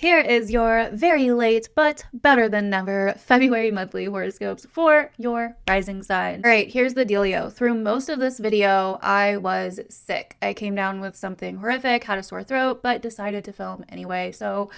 Here is your very late but better than never February monthly horoscopes for your rising sign. All right, here's the dealio. Through most of this video, I was sick. I came down with something horrific, had a sore throat, but decided to film anyway. So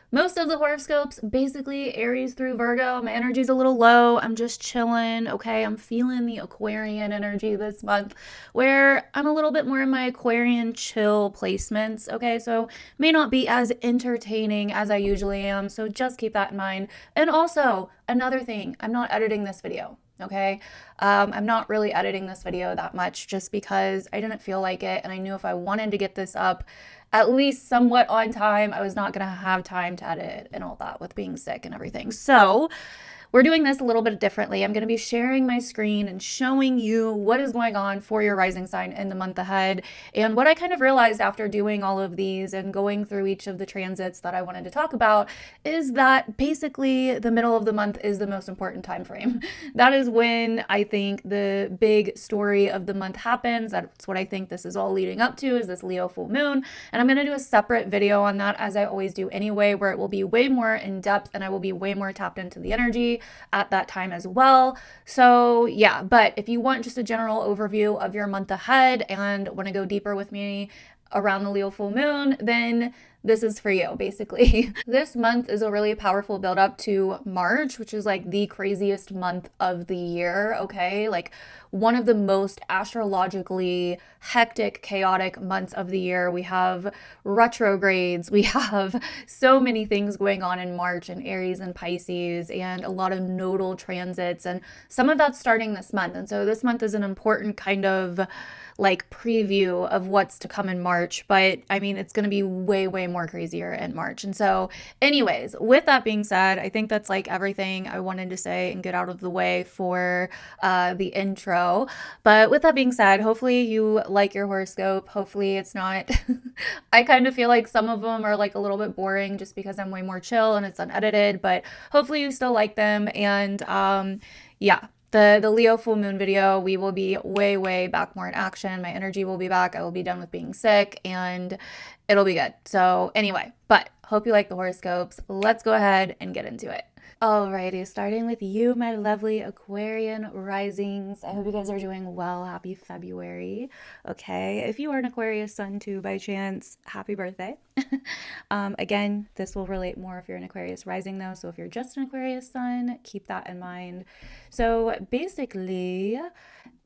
most of the horoscopes, basically Aries through Virgo. My energy's a little low. I'm just chilling. Okay, I'm feeling the Aquarian energy this month where I'm a little bit more in my Aquarian chill placements. Okay, so may not be as entertaining as I usually am. So just keep that in mind. And also, another thing, I'm not editing this video. Okay. I'm not really editing this video that much just because I didn't feel like it. And I knew if I wanted to get this up at least somewhat on time, I was not going to have time to edit and all that with being sick and everything. So we're doing this a little bit differently. I'm going to be sharing my screen and showing you what is going on for your rising sign in the month ahead. And what I kind of realized after doing all of these and going through each of the transits that I wanted to talk about is that basically the middle of the month is the most important time frame. That is when I think the big story of the month happens. That's what I think this is all leading up to, is this Leo full moon. And I'm going to do a separate video on that, as I always do anyway, where it will be way more in depth and I will be way more tapped into the energy at that time as well. So yeah, but if you want just a general overview of your month ahead and want to go deeper with me around the Leo full moon, then this is for you, basically. This month is a really powerful build up to March, which is like the craziest month of the year, okay? Like one of the most astrologically hectic, chaotic months of the year. We have retrogrades, we have so many things going on in March in Aries and Pisces, and a lot of nodal transits, and some of that's starting this month. And so this month is an important kind of like preview of what's to come in March, but I mean, it's going to be way more crazier in March. And so anyways, with that being said, I think that's like everything I wanted to say and get out of the way for the intro. But with that being said, hopefully you like your horoscope. Hopefully it's not, I kind of feel like some of them are like a little bit boring just because I'm way more chill and it's unedited, but hopefully you still like them. And yeah. The Leo full moon video, we will be way back more in action. My energy will be back. I will be done with being sick and it'll be good. So anyway, but hope you like the horoscopes. Let's go ahead and get into it. Alrighty, starting with you, my lovely Aquarian risings. I hope you guys are doing well. Happy February. Okay, if you are an Aquarius sun too by chance, happy birthday. Again, this will relate more if you're an Aquarius rising though. So if you're just an Aquarius sun, keep that in mind. So basically,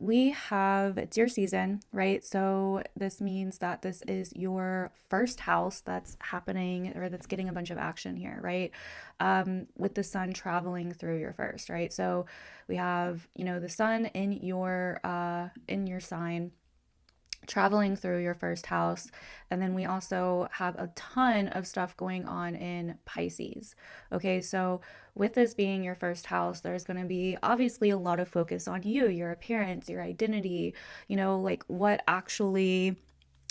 it's your season, right? So this means that this is your first house that's happening, or that's getting a bunch of action here, right? With the sun traveling through your first, right? So we have, the sun in your sign traveling through your first house. And then we also have a ton of stuff going on in Pisces. Okay, so with this being your first house, there's going to be obviously a lot of focus on you, your appearance, your identity, like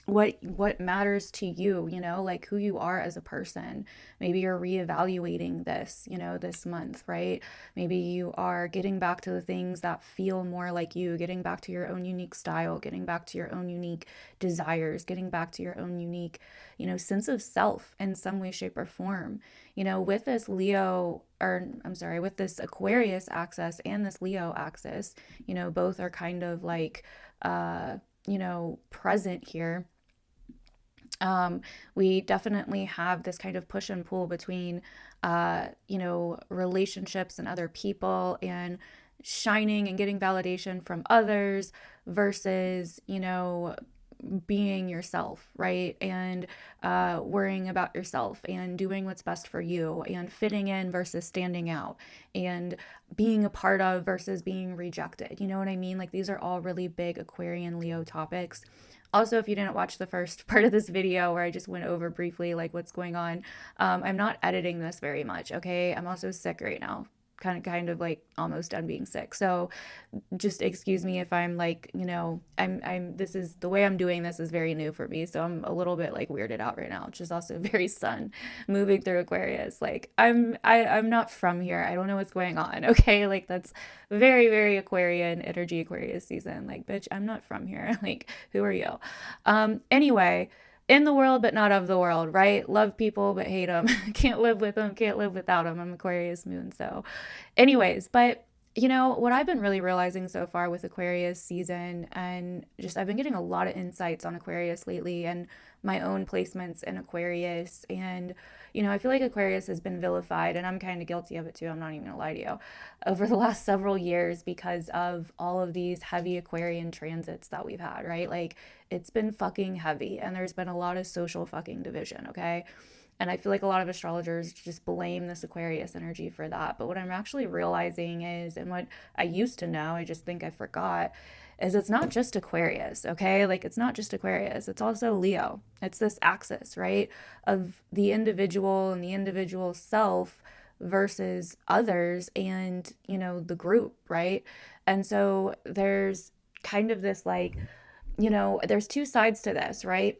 what matters to you, like who you are as a person. Maybe you're reevaluating this, this month, right? Maybe you are getting back to the things that feel more like you, getting back to your own unique style, getting back to your own unique desires, getting back to your own unique, sense of self in some way, shape, or form. With this with this Aquarius axis and this Leo axis, both are kind of like, present here. We definitely have this kind of push and pull between, relationships and other people, and shining and getting validation from others versus, being yourself, right? And worrying about yourself and doing what's best for you, and fitting in versus standing out, and being a part of versus being rejected. You know what I mean? Like these are all really big Aquarian Leo topics. Also, if you didn't watch the first part of this video where I just went over briefly like what's going on, I'm not editing this very much, okay? I'm also sick right now. Kind of like almost done being sick. So just excuse me if I'm like, this is the way I'm doing this is very new for me. So I'm a little bit like weirded out right now, which is also very sun moving through Aquarius. Like I'm not from here. I don't know what's going on. Okay. Like that's very Aquarian energy, Aquarius season. Like, bitch, I'm not from here. Like, who are you? Anyway, in the world, but not of the world, right? Love people, but hate them. Can't live with them, can't live without them. I'm Aquarius moon. So, anyways, but you know, what I've been really realizing so far with Aquarius season, and just I've been getting a lot of insights on Aquarius lately and my own placements in Aquarius. And, you know, I feel like Aquarius has been vilified, and I'm kind of guilty of it too. I'm not even gonna lie to you, over the last several years because of all of these heavy Aquarian transits that we've had, right? Like, it's been fucking heavy, and there's been a lot of social fucking division, okay? And I feel like a lot of astrologers just blame this Aquarius energy for that. But what I'm actually realizing is, and what I used to know, I just think I forgot, is it's not just Aquarius, okay? Like, it's not just Aquarius, it's also Leo. It's this axis, right? Of the individual and the individual self versus others and, you know, the group, right? And so there's kind of this, like, you know, there's two sides to this, right?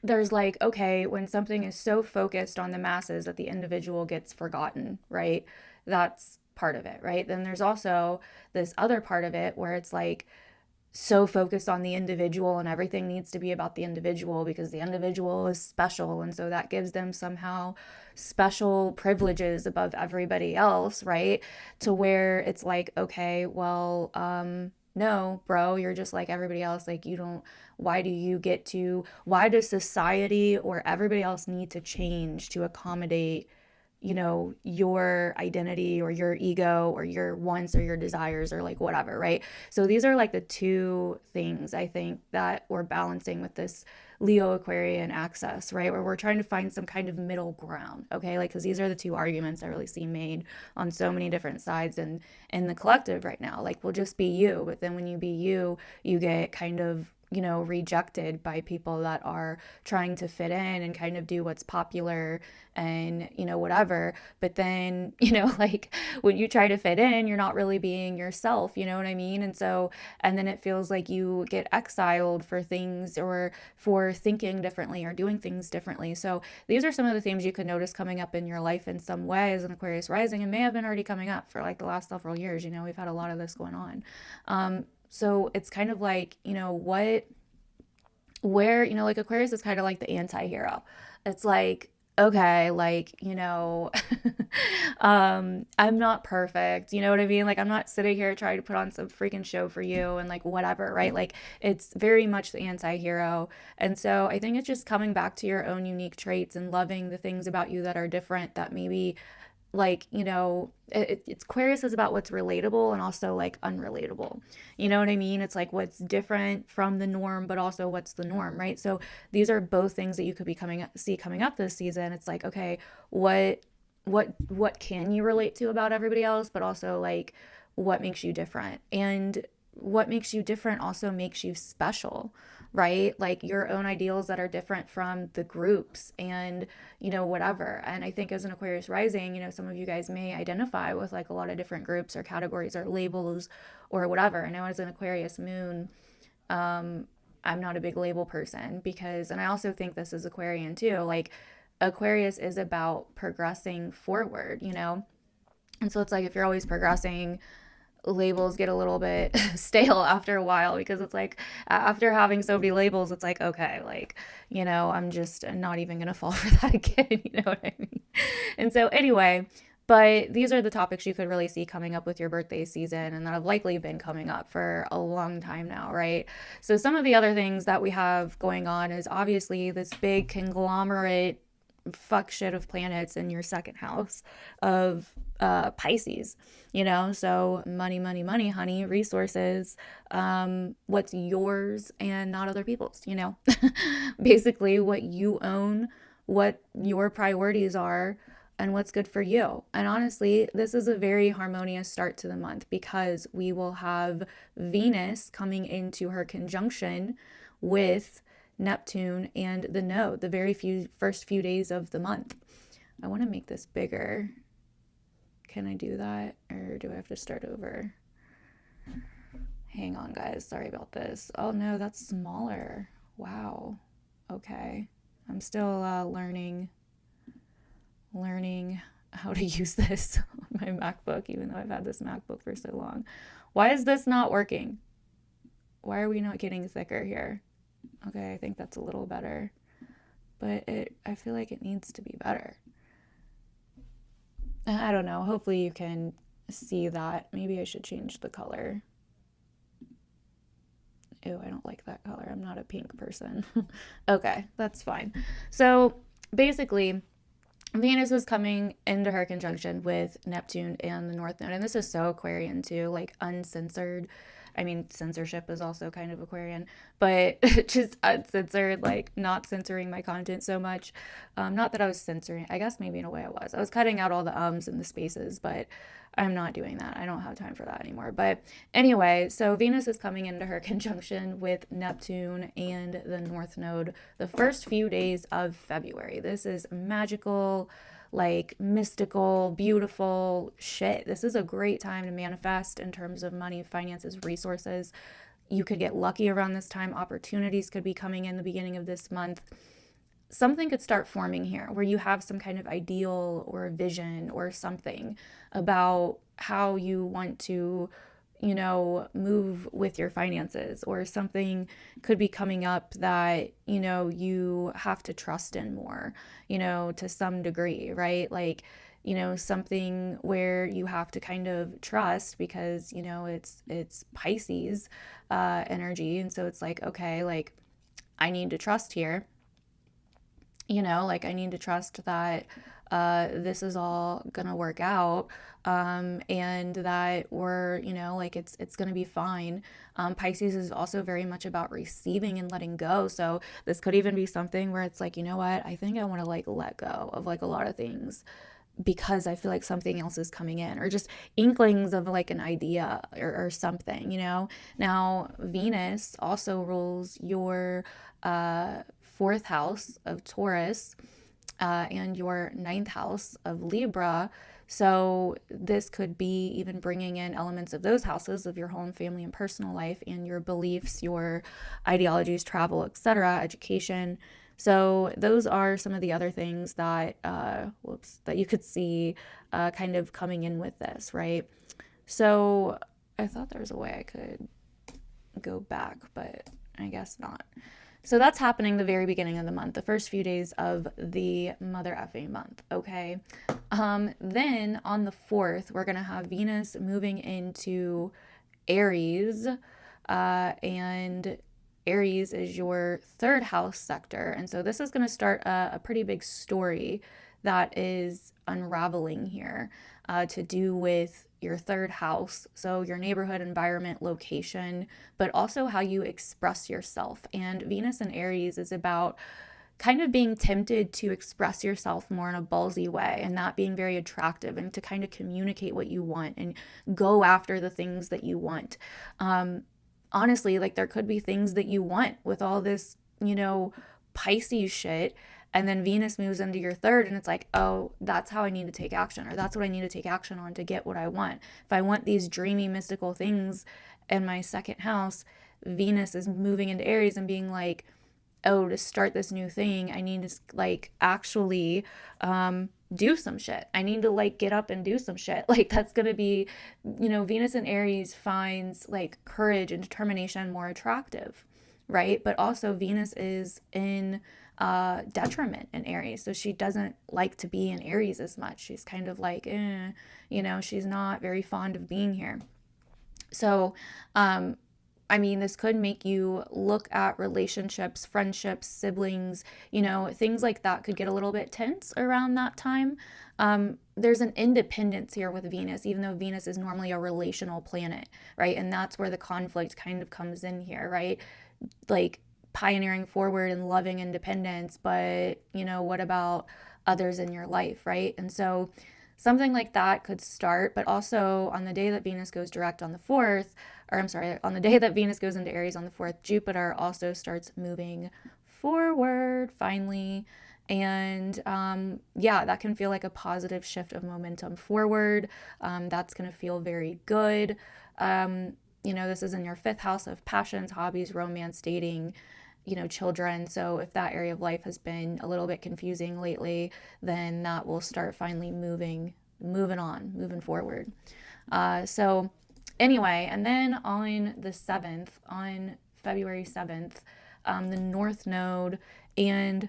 There's like, okay, when something is so focused on the masses that the individual gets forgotten, right? That's part of it, right? Then there's also this other part of it where it's like so focused on the individual and everything needs to be about the individual because the individual is special. And so that gives them somehow special privileges above everybody else, right? To where it's like, okay, well, no, bro, you're just like everybody else. Like, you don't, why does society or everybody else need to change to accommodate, you know, your identity or your ego or your wants or your desires or like whatever, right? So these are like the two things I think that we're balancing with this Leo Aquarian axis, right? Where we're trying to find some kind of middle ground, okay? Like, because these are the two arguments I really see made on so many different sides and in the collective right now. Like, we'll just be you, but then when you be you, you get kind of, you know, rejected by people that are trying to fit in and kind of do what's popular and, you know, whatever. But then, you know, like when you try to fit in, you're not really being yourself, you know what I mean? And so, and then it feels like you get exiled for things or for thinking differently or doing things differently. So these are some of the themes you could notice coming up in your life in some way as an Aquarius rising, and may have been already coming up for like the last several years. You know, we've had a lot of this going on. So it's kind of like, you know, where, you know, like Aquarius is kind of like the anti-hero. It's like, okay, like, you know, I'm not perfect. You know what I mean? Like, I'm not sitting here trying to put on some freaking show for you and like whatever, right? Like, it's very much the anti-hero. And so I think it's just coming back to your own unique traits and loving the things about you that are different that maybe like, you know, it's Aquarius is about what's relatable and also like unrelatable. You know what I mean? It's like what's different from the norm, but also what's the norm, right? So these are both things that you could be coming up this season. It's like, okay, what can you relate to about everybody else, but also like what makes you different, and what makes you different also makes you special, right? Like your own ideals that are different from the groups and, you know, whatever. And I think as an Aquarius rising, you know, some of you guys may identify with like a lot of different groups or categories or labels or whatever. And I was an Aquarius moon. I'm not a big label person because, and I also think this is Aquarian too, like Aquarius is about progressing forward, you know? And so it's like if you're always progressing, labels get a little bit stale after a while because it's like after having so many labels, it's like, okay, like, you know, I'm just not even gonna fall for that again. You know what I mean? And so anyway, but these are the topics you could really see coming up with your birthday season and that have likely been coming up for a long time now, right? So some of the other things that we have going on is obviously this big conglomerate fuck shit of planets in your second house of Pisces, you know, so money, money, money, honey, resources, what's yours and not other people's, you know, basically what you own, what your priorities are, and what's good for you. And honestly, this is a very harmonious start to the month because we will have Venus coming into her conjunction with Neptune and the node the first few days of the month. I want to make this bigger. Can I do that or do I have to start over? Hang on, guys. Sorry about this. Oh no, that's smaller. Wow. Okay. I'm still learning how to use this on my MacBook, even though I've had this MacBook for so long. Why is this not working? Why are we not getting thicker here? Okay, I think that's a little better. but I feel like it needs to be better. I don't know. Hopefully you can see that. Maybe I should change the color. Ew, I don't like that color. I'm not a pink person. Okay, that's fine. So basically, Venus is coming into her conjunction with Neptune and the North Node. And this is so Aquarian too, like uncensored. I mean, censorship is also kind of Aquarian, but just uncensored, like not censoring my content so much. Not that I was censoring, I guess maybe in a way I was. I was cutting out all the ums and the spaces, but I'm not doing that. I don't have time for that anymore. But anyway, so Venus is coming into her conjunction with Neptune and the North Node the first few days of February. This is magical, like mystical, beautiful shit. This is a great time to manifest in terms of money, finances, resources. You could get lucky around this time. Opportunities could be coming in the beginning of this month. Something could start forming here where you have some kind of ideal or vision or something about how you want to, you know, move with your finances, or something could be coming up that, you know, you have to trust in more, you know, to some degree, right? Like, you know, something where you have to kind of trust because, you know, it's Pisces energy. And so it's like, okay, like I need to trust here. You know, like I need to trust that this is all gonna work out, and that we're, you know, like it's gonna be fine. Pisces is also very much about receiving and letting go. So this could even be something where it's like, you know what, I think I want to like let go of like a lot of things because I feel like something else is coming in, or just inklings of like an idea or something, you know. Now, Venus also rules your fourth house of Taurus and your ninth house of Libra. So this could be even bringing in elements of those houses of your home, family, and personal life, and your beliefs, your ideologies, travel, etc., education. So those are some of the other things that, that you could see kind of coming in with this, right? So I thought there was a way I could go back, but I guess not. So that's happening the very beginning of the month, the first few days of the mother effing month, okay? Then on the 4th, we're going to have Venus moving into Aries, and Aries is your third house sector. And so this is going to start a pretty big story that is unraveling here to do with your third house. So your neighborhood, environment, location, but also how you express yourself. And Venus in Aries is about kind of being tempted to express yourself more in a ballsy way and not being very attractive, and to kind of communicate what you want and go after the things that you want. Honestly, like there could be things that you want with all this, you know, Pisces shit. And then Venus moves into your third, and it's like, oh, that's how I need to take action, or that's what I need to take action on to get what I want. If I want these dreamy, mystical things in my second house, Venus is moving into Aries and being like, oh, to start this new thing, I need to like actually do some shit. I need to like get up and do some shit. Like that's going to be, you know, Venus in Aries finds like courage and determination more attractive, right? But also Venus is in detriment in Aries. So she doesn't like to be in Aries as much. She's kind of like, you know, she's not very fond of being here. So, I mean, this could make you look at relationships, friendships, siblings, you know, things like that could get a little bit tense around that time. There's an independence here with Venus, even though Venus is normally a relational planet, right? And that's where the conflict kind of comes in here, right? Like pioneering forward and loving independence, but, you know, what about others in your life, right? And so something like that could start, but also on the day that Venus goes direct on the 4th, or I'm sorry, on the day that Venus goes into Aries on the 4th, Jupiter also starts moving forward finally. And yeah, that can feel like a positive shift of momentum forward. That's going to feel very good. You know, this is in your 5th house of passions, hobbies, romance, dating, you know, children. So if that area of life has been a little bit confusing lately, then that will start finally moving forward. So anyway, and then on the 7th, on February 7th, the North Node and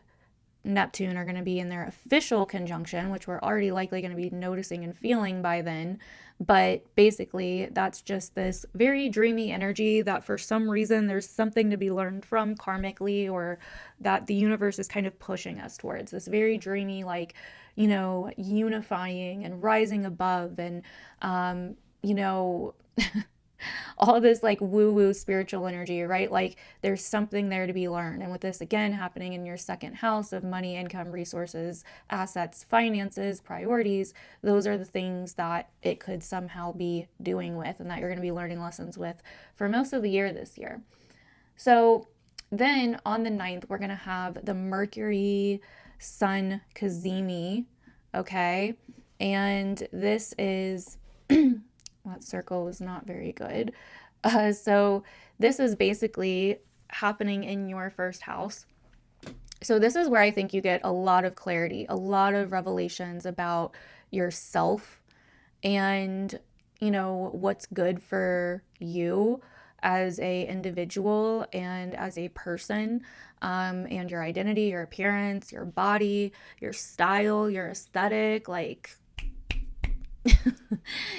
Neptune are going to be in their official conjunction, which we're already likely going to be noticing and feeling by then. But basically, that's just this very dreamy energy that for some reason there's something to be learned from karmically, or that the universe is kind of pushing us towards. This very dreamy, like, you know, unifying and rising above, and, you know, all this like woo woo spiritual energy, right? Like there's something there to be learned. And with this again happening in your second house of money, income, resources, assets, finances, priorities, those are the things that it could somehow be doing with, and that you're going to be learning lessons with for most of the year this year. So then on the 9th, we're going to have the Mercury Sun Cazimi, okay? And this is that circle was not very good. So this is basically happening in your first house. So this is where I think you get a lot of clarity, a lot of revelations about yourself and, you know, what's good for you as a individual and as a person, and your identity, your appearance, your body, your style, your aesthetic, like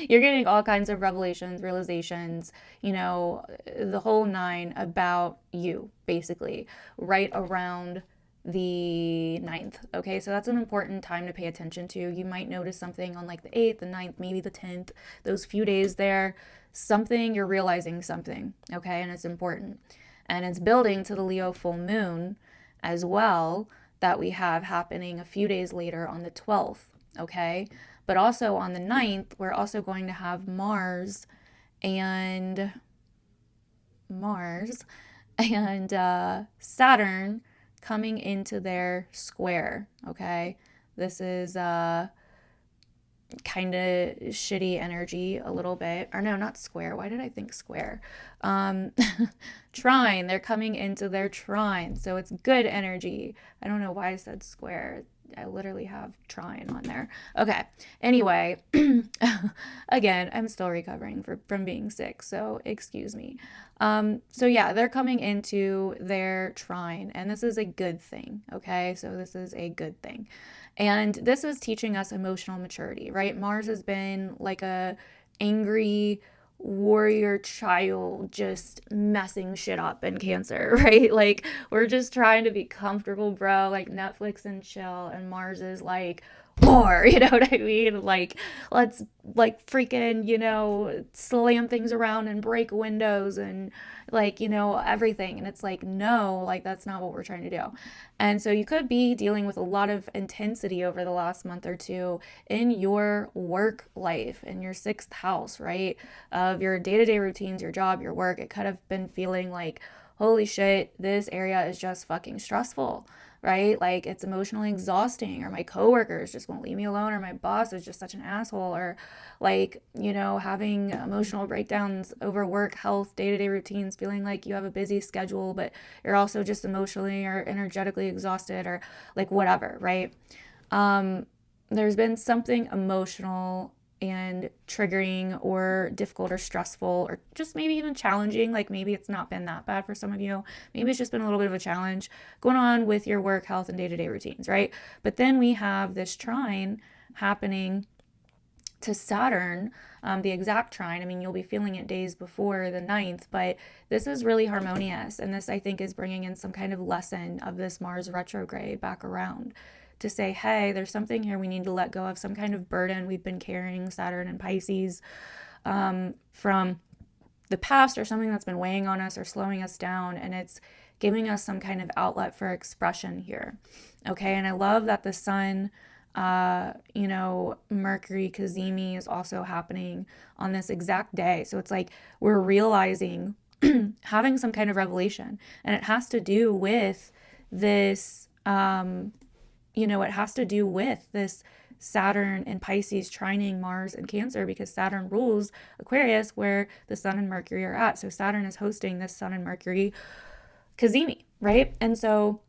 you're getting all kinds of revelations, realizations, you know, the whole nine about you, basically, right around the 9th. Okay, so that's an important time to pay attention to. You might notice something on like the 8th, the 9th, maybe the 10th, those few days there, something, you're realizing something, okay, and it's important. And it's building to the Leo full moon as well, that we have happening a few days later on the 12th, okay? But also on the 9th, we're also going to have Mars and Saturn coming into their square, okay? This is kind of shitty energy a little bit. Or no, not square. Why did I think square? Trine. They're coming into their trine. So it's good energy. I don't know why I said square. I literally have trine on there. Okay. Anyway, again, I'm still recovering from being sick, so excuse me. So yeah, they're coming into their trine, and this is a good thing. Okay. So this is a good thing. And this is teaching us emotional maturity, right? Mars has been like a angry warrior child just messing shit up in Cancer, right? Like we're just trying to be comfortable, bro, like Netflix and chill, and Mars is like war, you know what I mean? Like let's like freaking, you know, slam things around and break windows and like, you know, everything. And it's like, no, like that's not what we're trying to do. And so you could be dealing with a lot of intensity over the last month or two in your work life, in your 6th house, right? Of your day-to-day routines, your job, your work. It could have been feeling like, holy shit, this area is just fucking stressful, right? Like it's emotionally exhausting, or my coworkers just won't leave me alone, or my boss is just such an asshole, or like, you know, having emotional breakdowns over work, health, day-to-day routines, feeling like you have a busy schedule, but you're also just emotionally or energetically exhausted, or like whatever, right? There's been something emotional and triggering or difficult or stressful or just maybe even challenging. Like maybe it's not been that bad for some of you. Maybe it's just been a little bit of a challenge going on with your work, health, and day-to-day routines, right? But then we have this trine happening to Saturn, the exact trine. I mean, you'll be feeling it days before the 9th, but this is really harmonious. And this, I think, is bringing in some kind of lesson of this Mars retrograde back around to say, hey, there's something here we need to let go of, some kind of burden we've been carrying, Saturn and Pisces, from the past, or something that's been weighing on us or slowing us down. And it's giving us some kind of outlet for expression here. Okay. And I love that the sun, you know, Mercury Cazimi is also happening on this exact day. So it's like we're realizing having some kind of revelation, and it has to do with this, you know, it has to do with this Saturn and Pisces trining Mars and Cancer, because Saturn rules Aquarius, where the Sun and Mercury are at. So Saturn is hosting this Sun and Mercury Cazimi, right? And so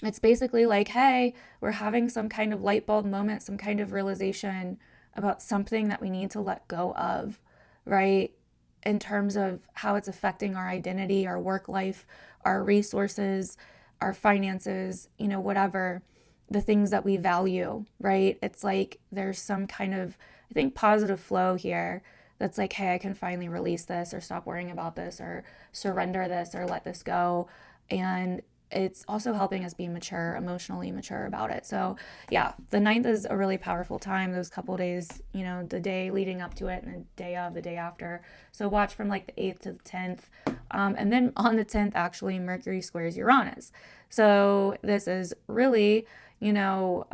it's basically like, hey, we're having some kind of light bulb moment, some kind of realization about something that we need to let go of, right? In terms of how it's affecting our identity, our work life, our resources, our finances, you know, whatever, the things that we value, right? It's like there's some kind of, I think, positive flow here that's like, hey, I can finally release this or stop worrying about this or surrender this or let this go. And it's also helping us be mature, emotionally mature about it. So yeah, the 9th is a really powerful time. Those couple days, you know, the day leading up to it and the day of, the day after. So watch from like the 8th to the 10th. And then on the 10th, actually, Mercury squares Uranus. So this is really, you know,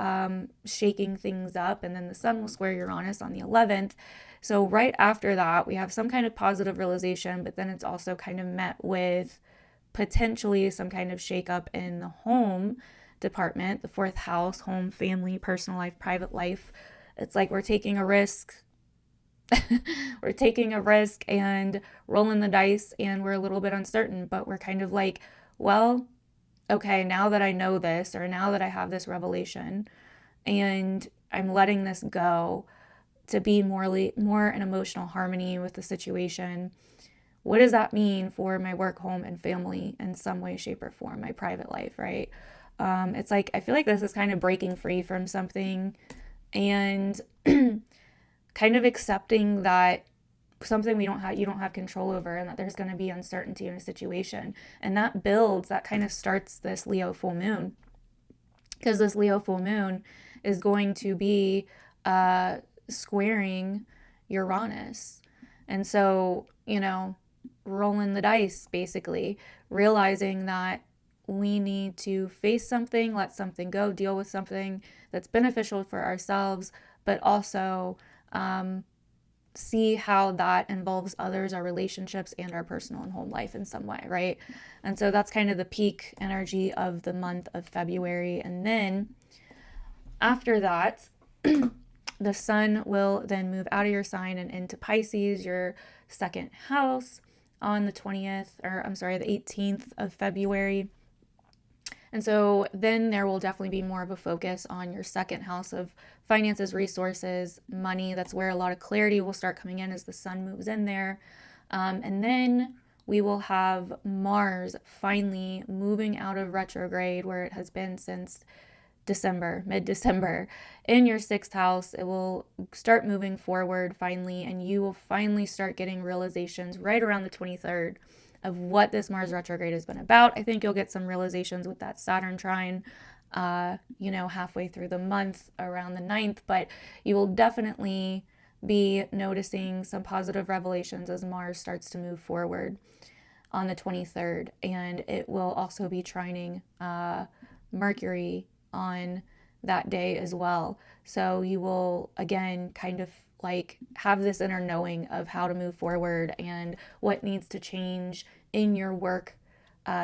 shaking things up. And then the sun will square Uranus on the 11th. So right after that, we have some kind of positive realization, but then it's also kind of met with potentially some kind of shakeup in the home department, the 4th house, home, family, personal life, private life. It's like we're taking a risk. We're taking a risk and rolling the dice, and we're a little bit uncertain, but we're kind of like, well, okay, now that I know this, or now that I have this revelation and I'm letting this go to be more in emotional harmony with the situation, what does that mean for my work, home, and family in some way, shape, or form, my private life, right? It's like, I feel like this is kind of breaking free from something and kind of accepting that something you don't have control over, and that there's going to be uncertainty in a situation. And that builds, that kind of starts this Leo full moon, because this Leo full moon is going to be squaring Uranus. And so, you know, rolling the dice, basically realizing that we need to face something, let something go, deal with something that's beneficial for ourselves, but also see how that involves others, our relationships, and our personal and home life in some way, right? And so that's kind of the peak energy of the month of February. And then after that, the sun will then move out of your sign and into Pisces, your 2nd house, on the 18th of February. And so then there will definitely be more of a focus on your 2nd house of finances, resources, money. That's where a lot of clarity will start coming in as the sun moves in there. And then we will have Mars finally moving out of retrograde, where it has been since December, mid-December, in your 6th house. It will start moving forward finally, and you will finally start getting realizations right around the 23rd of what this Mars retrograde has been about. I think you'll get some realizations with that Saturn trine, halfway through the month around the 9th, but you will definitely be noticing some positive revelations as Mars starts to move forward on the 23rd. And it will also be trining Mercury on that day as well. So you will, again, kind of like have this inner knowing of how to move forward and what needs to change in your work,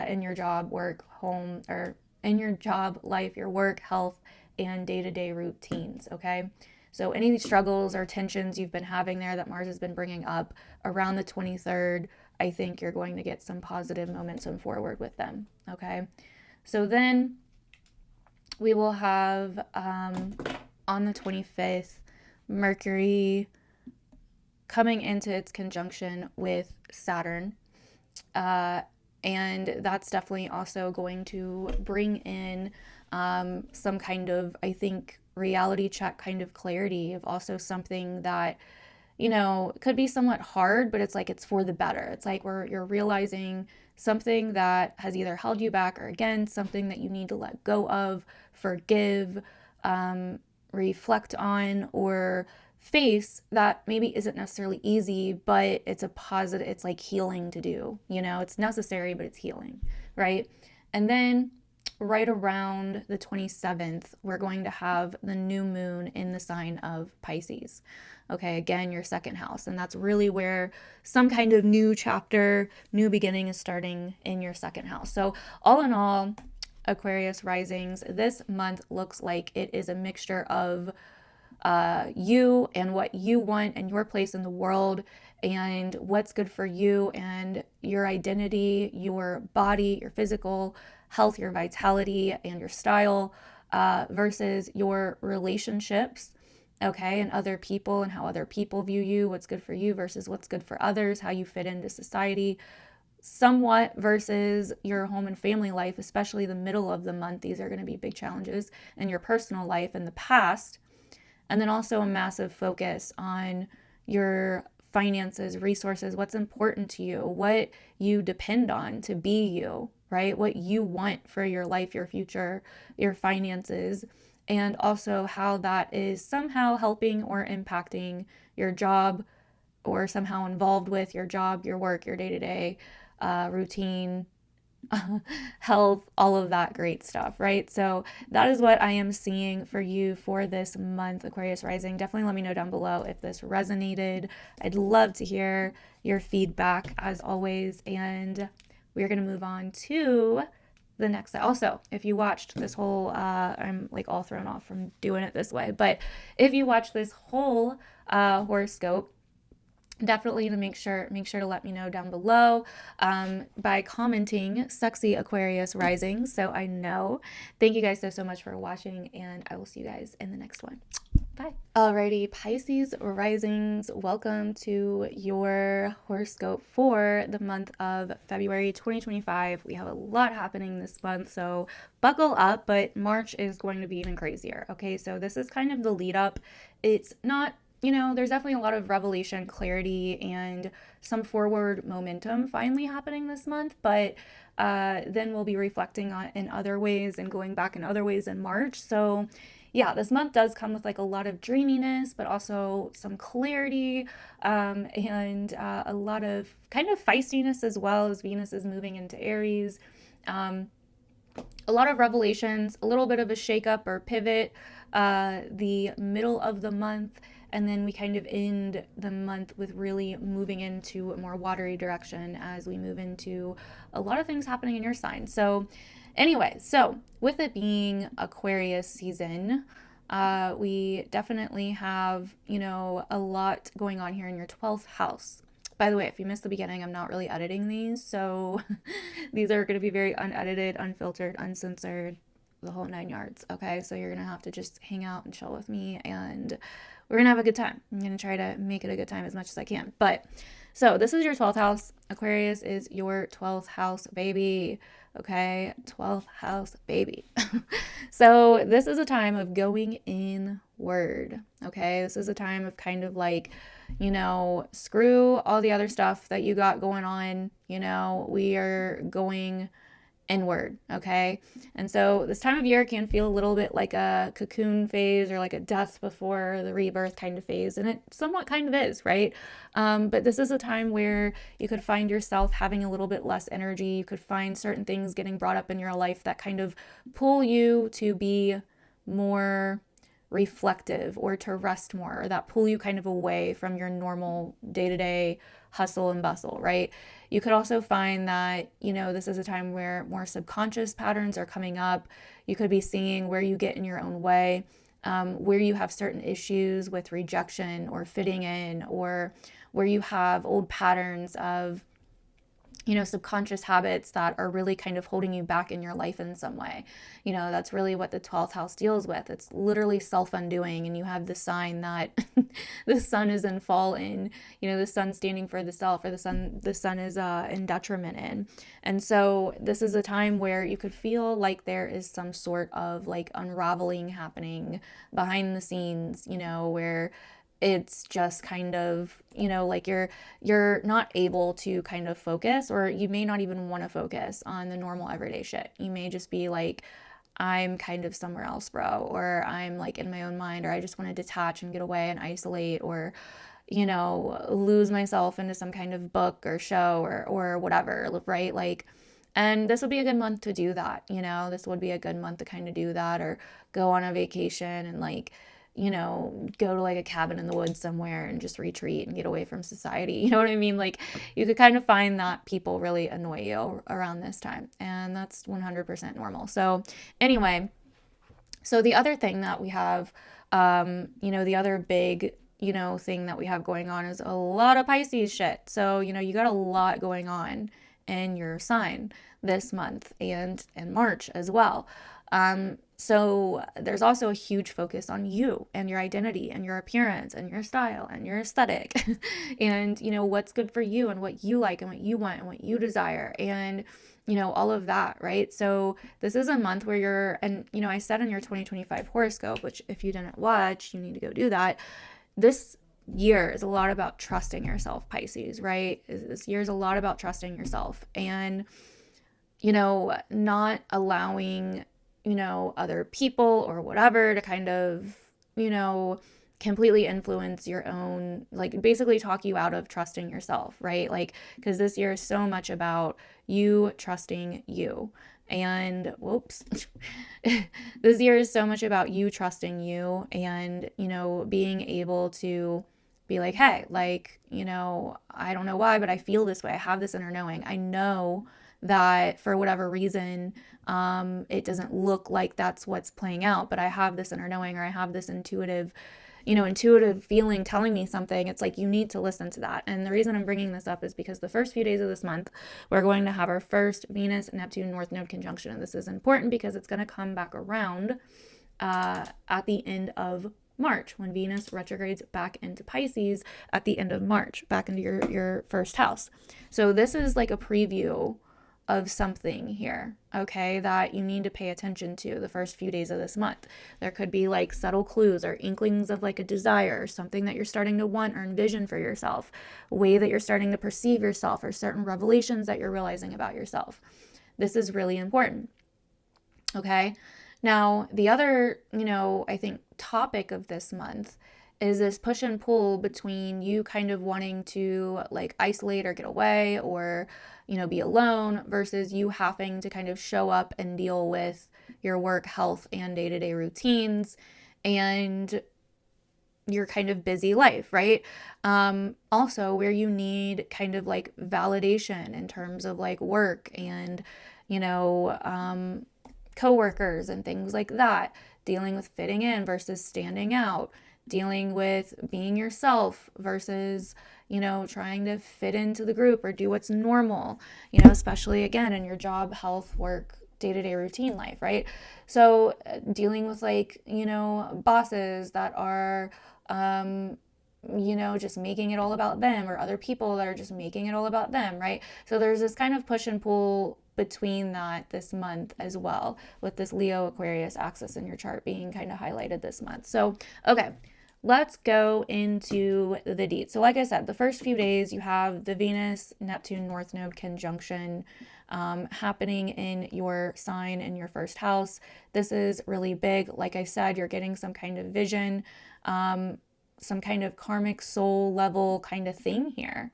in your job, work, home, or in your job, life, your work, health, and day-to-day routines, okay? So any of these struggles or tensions you've been having there that Mars has been bringing up around the 23rd, I think you're going to get some positive momentum forward with them, okay? So then we will have, on the 25th, Mercury coming into its conjunction with Saturn. And that's definitely also going to bring in some kind of, I think, reality check kind of clarity of also something that, you know, could be somewhat hard, but it's like it's for the better. It's like you're realizing something that has either held you back, or again, something that you need to let go of, forgive, reflect on, or face that maybe isn't necessarily easy, but it's a positive, it's like healing to do, you know, it's necessary, but it's healing, right? And then right around the 27th, we're going to have the new moon in the sign of Pisces. Okay, again, your 2nd house. And that's really where some kind of new chapter, new beginning is starting in your 2nd house. So all in all, Aquarius risings, this month looks like it is a mixture of you and what you want and your place in the world and what's good for you and your identity, your body, your physical health, your vitality, and your style versus your relationships, okay, and other people and how other people view you, what's good for you versus what's good for others, how you fit into society, somewhat versus your home and family life, especially the middle of the month. These are going to be big challenges in your personal life in the past. And then also a massive focus on your finances, resources, what's important to you, what you depend on to be you, right? What you want for your life, your future, your finances, and also how that is somehow helping or impacting your job or somehow involved with your job, your work, your day-to-day routine, health, all of that great stuff, right? So that is what I am seeing for you for this month, Aquarius rising. Definitely let me know down below if this resonated. I'd love to hear your feedback as always. And we're going to move on to the next side. Also, if you watched this whole, I'm like all thrown off from doing it this way, but if you watched this whole horoscope, definitely to make sure to let me know down below by commenting sexy Aquarius rising, so I know. Thank you guys so much for watching, and I will see you guys in the next one. Bye. Alrighty, Pisces risings, welcome to your horoscope for the month of February 2025. We have a lot happening this month, so buckle up, but March is going to be even crazier. Okay, so this is kind of the lead up. It's not, there's definitely a lot of revelation, clarity, and some forward momentum finally happening this month, but then we'll be reflecting on in other ways and going back in other ways in March. So yeah, this month does come with like a lot of dreaminess, but also some clarity, and a lot of kind of feistiness as well, as Venus is moving into Aries. A lot of revelations, a little bit of a shakeup or pivot, the middle of the month. And then we kind of end the month with really moving into a more watery direction as we move into a lot of things happening in your sign. So anyway, so with it being Aquarius season, we definitely have, a lot going on here in your 12th house. By the way, if you missed the beginning, I'm not really editing these. So these are going to be very unedited, unfiltered, uncensored, the whole 9 yards. Okay, so you're going to have to just hang out and chill with me, and we're going to have a good time. I'm going to try to make it a good time as much as I can. But so this is your 12th house. Aquarius is your 12th house, baby. Okay, 12th house, baby. So this is a time of going inward. Okay, this is a time of kind of like, screw all the other stuff that you got going on. We are going inward. Okay. And so this time of year can feel a little bit like a cocoon phase or like a death before the rebirth kind of phase. And it somewhat kind of is, right? But this is a time where you could find yourself having a little bit less energy. You could find certain things getting brought up in your life that kind of pull you to be more reflective or to rest more, or that pull you kind of away from your normal day-to-day hustle and bustle, right? You could also find that, this is a time where more subconscious patterns are coming up. You could be seeing where you get in your own way, where you have certain issues with rejection or fitting in, or where you have old patterns of, subconscious habits that are really kind of holding you back in your life in some way. That's really what the 12th house deals with. It's literally self-undoing, and you have the sign that the sun is in fall in, the sun standing for the self, or the sun is in detriment in. And so this is a time where you could feel like there is some sort of like unraveling happening behind the scenes, where it's just kind of, like you're not able to kind of focus, or you may not even want to focus on the normal everyday shit. You may just be like, I'm kind of somewhere else, bro, or I'm like in my own mind, or I just want to detach and get away and isolate, or lose myself into some kind of book or show or whatever, right? Like, and this would be a good month to do that. This would be a good month to kind of do that, or go on a vacation and like, go to like a cabin in the woods somewhere and just retreat and get away from society. You know what I mean? Like, you could kind of find that people really annoy you around this time, and that's 100% normal. So anyway, so the other thing that we have, the other big, thing that we have going on is a lot of Pisces shit. So, you got a lot going on in your sign this month and in March as well. So there's also a huge focus on you and your identity and your appearance and your style and your aesthetic and, you know, what's good for you and what you like and what you want and what you desire and, you know, all of that, right? So this is a month where you're, and, you know, I said in your 2025 horoscope, which if you didn't watch, you need to go do that. This year is a lot about trusting yourself, Pisces, right? This year is a lot about trusting yourself and, you know, not allowing, you know, other people or whatever to kind of, you know, completely influence your own, like basically talk you out of trusting yourself, right? Like, because this year is so much about you trusting you. And whoops, this year is so much about you trusting you and, you know, being able to be like, hey, like, you know, I don't know why, but I feel this way. I have this inner knowing. I know that for whatever reason, it doesn't look like that's what's playing out, but I have this inner knowing or I have this intuitive, you know, intuitive feeling telling me something. It's like you need to listen to that. And the reason I'm bringing this up is because the first few days of this month, we're going to have our first Venus Neptune North Node conjunction. And this is important because it's going to come back around at the end of March when Venus retrogrades back into Pisces at the end of March, back into your first house. So this is like a preview of something here, okay, that you need to pay attention to the first few days of this month. There could be like subtle clues or inklings of like a desire, something that you're starting to want or envision for yourself, a way that you're starting to perceive yourself, or certain revelations that you're realizing about yourself. This is really important, okay? Now, the other, you know, I think topic of this month is this push and pull between you kind of wanting to like isolate or get away or, you know, be alone versus you having to kind of show up and deal with your work, health, and day-to-day routines and your kind of busy life, right? Also where you need kind of like validation in terms of like work and, you know, coworkers and things like that, dealing with fitting in versus standing out, dealing with being yourself versus, you know, trying to fit into the group or do what's normal, you know, especially again in your job, health, work, day-to-day routine life, right? So dealing with like, you know, bosses that are, you know, just making it all about them, or other people that are just making it all about them, right? So there's this kind of push and pull between that this month as well, with this Leo Aquarius axis in your chart being kind of highlighted this month. So, okay, let's go into the deets. So like I said, the first few days you have the Venus Neptune North Node conjunction happening in your sign in your first house. This is really big. Like I said, you're getting some kind of vision, some kind of karmic soul level kind of thing here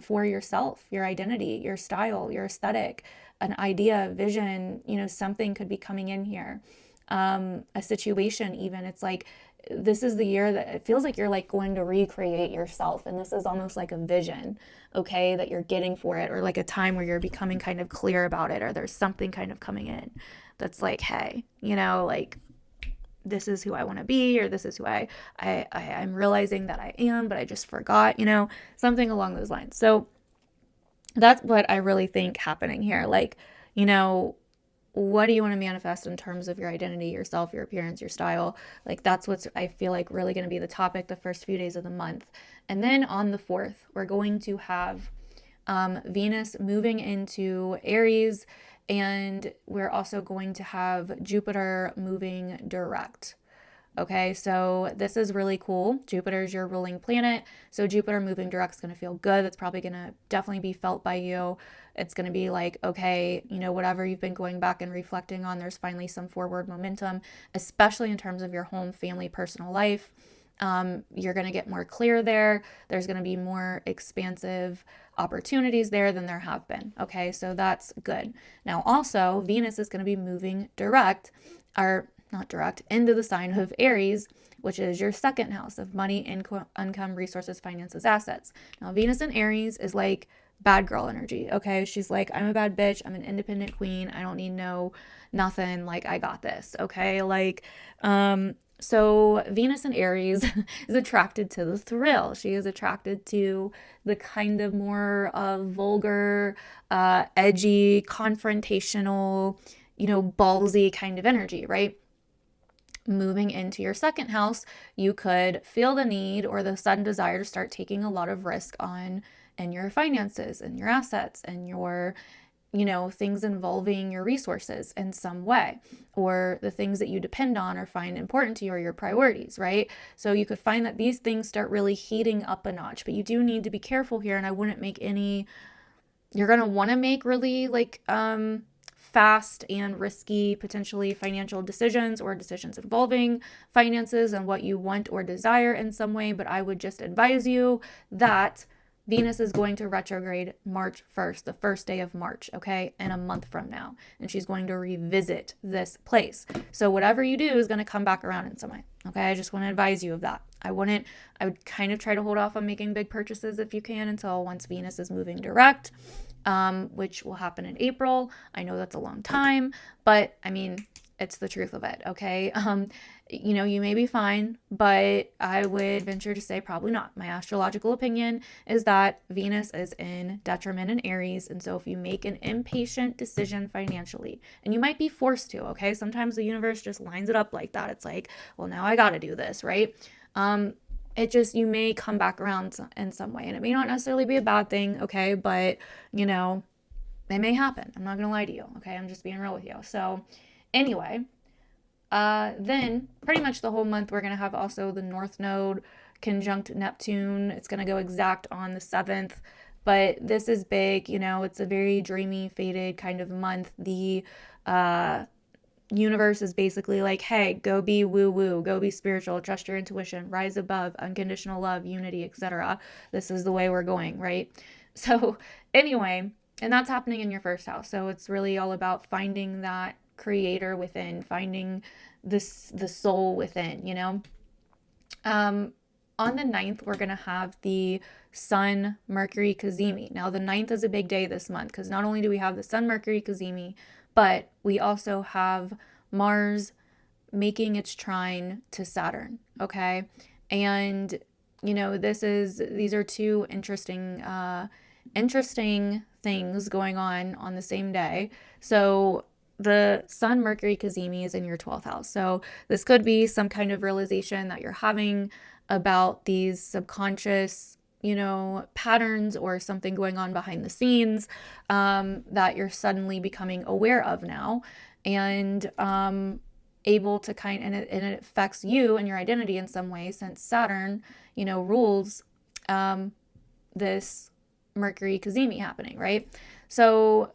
for yourself, your identity, your style, your aesthetic, an idea, vision, you know, something could be coming in here. A situation even. It's like, this is the year that it feels like you're like going to recreate yourself. And this is almost like a vision, okay, that you're getting for it, or like a time where you're becoming kind of clear about it, or there's something kind of coming in that's like, hey, you know, like, this is who I want to be, or this is who I'm realizing that I am, but I just forgot, you know, something along those lines. So that's what I really think happening here. Like, you know, what do you want to manifest in terms of your identity, yourself, your appearance, your style? Like, that's what's, I feel like, really going to be the topic the first few days of the month. And then on the 4th, we're going to have Venus moving into Aries, and we're also going to have Jupiter moving direct. Okay, so this is really cool. Jupiter is your ruling planet. So Jupiter moving direct is going to feel good. That's probably going to definitely be felt by you. It's going to be like, okay, you know, whatever you've been going back and reflecting on, there's finally some forward momentum, especially in terms of your home, family, personal life. You're going to get more clear there. There's going to be more expansive opportunities there than there have been. Okay, so that's good. Now also, Venus is going to be moving direct, or not direct, into the sign of Aries, which is your second house of money, income, resources, finances, assets. Now, Venus in Aries is like bad girl energy, okay? She's like, I'm a bad bitch. I'm an independent queen. I don't need nothing. Like, I got this, okay? Like, so Venus in Aries is attracted to the thrill. She is attracted to the kind of more vulgar, edgy, confrontational, ballsy kind of energy, right? Moving into your second house, you could feel the need or the sudden desire to start taking a lot of risk on in your finances and your assets and your things involving your resources in some way, or the things that you depend on or find important to you or your priorities, right? So you could find that these things start really heating up a notch, but you do need to be careful here. And I wouldn't make you're going to want to make really fast and risky, potentially financial decisions or decisions involving finances and what you want or desire in some way. But I would just advise you that Venus is going to retrograde March 1st, the first day of March, okay, in a month from now. And she's going to revisit this place. So whatever you do is going to come back around in some way, okay? I just want to advise you of that. I would kind of try to hold off on making big purchases if you can until once Venus is moving direct, which will happen in April. I know that's a long time, but I mean, it's the truth of it, okay? You may be fine, but I would venture to say probably not. My astrological opinion is that Venus is in detriment in Aries, and so if you make an impatient decision financially, and you might be forced to, okay? Sometimes the universe just lines it up like that. It's like, well, now I got to do this, right? You may come back around in some way, and it may not necessarily be a bad thing, okay? But, it may happen. I'm not going to lie to you, okay? I'm just being real with you. So anyway, then pretty much the whole month, we're going to have also the North Node conjunct Neptune. It's going to go exact on the 7th, but this is big, it's a very dreamy, faded kind of month. The universe is basically like, hey, go be woo-woo, go be spiritual, trust your intuition, rise above, unconditional love, unity, etc. This is the way we're going, right? So anyway, and that's happening in your first house. So it's really all about finding that creator within, finding the soul within, on the 9th, we're going to have the Sun Mercury Cazimi. Now the 9th is a big day this month because not only do we have the Sun Mercury Cazimi, but we also have Mars making its trine to Saturn, okay? And these are two interesting things going on the same day. So the Sun Mercury Cazimi is in your 12th house. So this could be some kind of realization that you're having about these subconscious, patterns or something going on behind the scenes that you're suddenly becoming aware of now, and able to and it affects you and your identity in some way, since Saturn, rules this Mercury Cazimi happening, right? So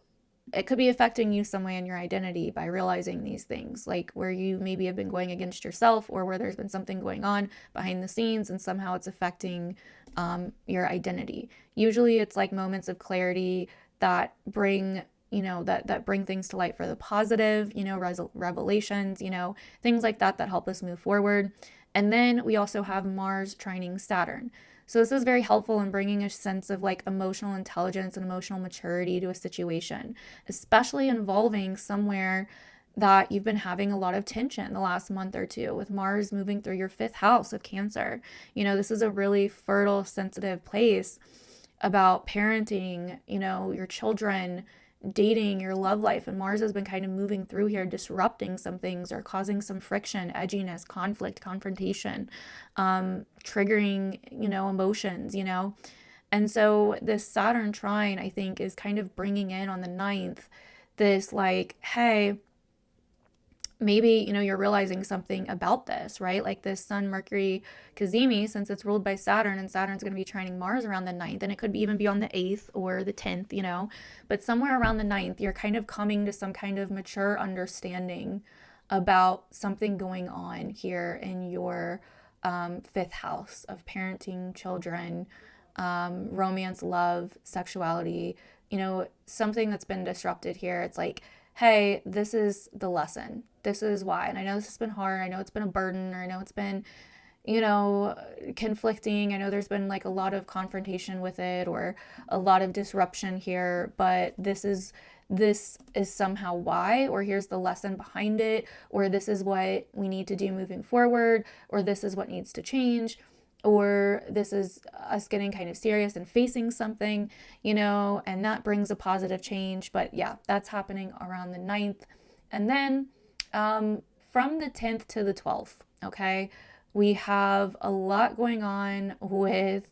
it could be affecting you some way in your identity by realizing these things, like where you maybe have been going against yourself, or where there's been something going on behind the scenes and somehow it's affecting your identity. Usually it's like moments of clarity that bring that bring things to light for the positive, revelations, things like that help us move forward. And then we also have Mars trining Saturn. So this is very helpful in bringing a sense of like emotional intelligence and emotional maturity to a situation, especially involving somewhere that you've been having a lot of tension the last month or two, with Mars moving through your 5th house of Cancer. This is a really fertile, sensitive place about parenting, your children, dating, your love life. And Mars has been kind of moving through here, disrupting some things or causing some friction, edginess, conflict, confrontation, triggering, emotions, And so this Saturn trine, I think, is kind of bringing in on the 9th this like, hey, maybe, you're realizing something about this, right? Like this Sun Mercury Cazimi, since it's ruled by Saturn, and Saturn's going to be trining Mars around the 9th, and it could even be on the 8th or the 10th, but somewhere around the 9th, you're kind of coming to some kind of mature understanding about something going on here in your 5th house of parenting, children, romance, love, sexuality, something that's been disrupted here. It's like, hey, this is the lesson. This is why. And I know this has been hard. I know it's been a burden, or I know it's been, conflicting. I know there's been like a lot of confrontation with it, or a lot of disruption here, but this is somehow why, or here's the lesson behind it, or this is what we need to do moving forward, or this is what needs to change, or this is us getting kind of serious and facing something, and that brings a positive change. But yeah, that's happening around the 9th. And then from the 10th to the 12th, okay, we have a lot going on with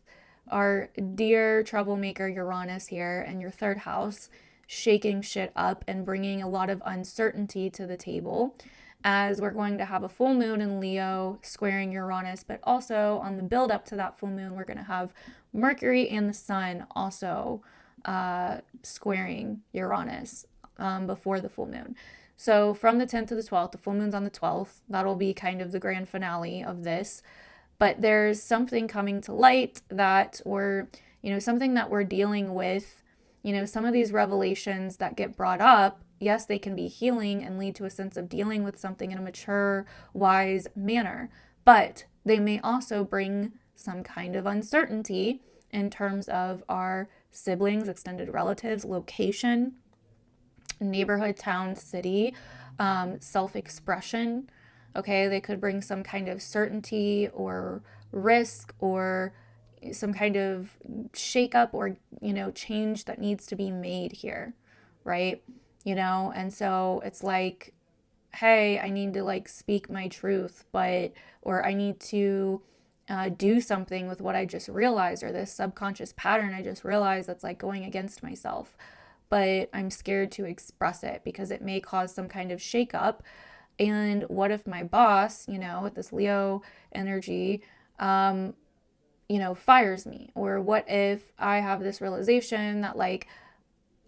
our dear troublemaker Uranus here in your third house, shaking shit up and bringing a lot of uncertainty to the table, as we're going to have a full moon in Leo squaring Uranus, but also on the build up to that full moon, we're going to have Mercury and the Sun also squaring Uranus before the full moon. So from the 10th to the 12th, the full moon's on the 12th. That'll be kind of the grand finale of this. But there's something coming to light that, or, something that we're dealing with, some of these revelations that get brought up. Yes, they can be healing and lead to a sense of dealing with something in a mature, wise manner, but they may also bring some kind of uncertainty in terms of our siblings, extended relatives, location, neighborhood, town, city, self-expression. Okay, they could bring some kind of certainty or risk or some kind of shakeup or, change that needs to be made here, right? And so it's like, hey, I need to speak my truth, or I need to do something with what I just realized, or this subconscious pattern I just realized that's going against myself. But I'm scared to express it because it may cause some kind of shakeup. And what if my boss, with this Leo energy, fires me? Or what if I have this realization that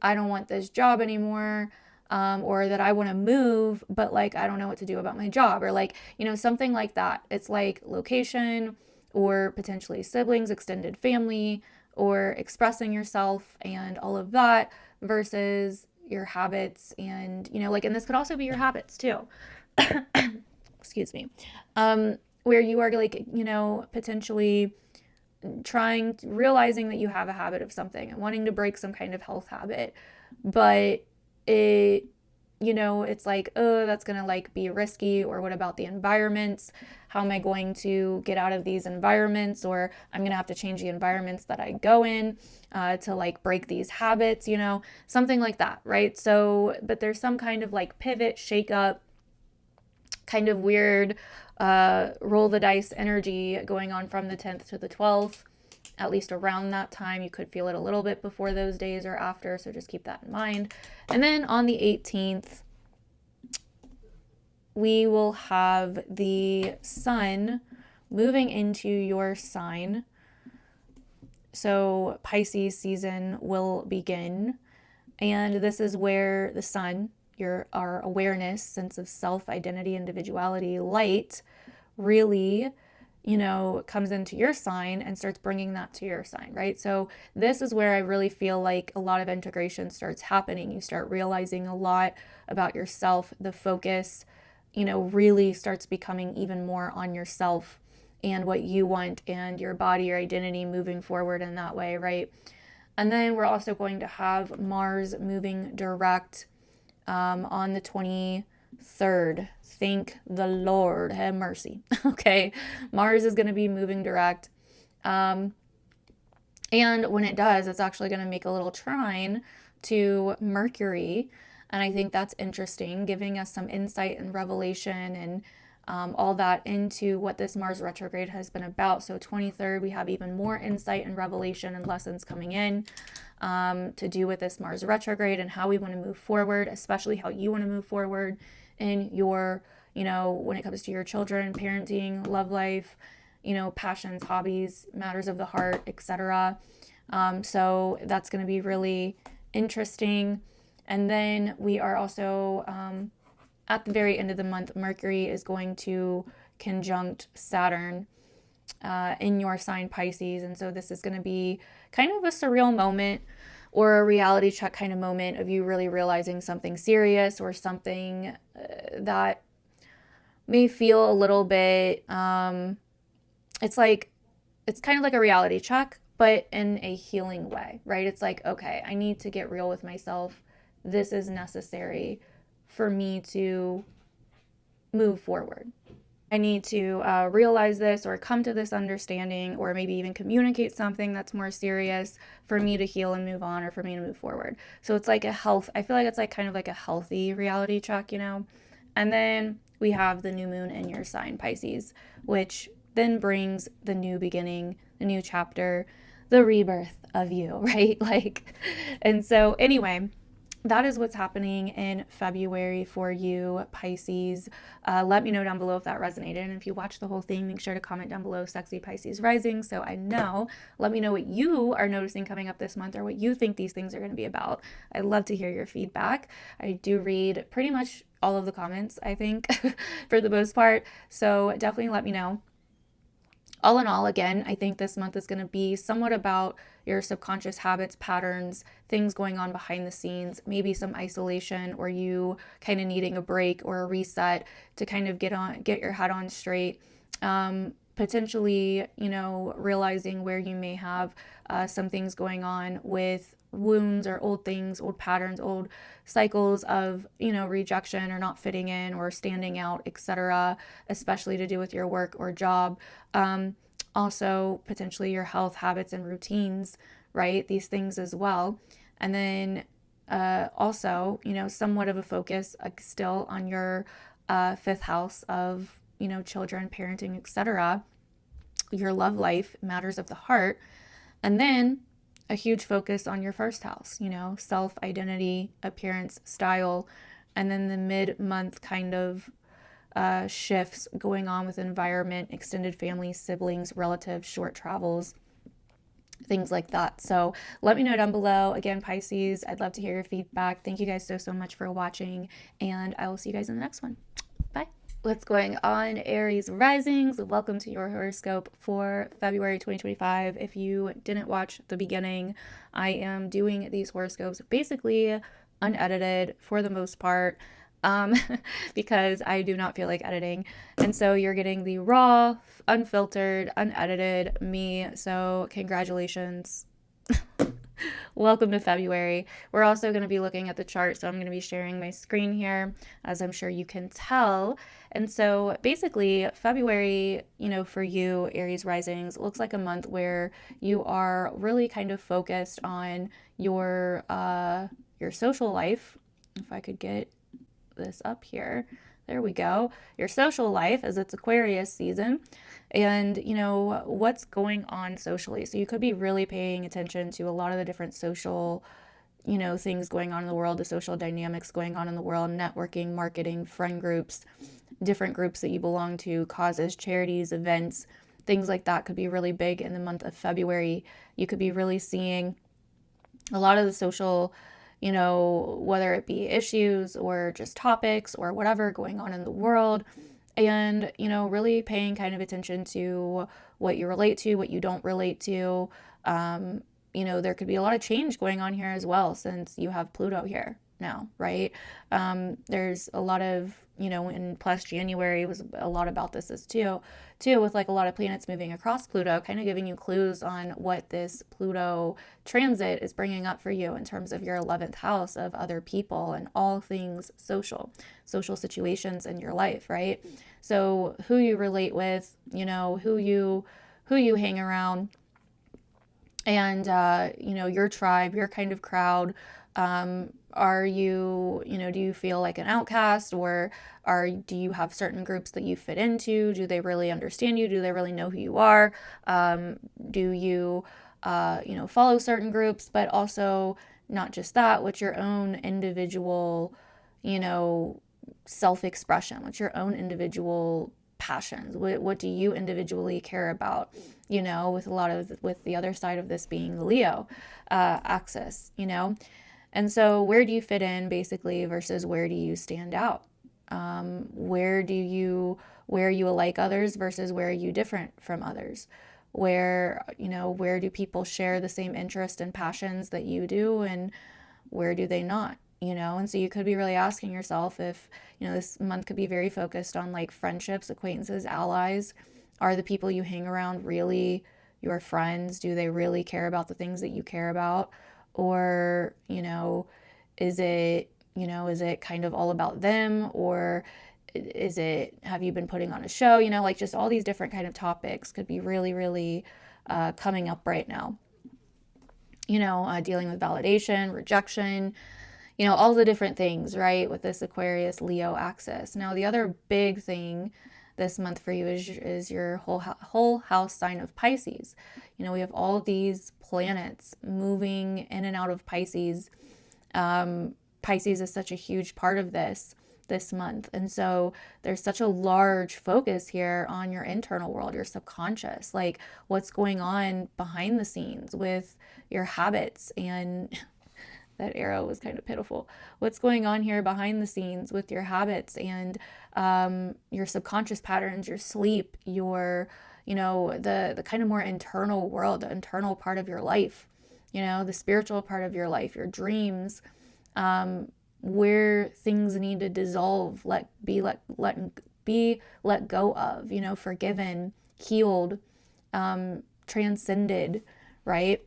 I don't want this job anymore, or that I want to move, but I don't know what to do about my job, or something like that. It's location, or potentially siblings, extended family, or expressing yourself and all of that versus your habits. And, and this could also be your habits too. Excuse me. Where you are potentially realizing that you have a habit of something and wanting to break some kind of health habit, but it's oh, that's gonna be risky, or what about the environments? How am I going to get out of these environments? Or I'm gonna have to change the environments that I go in to break these habits, something like that, right? So, but there's some kind of pivot, shake up, kind of weird roll the dice energy going on from the 10th to the 12th, at least around that time. You could feel it a little bit before those days or after, so just keep that in mind. And then on the 18th, we will have the Sun moving into your sign. So Pisces season will begin, and this is where the Sun, our awareness, sense of self, identity, individuality, light, really, comes into your sign and starts bringing that to your sign, right? So this is where I really feel a lot of integration starts happening. You start realizing a lot about yourself. The focus, really starts becoming even more on yourself and what you want and your body, your identity moving forward in that way, right? And then we're also going to have Mars moving direct on the 23rd. Thank the Lord, have mercy. Okay, Mars is going to be moving direct. And when it does, it's actually going to make a little trine to Mercury. And I think that's interesting, giving us some insight and revelation and all that into what this Mars retrograde has been about. So 23rd, we have even more insight and revelation and lessons coming in to do with this Mars retrograde and how we want to move forward, especially how you want to move forward in your, when it comes to your children, parenting, love life, passions, hobbies, matters of the heart, etc. So that's going to be really interesting. And then we are also, at the very end of the month, Mercury is going to conjunct Saturn in your sign Pisces. And so this is going to be kind of a surreal moment or a reality check kind of moment of you really realizing something serious or something that may feel a little bit, it's kind of like a reality check, but in a healing way, right? It's okay, I need to get real with myself. This is necessary for me to move forward. I need to realize this or come to this understanding, or maybe even communicate something that's more serious for me to heal and move on, or for me to move forward. So it's like a health, I feel like it's like kind of like a healthy reality check, you know? And then we have the new moon in your sign, Pisces, which then brings the new beginning, the new chapter, the rebirth of you, right? Like, and so anyway, that is what's happening in February for you, Pisces. Let me know down below if that resonated. And if you watched the whole thing, make sure to comment down below Sexy Pisces Rising so I know. Let me know what you are noticing coming up this month, or what you think these things are going to be about. I'd love to hear your feedback. I do read pretty much all of the comments, I think, for the most part. So definitely let me know. All in all, again, I think this month is going to be somewhat about your subconscious habits, patterns, things going on behind the scenes, maybe some isolation, or you kind of needing a break or a reset to kind of get your head on straight. Potentially, you know, realizing where you may have some things going on with wounds or old things, old patterns, old cycles of, you know, rejection or not fitting in or standing out, etc., especially to do with your work or job. Also, potentially your health habits and routines, right? These things as well. And then also, you know, somewhat of a focus still on your fifth house of, you know, children, parenting, etc., your love life, matters of the heart. And then a huge focus on your first house, you know, self, identity, appearance, style, and then the mid-month kind of shifts going on with environment, extended family, siblings, relatives, short travels, things like that. So let me know down below. Again, Pisces, I'd love to hear your feedback. Thank you guys so much for watching, and I will see you guys in the next one. Bye. What's going on, Aries risings? Welcome to your horoscope for February 2025. If you didn't watch the beginning, I am doing these horoscopes basically unedited for the most part, because I do not feel like editing. And so you're getting the raw, unfiltered, unedited me. So congratulations. Welcome to February. We're also going to be looking at the chart, so I'm going to be sharing my screen here, as I'm sure you can tell. And so basically, February, you know, for you, Aries risings, looks like a month where you are really kind of focused on your social life. If I could get this up here. There we go. Your social life, as it's Aquarius season, and you know what's going on socially. So you could be really paying attention to a lot of the different social, you know, things going on in the world, the social dynamics going on in the world, networking, marketing, friend groups, different groups that you belong to, causes, charities, events, things like that could be really big in the month of February. You could be really seeing a lot of the social, you know, whether it be issues or just topics or whatever going on in the world. And, you know, really paying kind of attention to what you relate to, what you don't relate to. You know, there could be a lot of change going on here as well, since you have Pluto here now, right? There's a lot of, you know, and plus January was a lot about this as too, with like a lot of planets moving across Pluto, kind of giving you clues on what this Pluto transit is bringing up for you in terms of your 11th house of other people and all things social situations in your life, right? So who you relate with, you know, who you hang around, and you know, your tribe, your kind of crowd. Are you, you know, do you feel like an outcast, or do you have certain groups that you fit into? Do they really understand you? Do they really know who you are? Do you, you know, follow certain groups, but also not just that, what's your own individual, you know, self-expression? What's your own individual passions? What do you individually care about? You know, with the other side of this being the Leo axis, you know. And so where do you fit in basically versus where do you stand out? Where are you like others versus where are you different from others? Where, you know, where do people share the same interests and passions that you do, and where do they not? You know, and so you could be really asking yourself if, you know, this month could be very focused on like friendships, acquaintances, allies. Are the people you hang around really your friends? Do they really care about the things that you care about? Or, you know, is it kind of all about them? Or have you been putting on a show? You know, like just all these different kind of topics could be really, really coming up right now. You know, dealing with validation, rejection, you know, all the different things, right? With this Aquarius Leo axis. Now, the other big thing this month for you is your whole house sign of Pisces. You know, we have all these planets moving in and out of Pisces. Pisces is such a huge part of this month. And so there's such a large focus here on your internal world, your subconscious, like what's going on behind the scenes with your habits. And that arrow was kind of pitiful. What's going on here behind the scenes with your habits and your subconscious patterns, your sleep, your, you know, the kind of more internal world, the internal part of your life, you know, the spiritual part of your life, your dreams, where things need to dissolve, let go of, you know, forgiven, healed, transcended, right?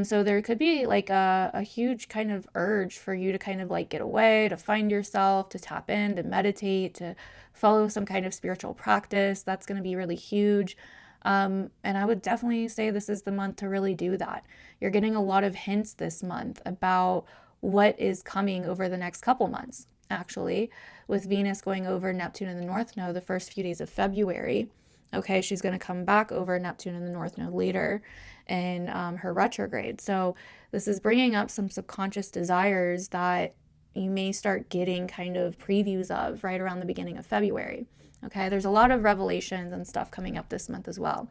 So there could be like a huge kind of urge for you to kind of like get away, to find yourself, to tap in, to meditate, to follow some kind of spiritual practice. That's going to be really huge. And I would definitely say this is the month to really do that. You're getting a lot of hints this month about what is coming over the next couple months, actually, with Venus going over Neptune in the North Node the first few days of February. Okay, she's going to come back over Neptune in the North Node later in her retrograde. So this is bringing up some subconscious desires that you may start getting kind of previews of right around the beginning of February. Okay, there's a lot of revelations and stuff coming up this month as well.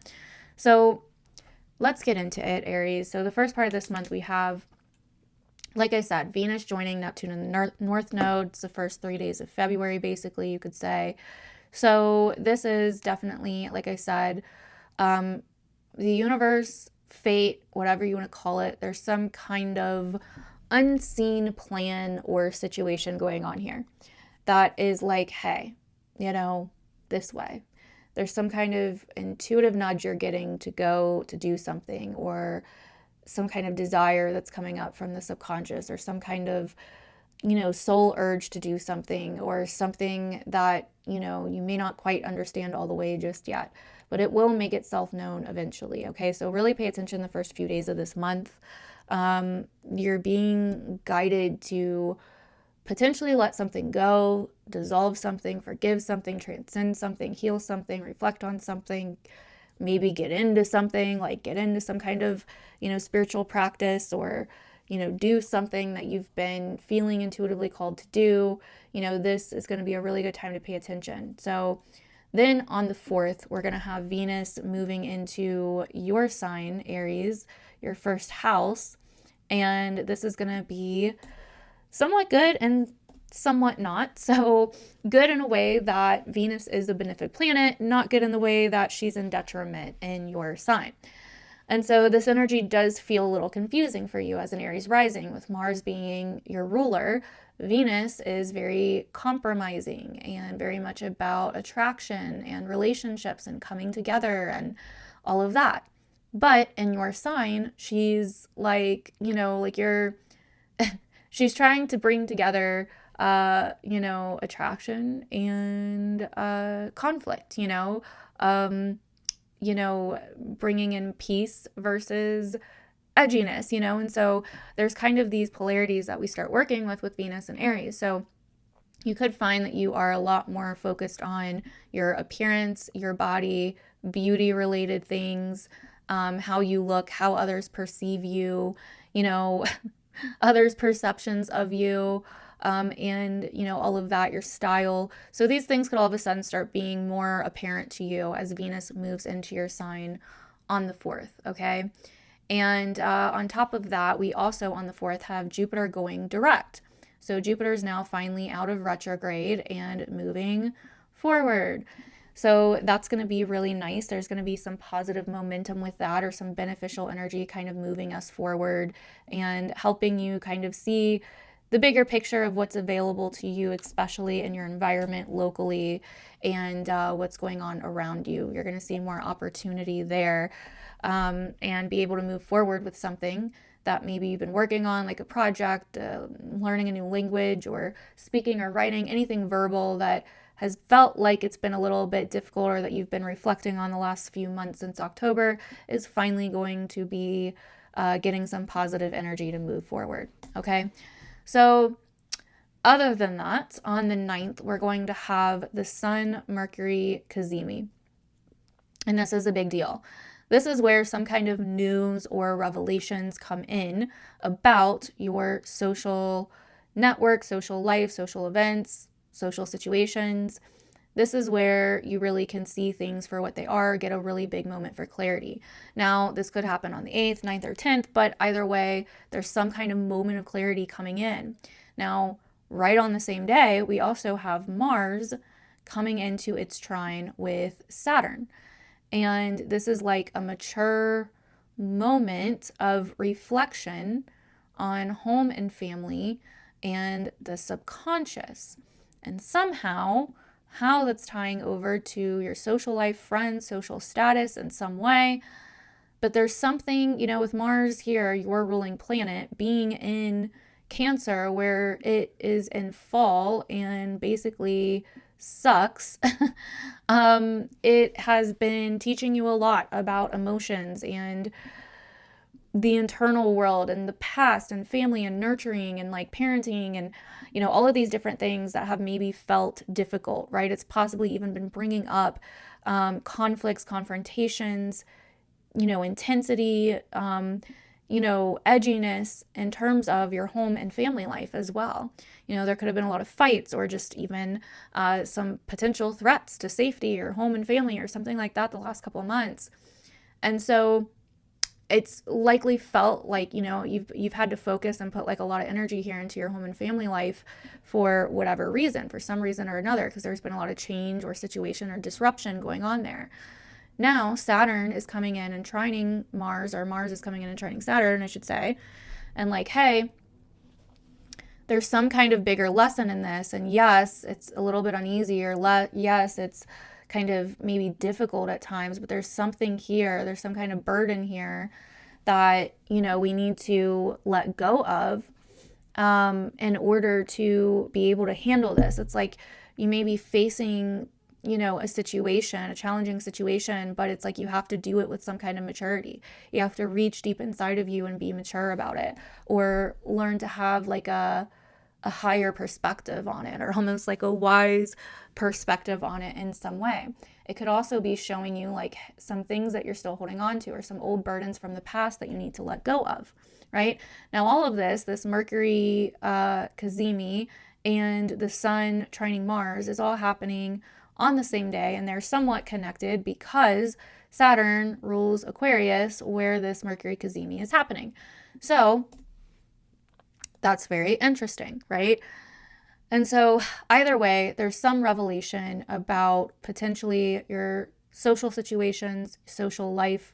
So let's get into it, Aries. So the first part of this month we have, like I said, Venus joining Neptune in the North Node. It's the first 3 days of February, basically, you could say. So this is definitely, like I said, the universe, fate, whatever you want to call it, there's some kind of unseen plan or situation going on here that is like, hey, you know, this way. There's some kind of intuitive nudge you're getting to go to do something, or some kind of desire that's coming up from the subconscious, or some kind of, you know, soul urge to do something, or something that, you know, you may not quite understand all the way just yet, but it will make itself known eventually. Okay, so really pay attention the first few days of this month. You're being guided to potentially let something go, dissolve something, forgive something, transcend something, heal something, reflect on something, maybe get into something, like get into some kind of, you know, spiritual practice, or, you know, do something that you've been feeling intuitively called to do. You know, this is going to be a really good time to pay attention. So then on the 4th, we're going to have Venus moving into your sign, Aries, your first house. And this is going to be somewhat good and somewhat not. So good in a way that Venus is a benefic planet, not good in the way that she's in detriment in your sign. And so this energy does feel a little confusing for you as an Aries rising, with Mars being your ruler. Venus is very compromising and very much about attraction and relationships and coming together and all of that. But in your sign, she's like, you know, like she's trying to bring together, you know, attraction and conflict, you know, bringing in peace versus edginess, you know. And so there's kind of these polarities that we start working with Venus and Aries. So you could find that you are a lot more focused on your appearance, your body, beauty related things, how you look, how others perceive you, you know, others' perceptions of you, and, you know, all of that, your style. So these things could all of a sudden start being more apparent to you as Venus moves into your sign on the 4th, okay? And on top of that, we also on the 4th have Jupiter going direct. So Jupiter is now finally out of retrograde and moving forward. So that's going to be really nice. There's going to be some positive momentum with that, or some beneficial energy kind of moving us forward and helping you kind of see the bigger picture of what's available to you, especially in your environment locally, and what's going on around you. You're going to see more opportunity there, and be able to move forward with something that maybe you've been working on, like a project, learning a new language, or speaking or writing, anything verbal that has felt like it's been a little bit difficult or that you've been reflecting on the last few months since October is finally going to be getting some positive energy to move forward. Okay. So other than that, on the 9th, we're going to have the Sun Mercury Cazimi. And this is a big deal. This is where some kind of news or revelations come in about your social network, social life, social events, social situations. This is where you really can see things for what they are, get a really big moment for clarity. Now, this could happen on the 8th, 9th, or 10th, but either way, there's some kind of moment of clarity coming in. Now, right on the same day, we also have Mars coming into its trine with Saturn. And this is like a mature moment of reflection on home and family and the subconscious. And somehow, how that's tying over to your social life, friends, social status in some way. But there's something, with Mars here, your ruling planet, being in Cancer, where it is in fall and basically sucks. It has been teaching you a lot about emotions and the internal world and the past and family and nurturing and like parenting and all of these different things that have maybe felt difficult, right? It's possibly even been bringing up conflicts, confrontations, intensity, edginess in terms of your home and family life as well. There could have been a lot of fights or just even some potential threats to safety or home and family or something like that the last couple of months. And so it's likely felt like, you've had to focus and put like a lot of energy here into your home and family life for whatever reason, for some reason or another, because there's been a lot of change or situation or disruption going on there. Now, Saturn is coming in and trining Mars, or Mars is coming in and trining Saturn, I should say. And like, hey, there's some kind of bigger lesson in this. And yes, it's a little bit uneasy, or yes, it's kind of maybe difficult at times, but there's something here. There's some kind of burden here that, we need to let go of in order to be able to handle this. It's like you may be facing a situation, a challenging situation, but it's like you have to do it with some kind of maturity. You have to reach deep inside of you and be mature about it, or learn to have like a higher perspective on it, or almost like a wise perspective on it in some way. It could also be showing you like some things that you're still holding on to, or some old burdens from the past that you need to let go of, right? Now, all of this Mercury Cazimi and the Sun trining Mars is all happening on the same day, and they're somewhat connected because Saturn rules Aquarius, where this Mercury Cazimi is happening. So that's very interesting, right? And so either way, there's some revelation about potentially your social situations, social life,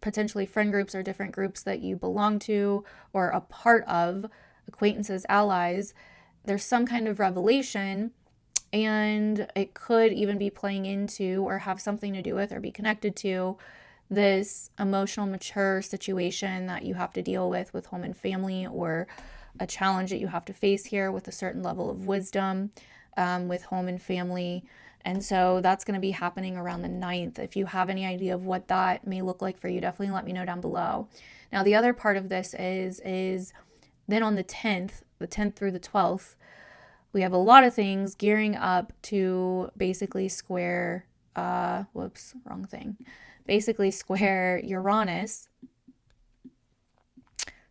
potentially friend groups or different groups that you belong to or a part of, acquaintances, allies. There's some kind of revelation, and it could even be playing into or have something to do with or be connected to this emotional mature situation that you have to deal with home and family, or a challenge that you have to face here with a certain level of wisdom with home and family. And so that's going to be happening around the 9th. If you have any idea of what that may look like for you, definitely let me know down below. Now, the other part of this is then on the 10th through the 12th, we have a lot of things gearing up to basically square, basically square Uranus.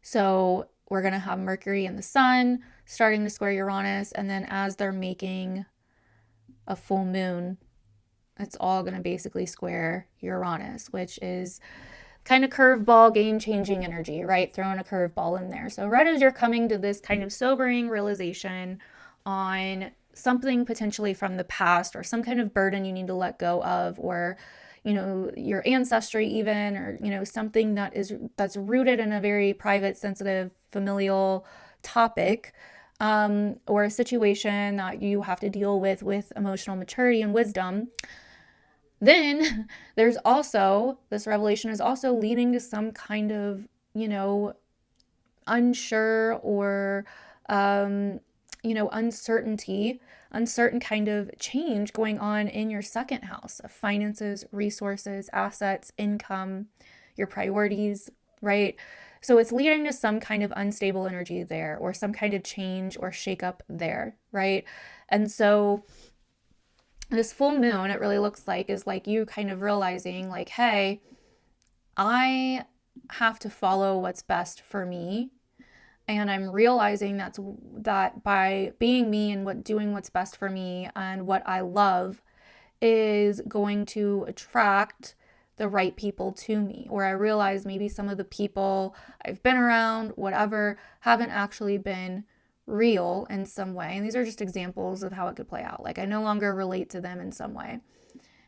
So we're going to have Mercury and the Sun starting to square Uranus, and then as they're making a full moon, it's all going to basically square Uranus, which is kind of curveball, game-changing energy, right? Throwing a curveball in there. So right as you're coming to this kind of sobering realization on something potentially from the past, or some kind of burden you need to let go of, or your ancestry even, or something that's rooted in a very private, sensitive, familial topic, or a situation that you have to deal with emotional maturity and wisdom. Then there's also, this revelation is also leading to some kind of, unsure or uncertainty, uncertain kind of change going on in your second house of finances, resources, assets, income, your priorities, right? So it's leading to some kind of unstable energy there, or some kind of change or shakeup there, right? And so this full moon, it really looks like, is like you kind of realizing like, hey, I have to follow what's best for me. And I'm realizing that by being me and doing what's best for me and what I love is going to attract the right people to me. Or I realize maybe some of the people I've been around, whatever, haven't actually been real in some way. And these are just examples of how it could play out. Like I no longer relate to them in some way.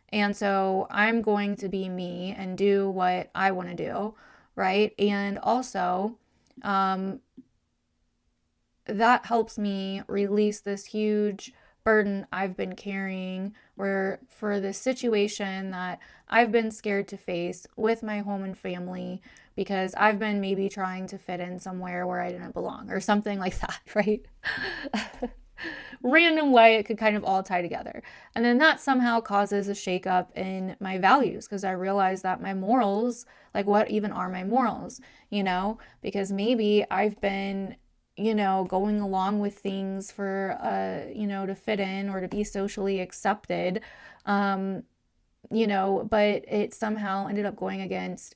And so I'm going to be me and do what I want to do, right? And also, that helps me release this huge burden I've been carrying for this situation that I've been scared to face with my home and family because I've been maybe trying to fit in somewhere where I didn't belong or something like that, right? Random way it could kind of all tie together. And then that somehow causes a shakeup in my values because I realize that my morals, like what even are my morals, because maybe I've been going along with things for, to fit in or to be socially accepted, but it somehow ended up going against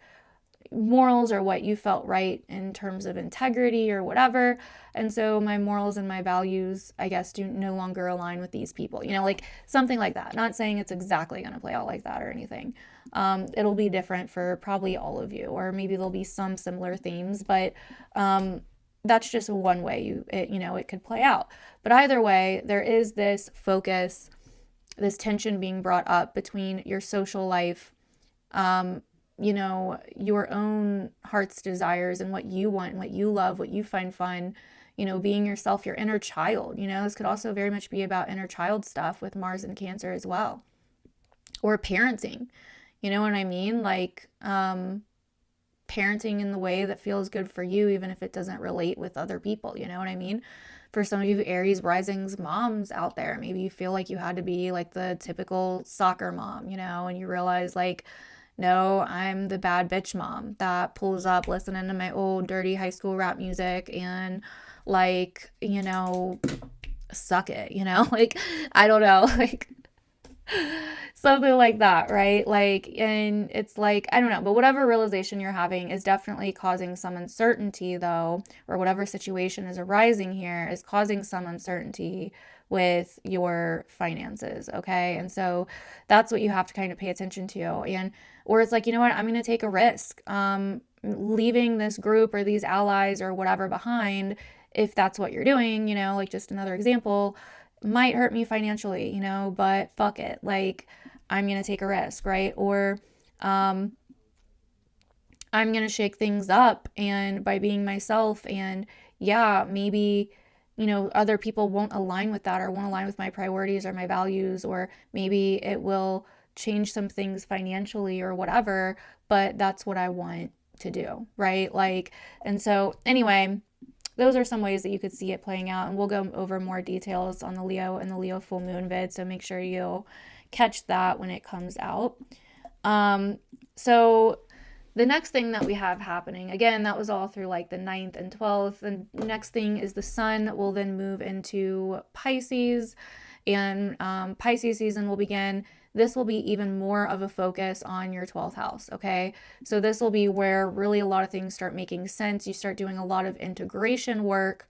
morals or what you felt right in terms of integrity or whatever. And so my morals and my values, I guess, do no longer align with these people, like something like that. Not saying it's exactly going to play out like that or anything. It'll be different for probably all of you, or maybe there'll be some similar themes, but, that's just one way it could play out. But either way, there is this focus, this tension being brought up between your social life, your own heart's desires and what you want, what you love, what you find fun, being yourself, your inner child. This could also very much be about inner child stuff with Mars and Cancer as well. Or parenting. You know what I mean? Like, parenting in the way that feels good for you, even if it doesn't relate with other people. You know what I mean? For some of you Aries risings moms out there, maybe you feel like you had to be like the typical soccer mom, and you realize like, no, I'm the bad bitch mom that pulls up listening to my old dirty high school rap music and like, suck it, like, I don't know, like something like that, right? Like, and it's like, I don't know, but whatever realization you're having is definitely causing some uncertainty though, or whatever situation is arising here is causing some uncertainty with your finances, okay? And so that's what you have to kind of pay attention to. Or it's like, you know what, I'm going to take a risk. Leaving this group or these allies or whatever behind, if that's what you're doing, like just another example, might hurt me financially, but fuck it. Like, I'm going to take a risk, right? Or, I'm going to shake things up and by being myself and maybe, other people won't align with that or won't align with my priorities or my values, or maybe it will change some things financially or whatever, but that's what I want to do, right? Like, and so anyway, those are some ways that you could see it playing out, and we'll go over more details on the Leo and the Leo full moon vid, so make sure you catch that when it comes out. So the next thing that we have happening, again, that was all through like the 9th and 12th, and next thing is the sun will then move into Pisces, and Pisces season will begin. This will be even more of a focus on your 12th house, okay? So this will be where really a lot of things start making sense. You start doing a lot of integration work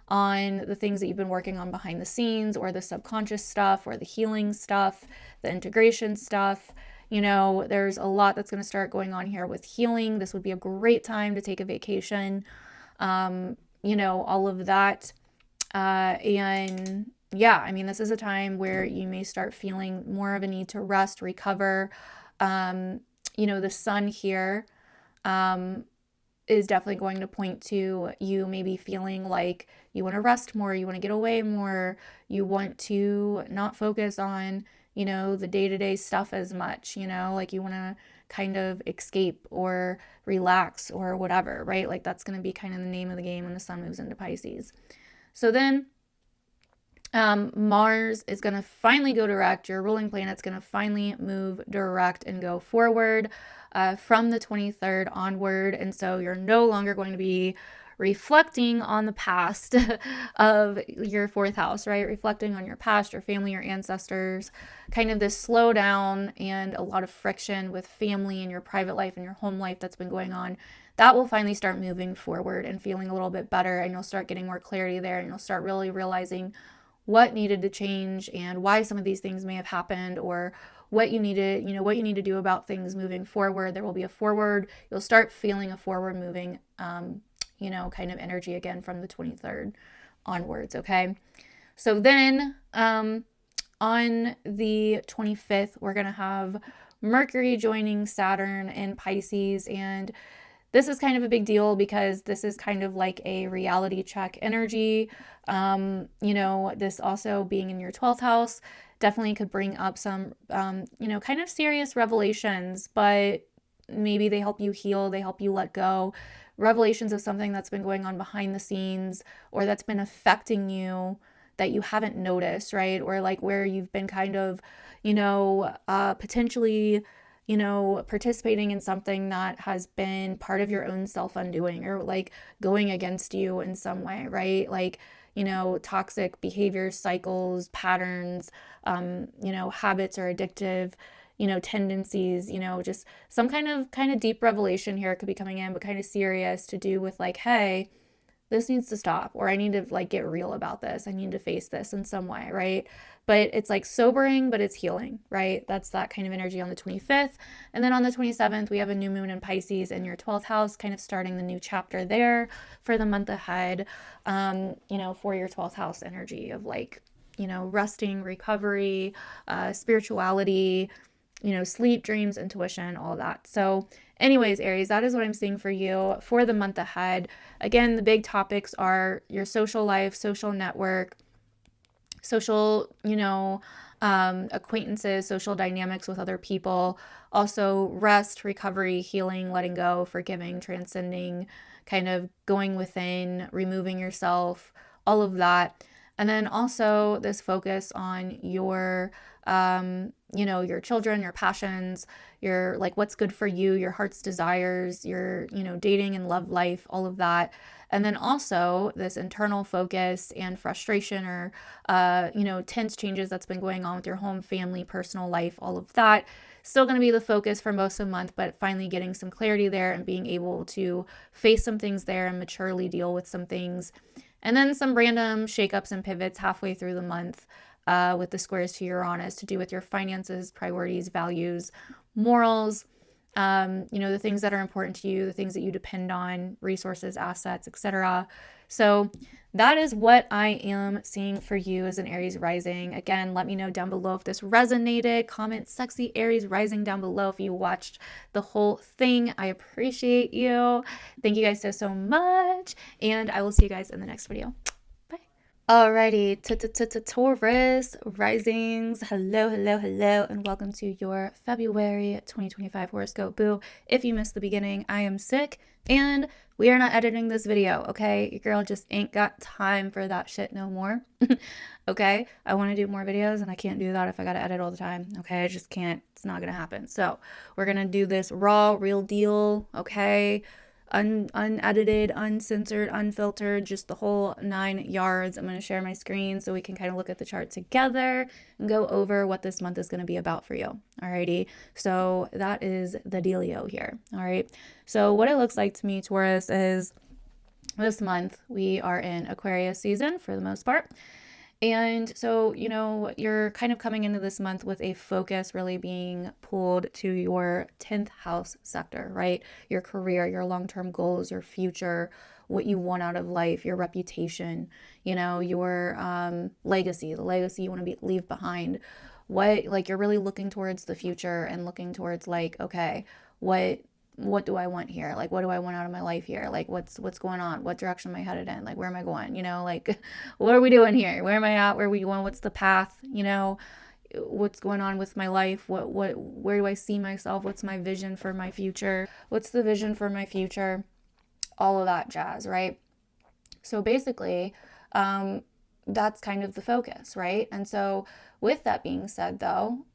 on the things that you've been working on behind the scenes, or the subconscious stuff, or the healing stuff, the integration stuff. There's a lot that's going to start going on here with healing. This would be a great time to take a vacation, all of that. And yeah, I mean, this is a time where you may start feeling more of a need to rest, recover. The sun here is definitely going to point to you maybe feeling like you want to rest more, you want to get away more, you want to not focus on, the day-to-day stuff as much, like you want to kind of escape or relax or whatever, right? Like that's going to be kind of the name of the game when the sun moves into Pisces. So then Mars is going to finally go direct. Your ruling planet's going to finally move direct and go forward from the 23rd onward. And so you're no longer going to be reflecting on the past of your fourth house, right? Reflecting on your past, your family, your ancestors, kind of this slowdown and a lot of friction with family and your private life and your home life that's been going on. That will finally start moving forward and feeling a little bit better. And you'll start getting more clarity there, and you'll start really realizing what needed to change and why some of these things may have happened, or what you need to, what you need to do about things moving forward. There will be a forward, you'll start feeling a forward moving, kind of energy again from the 23rd onwards. Okay. So then, on the 25th, we're going to have Mercury joining Saturn in Pisces, and this is kind of a big deal because this is kind of like a reality check energy. This also being in your 12th house definitely could bring up some, kind of serious revelations, but maybe they help you heal, they help you let go. Revelations of something that's been going on behind the scenes, or that's been affecting you that you haven't noticed, right? Or like where you've been kind of, potentially participating in something that has been part of your own self-undoing, or like going against you in some way, right? Like, toxic behaviors, cycles, patterns, habits or addictive, tendencies, just some kind of deep revelation here could be coming in, but kind of serious to do with like, hey, this needs to stop, or I need to like get real about this. I need to face this in some way, right? But it's like sobering, but it's healing, right? That's that kind of energy on the 25th. And then on the 27th, we have a new moon in Pisces in your 12th house, kind of starting the new chapter there for the month ahead, for your 12th house energy of like, resting, recovery, spirituality, sleep, dreams, intuition, all that. So anyways, Aries, that is what I'm seeing for you for the month ahead. Again, the big topics are your social life, social network, social, acquaintances, social dynamics with other people, also rest, recovery, healing, letting go, forgiving, transcending, kind of going within, removing yourself, all of that. And then also this focus on your, your children, your passions, your like what's good for you, your heart's desires, your, dating and love life, all of that. And then also this internal focus and frustration or, tense changes that's been going on with your home, family, personal life, all of that. Still going to be the focus for most of the month, but finally getting some clarity there and being able to face some things there and maturely deal with some things. And then some random shakeups and pivots halfway through the month with the squares to Uranus to do with your finances, priorities, values, morals, the things that are important to you, the things that you depend on, resources, assets, etc. So that is what I am seeing for you as an Aries rising. Again, let me know down below if this resonated. Comment sexy Aries rising down below if you watched the whole thing. I appreciate you. Thank you guys so much. And I will see you guys in the next video. Alrighty, Taurus risings. Hello, and welcome to your February 2025 horoscope. Boo, if you missed the beginning, I am sick and we are not editing this video, okay? Your girl just ain't got time for that shit no more. Okay? I want to do more videos and I can't do that if I gotta edit all the time, okay? I just can't. It's not gonna happen. So we're gonna do this raw, real deal, okay? Unedited, uncensored, unfiltered, just the whole 9 yards. I'm going to share my screen so we can kind of look at the chart together and go over what this month is going to be about for you. Alrighty. So that is the dealio here. All right. So what it looks like to me, Taurus, is this month we are in Aquarius season for the most part. And so, you're kind of coming into this month with a focus really being pulled to your 10th house sector, right? Your career, your long-term goals, your future, what you want out of life, your reputation, your legacy, the legacy you want to leave behind. You're really looking towards the future and looking towards like, okay, what do I want here? Like, what do I want out of my life here? Like, what's going on? What direction am I headed in? Like, where am I going? Like, what are we doing here? Where am I at? Where are we going? What's the path? What's going on with my life? Where do I see myself? What's my vision for my future? What's the vision for my future? All of that jazz, right? So basically, that's kind of the focus, right? And so with that being said, though,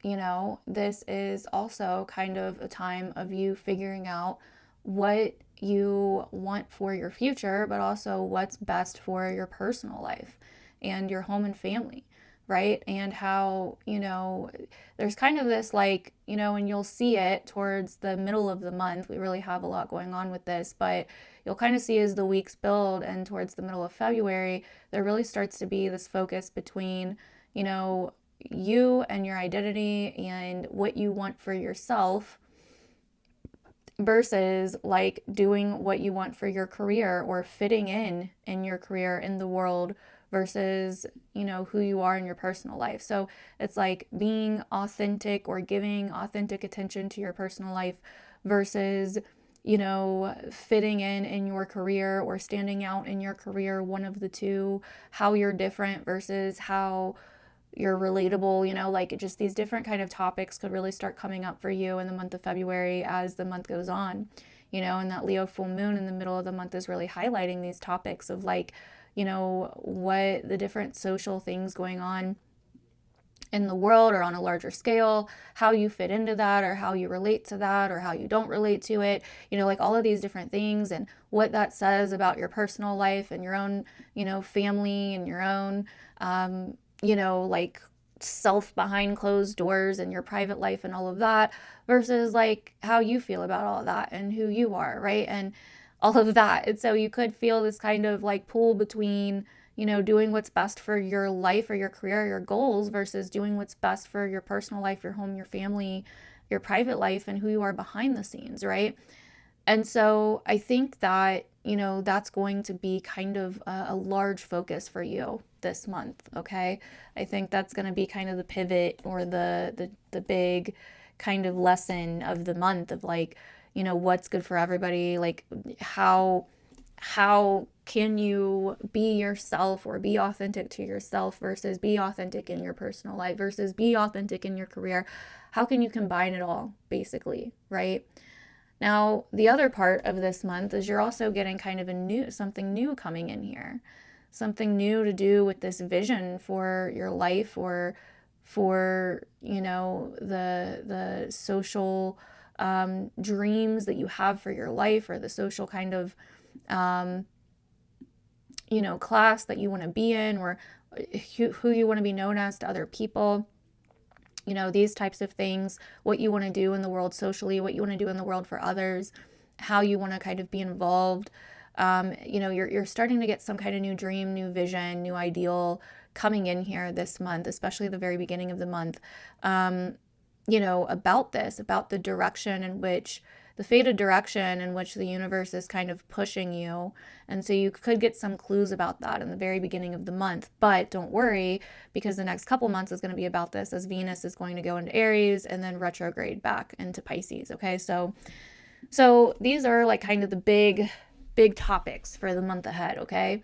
this is also kind of a time of you figuring out what you want for your future, but also what's best for your personal life and your home and family, right? And how, there's kind of this like, and you'll see it towards the middle of the month. We really have a lot going on with this, but you'll kind of see as the weeks build and towards the middle of February, there really starts to be this focus between, you and your identity and what you want for yourself versus like doing what you want for your career or fitting in your career in the world versus, who you are in your personal life. So it's like being authentic or giving authentic attention to your personal life versus, fitting in your career or standing out in your career, one of the two, how you're different versus how you're relatable, like just these different kind of topics could really start coming up for you in the month of February as the month goes on, and that Leo full moon in the middle of the month is really highlighting these topics of like, what the different social things going on in the world or on a larger scale, how you fit into that or how you relate to that or how you don't relate to it, like all of these different things and what that says about your personal life and your own, family and your own, like self behind closed doors and your private life and all of that versus like how you feel about all of that and who you are, right? And all of that. And so you could feel this kind of like pull between, doing what's best for your life or your career, or your goals versus doing what's best for your personal life, your home, your family, your private life, and who you are behind the scenes, right? And so I think that, that's going to be kind of a large focus for you this month, okay? I think that's going to be kind of the pivot or the big kind of lesson of the month of like, what's good for everybody, like how can you be yourself or be authentic to yourself versus be authentic in your personal life versus be authentic in your career? How can you combine it all, basically, right? Now, the other part of this month is you're also getting kind of something new coming in here, something new to do with this vision for your life or for, the social dreams that you have for your life or the social kind of, class that you want to be in or who you want to be known as to other people. These types of things, what you want to do in the world socially, what you want to do in the world for others, how you want to kind of be involved. You're starting to get some kind of new dream, new vision, new ideal coming in here this month, especially the very beginning of the month, about the direction in which the fated direction in which the universe is kind of pushing you. And so you could get some clues about that in the very beginning of the month. But don't worry, because the next couple months is going to be about this as Venus is going to go into Aries and then retrograde back into Pisces. Okay, so these are like kind of the big topics for the month ahead, okay?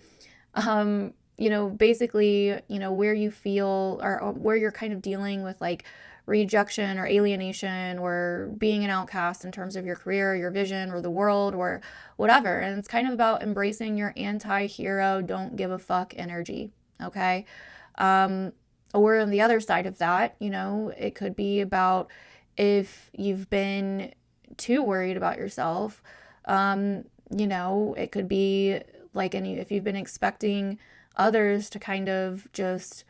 Basically, where you feel or where you're kind of dealing with like rejection or alienation or being an outcast in terms of your career, your vision, or the world, or whatever. And it's kind of about embracing your anti-hero, don't give a fuck energy, okay? Or on the other side of that, it could be about if you've been too worried about yourself, it could be like if you've been expecting others to kind of just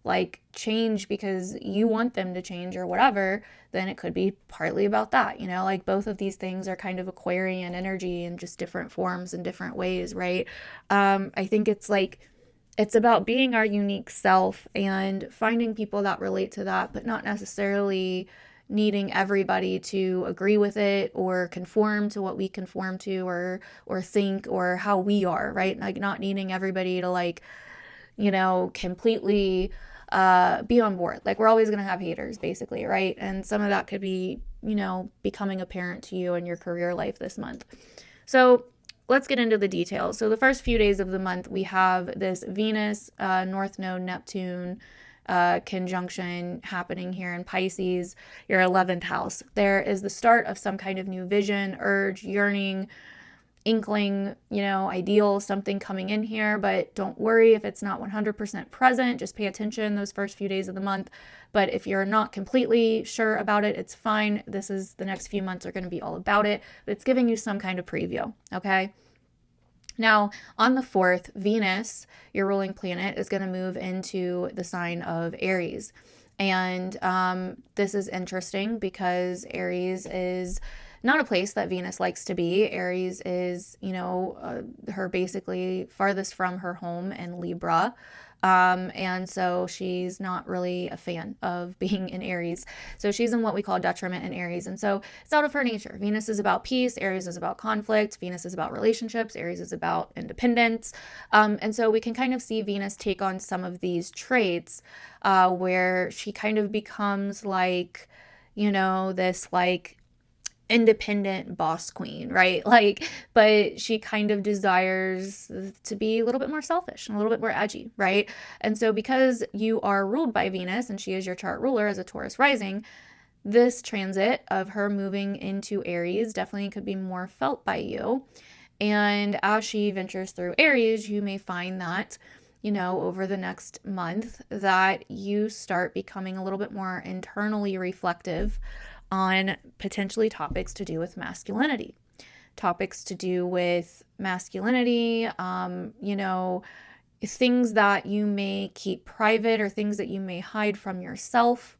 like change because you want them to change or whatever, then it could be partly about that, like both of these things are kind of Aquarian energy in just different forms and different ways, right? I think it's about being our unique self and finding people that relate to that, but not necessarily needing everybody to agree with it or conform to what we conform to or think or how we are, right? Like not needing everybody to like, completely be on board. Like we're always going to have haters basically, right? And some of that could be, becoming apparent to you in your career life this month. So let's get into the details. So the first few days of the month, we have this Venus, North Node, Neptune conjunction happening here in Pisces, your 11th house. There is the start of some kind of new vision, urge, yearning inkling, ideal something coming in here, but don't worry if it's not 100% present. Just pay attention those first few days of the month. But if you're not completely sure about it, it's fine. The next few months are going to be all about it, but it's giving you some kind of preview, okay? Now, on the 4th, Venus, your ruling planet, is going to move into the sign of Aries. And this is interesting because Aries is not a place that Venus likes to be. Aries is, her basically farthest from her home in Libra. And so she's not really a fan of being in Aries. So she's in what we call detriment in Aries. And so it's out of her nature. Venus is about peace. Aries is about conflict. Venus is about relationships. Aries is about independence. And so we can kind of see Venus take on some of these traits where she kind of becomes like, this like independent boss queen, right? But she kind of desires to be a little bit more selfish and a little bit more edgy, right? And so because you are ruled by Venus and she is your chart ruler as a Taurus rising, this transit of her moving into Aries definitely could be more felt by you. And as she ventures through Aries, you may find that over the next month that you start becoming a little bit more internally reflective on potentially topics to do with masculinity, things that you may keep private or things that you may hide from yourself.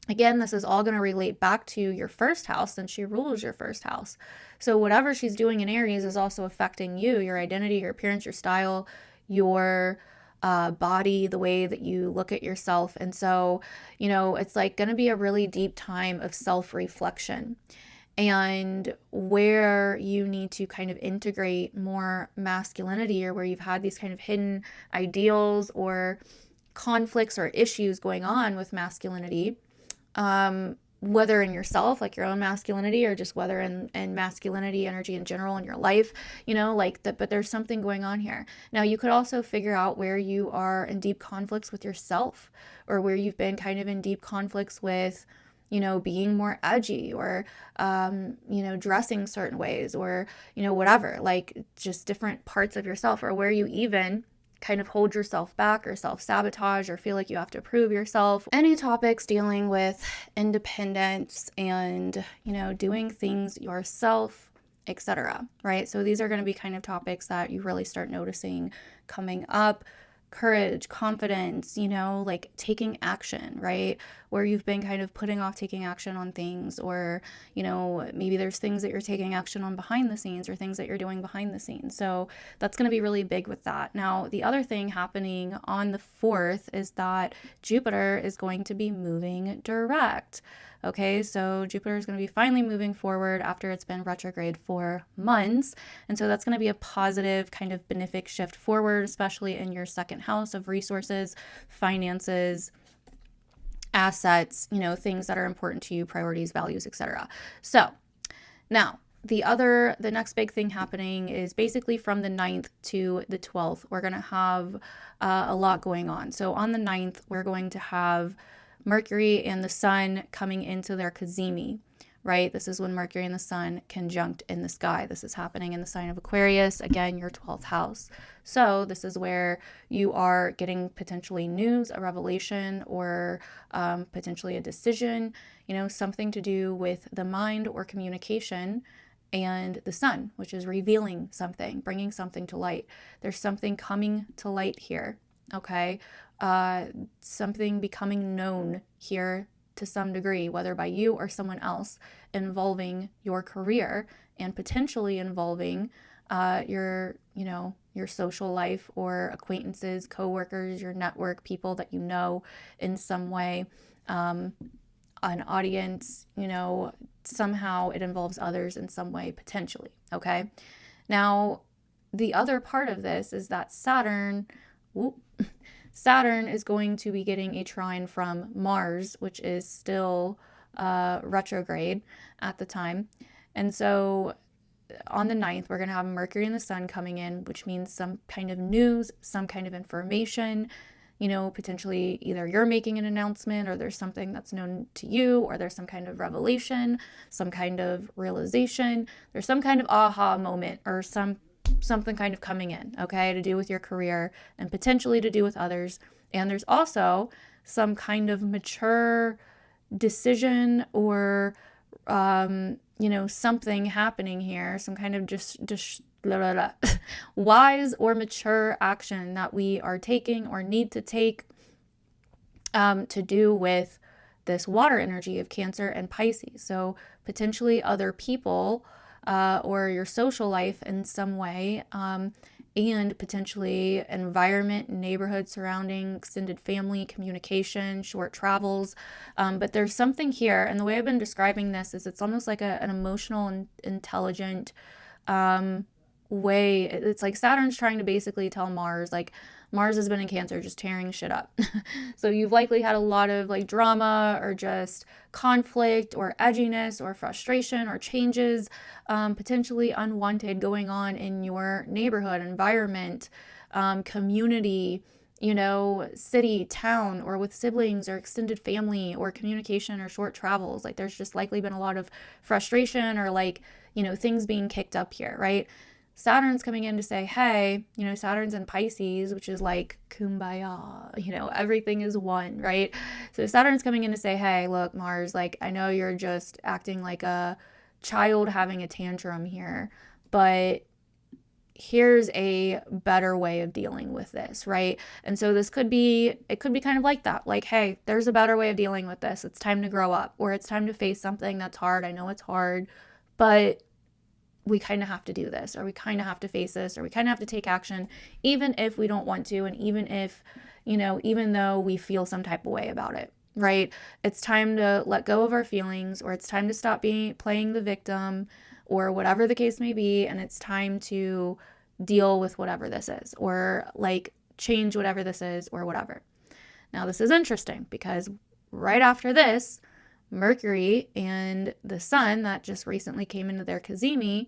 Again, this is all going to relate back to your first house since she rules your first house. So whatever she's doing in Aries is also affecting you, your identity, your appearance, your style, your body, the way that you look at yourself. And so, it's like going to be a really deep time of self-reflection and where you need to kind of integrate more masculinity, or where you've had these kind of hidden ideals or conflicts or issues going on with masculinity, whether in yourself, like your own masculinity, or just whether in masculinity energy in general in your life, but there's something going on here. Now, you could also figure out where you are in deep conflicts with yourself, or where you've been kind of in deep conflicts with, being more edgy, or, dressing certain ways, or, whatever, like just different parts of yourself, or where you even kind of hold yourself back or self-sabotage or feel like you have to prove yourself. Any topics dealing with independence and, doing things yourself, etc., right? So these are going to be kind of topics that you really start noticing coming up. Courage, confidence, like taking action, right? Where you've been kind of putting off taking action on things, or, maybe there's things that you're taking action on behind the scenes, or things that you're doing behind the scenes. So that's going to be really big with that. Now, the other thing happening on the 4th is that Jupiter is going to be moving direct. Okay, so Jupiter is going to be finally moving forward after it's been retrograde for months. And so that's going to be a positive kind of benefic shift forward, especially in your second house of resources, finances, assets, things that are important to you, priorities, values, etc. So now the next big thing happening is basically from the 9th to the 12th. We're going to have a lot going on. So on the 9th, we're going to have Mercury and the Sun coming into their cazimi, right? This is when Mercury and the Sun conjunct in the sky. This is happening in the sign of Aquarius, again, your 12th house. So this is where you are getting potentially news, a revelation, or potentially a decision, something to do with the mind or communication, and the Sun, which is revealing something, bringing something to light. There's something coming to light here, okay? Something becoming known here to some degree, whether by you or someone else, involving your career and potentially involving your social life, or acquaintances, coworkers, your network, people that you know in some way, an audience, somehow it involves others in some way, potentially, okay? Now, the other part of this is that Saturn is going to be getting a trine from Mars, which is still retrograde at the time. And so on the 9th, we're going to have Mercury and the Sun coming in, which means some kind of news, some kind of information, you know, potentially either you're making an announcement or there's something that's known to you, or there's some kind of revelation, some kind of realization, there's some kind of aha moment or something kind of coming in, okay, to do with your career and potentially to do with others. And there's also some kind of mature decision or, you know, something happening here, some kind of just blah, blah, blah, wise or mature action that we are taking or need to take to do with this water energy of Cancer and Pisces. So potentially other people or your social life in some way, and potentially environment, neighborhood surrounding, extended family, communication, short travels. But there's something here, and the way I've been describing this is it's almost like an emotional and intelligent way. It's like Saturn's trying to basically tell Mars, like, Mars has been in Cancer just tearing shit up. So you've likely had a lot of like drama or just conflict or edginess or frustration or changes, potentially unwanted, going on in your neighborhood, environment, community, you know, city, town, or with siblings or extended family or communication or short travels. Like there's just likely been a lot of frustration or like, you know, things being kicked up here, right? Saturn's coming in to say, hey, you know, Saturn's in Pisces, which is like kumbaya, you know, everything is one, right? So Saturn's coming in to say, hey, look, Mars, like, I know you're just acting like a child having a tantrum here, but here's a better way of dealing with this, right? And so it could be kind of like that. Like, hey, there's a better way of dealing with this. It's time to grow up, or it's time to face something that's hard. I know it's hard, but we kind of have to do this, or we kind of have to face this, or we kind of have to take action, even if we don't want to. And even if, you know, even though we feel some type of way about it, right? It's time to let go of our feelings, or it's time to stop playing the victim, or whatever the case may be. And it's time to deal with whatever this is, or like change whatever this is, or whatever. Now, this is interesting because right after this, Mercury and the Sun that just recently came into their cazimi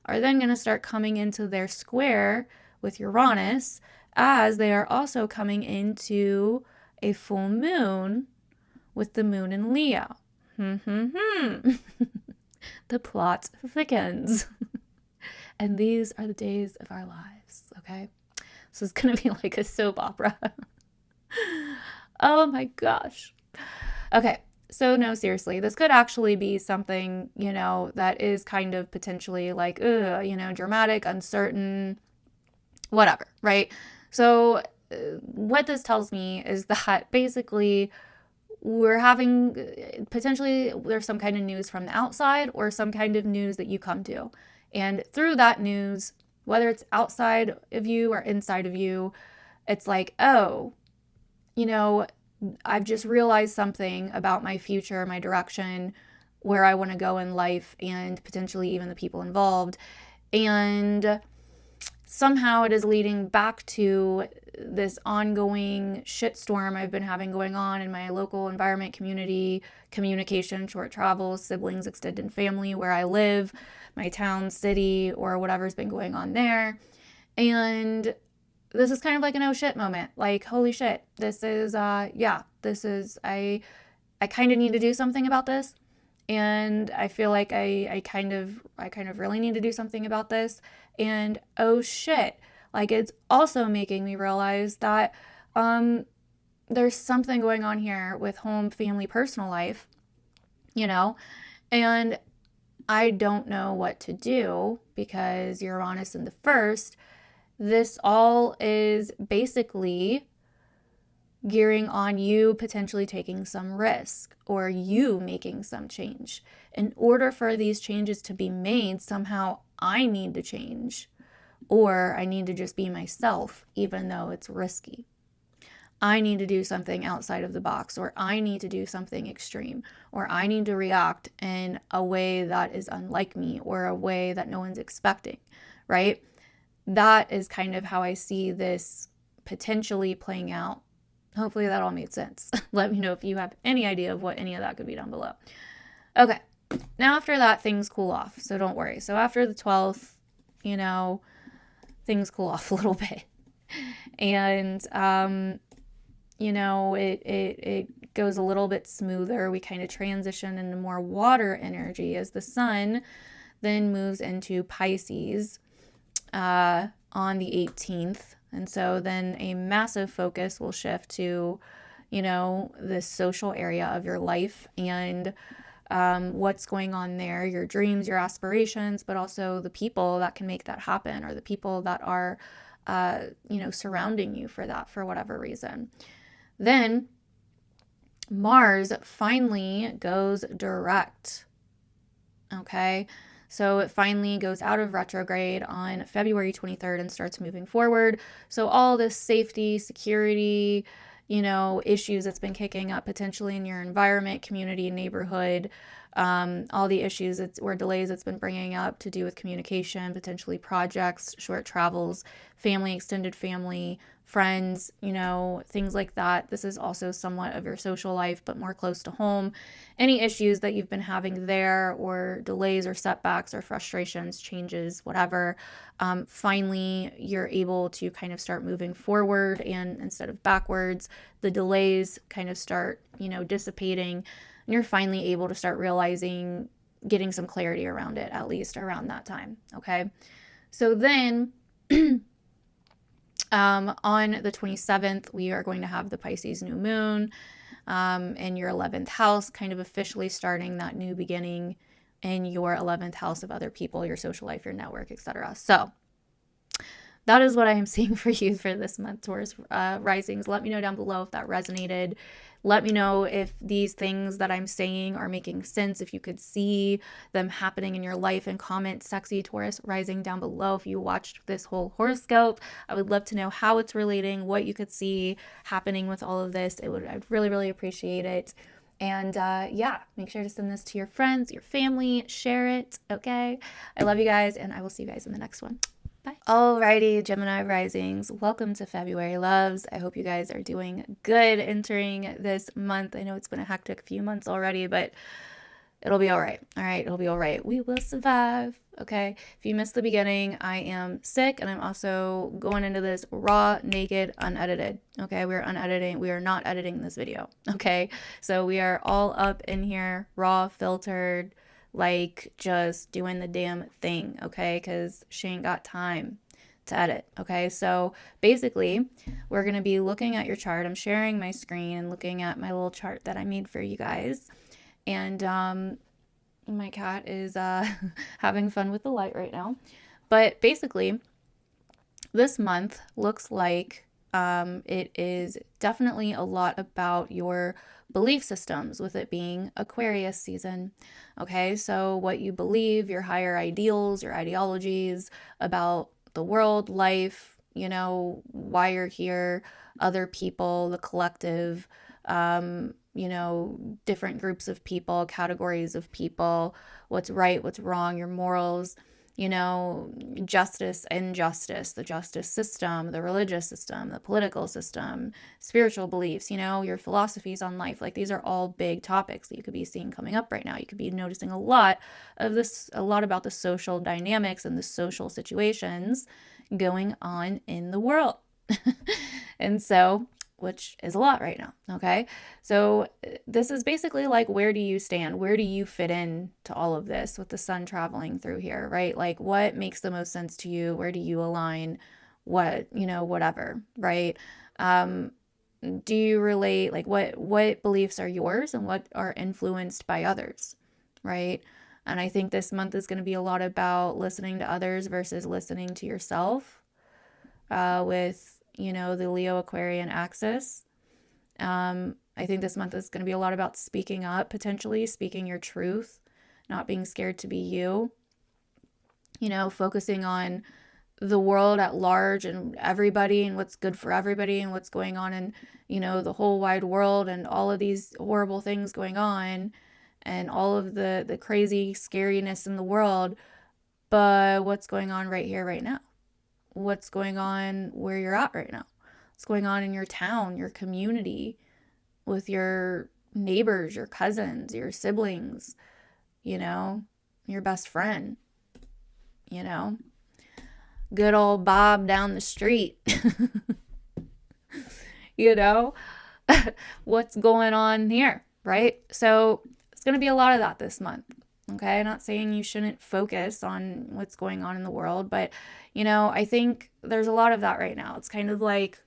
are then going to start coming into their square with Uranus, as they are also coming into a full moon with the moon in Leo. The plot thickens. And these are the days of our lives, okay? So it's going to be like a soap opera. Oh my gosh. Okay. So no, seriously, this could actually be something, you know, that is kind of potentially like, you know, dramatic, uncertain, whatever, right? So what this tells me is that basically we're having, potentially there's some kind of news from the outside or some kind of news that you come to. And through that news, whether it's outside of you or inside of you, it's like, oh, you know, I've just realized something about my future, my direction, where I want to go in life, and potentially even the people involved. And somehow it is leading back to this ongoing shitstorm I've been having going on in my local environment, community, communication, short travels, siblings, extended family, where I live, my town, city, or whatever's been going on there. And this is kind of like an oh shit moment. Like, holy shit, this is, I kind of need to do something about this. And I feel like I kind of really need to do something about this. And oh shit, like it's also making me realize that there's something going on here with home, family, personal life, you know, and I don't know what to do because Uranus in the first. This all is basically gearing on you potentially taking some risk or you making some change. In order for these changes to be made, somehow I need to change, or I need to just be myself, even though it's risky. I need to do something outside of the box, or I need to do something extreme, or I need to react in a way that is unlike me, or a way that no one's expecting, right? That is kind of how I see this potentially playing out. Hopefully that all made sense. Let me know if you have any idea of what any of that could be down below. Okay, now after that, things cool off, so don't worry. So after the 12th, you know, things cool off a little bit. And you know, it goes a little bit smoother. We kind of transition into more water energy as the sun then moves into Pisces on the 18th. And so then a massive focus will shift to, you know, this social area of your life and what's going on there, your dreams, your aspirations, but also the people that can make that happen, or the people that are, you know, surrounding you for that, for whatever reason. Then Mars finally goes direct. Okay. So it finally goes out of retrograde on February 23rd and starts moving forward. So all this safety, security, you know, issues that's been kicking up potentially in your environment, community, neighborhood, all the issues or delays it's been bringing up to do with communication, potentially projects, short travels, family, extended family, friends, you know, things like that. This is also somewhat of your social life, but more close to home. Any issues that you've been having there, or delays or setbacks or frustrations, changes, whatever, finally you're able to kind of start moving forward, and instead of backwards, the delays kind of start, you know, dissipating, and you're finally able to start realizing, getting some clarity around it, at least around that time. Okay. So then on the 27th, we are going to have the Pisces new moon in your 11th house, kind of officially starting that new beginning in your 11th house of other people, your social life, your network, etc. So that is what I am seeing for you for this month, Taurus risings. Let me know down below if that resonated. Let me know if these things that I'm saying are making sense, if you could see them happening in your life, and comment sexy Taurus rising down below if you watched this whole horoscope. I would love to know how it's relating, what you could see happening with all of this. I'd really, really appreciate it. And yeah, make sure to send this to your friends, your family, share it, okay? I love you guys, and I will see you guys in the next one. Bye. Alrighty, Gemini risings, welcome to February loves. I hope you guys are doing good entering this month. I know it's been a hectic few months already, but it'll be all right. All right, it'll be all right. We will survive. Okay. If you missed the beginning, I am sick, and I'm also going into this raw, naked, unedited. Okay. We're unediting. We are not editing this video. Okay. So we are all up in here, raw, filtered, like just doing the damn thing, okay? Because she ain't got time to edit, okay? So basically, we're going to be looking at your chart. I'm sharing my screen and looking at my little chart that I made for you guys. And my cat is having fun with the light right now. But basically, this month looks like it is definitely a lot about your belief systems, with it being Aquarius season. Okay, so what you believe, your higher ideals, your ideologies about the world, life, you know, why you're here, other people, the collective, you know, different groups of people, categories of people, what's right, what's wrong, your morals, you know, justice, injustice, the justice system, the religious system, the political system, spiritual beliefs, you know, your philosophies on life. Like, these are all big topics that you could be seeing coming up right now. You could be noticing a lot of this, a lot about the social dynamics and the social situations going on in the world. And so, which is a lot right now, okay? So this is basically like, where do you stand? Where do you fit in to all of this with the sun traveling through here, right? Like, what makes the most sense to you? Where do you align? What, you know, whatever, right? Do you relate, like, what beliefs are yours and what are influenced by others, right? And I think this month is going to be a lot about listening to others versus listening to yourself, with, you know, the Leo Aquarian axis. I think this month is going to be a lot about speaking up, potentially speaking your truth, not being scared to be you, you know, focusing on the world at large and everybody and what's good for everybody and what's going on in, you know, the whole wide world, and all of these horrible things going on and all of the crazy scariness in the world. But what's going on right here, right now? What's going on where you're at right now? What's going on in your town, your community, with your neighbors, your cousins, your siblings, you know, your best friend, you know, good old Bob down the street, you know? what's going on here, right? So it's going to be a lot of that this month. Okay, I'm not saying you shouldn't focus on what's going on in the world, but I think there's a lot of that right now. It's kind of like,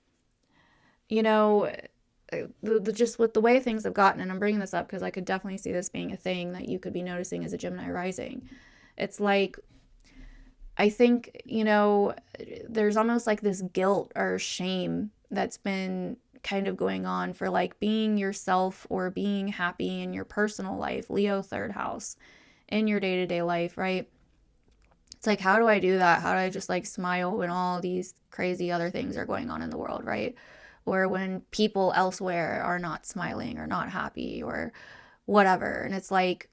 just with the way things have gotten, and I'm bringing this up because I could definitely see this being a thing that you could be noticing as a Gemini rising. It's like, I think, there's almost like this guilt or shame that's been kind of going on for like being yourself or being happy in your personal life, Leo third house, in your day-to-day life, right? It's like, how do I do that? How do I just like smile when all these crazy other things are going on in the world, right? Or when people elsewhere are not smiling or not happy or whatever. And it's like,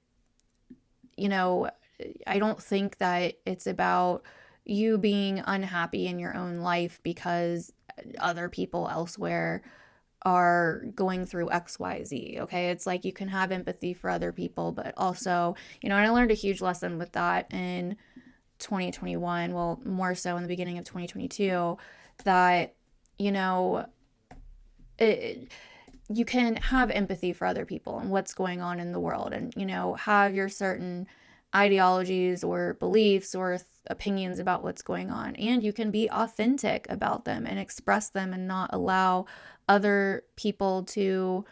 I don't think that it's about you being unhappy in your own life because other people elsewhere are going through XYZ. Okay. It's like you can have empathy for other people, but also, and I learned a huge lesson with that in 2021. Well, more so in the beginning of 2022, that, you can have empathy for other people and what's going on in the world and, have your certain ideologies or beliefs or opinions about what's going on. And you can be authentic about them and express them and not allow other people to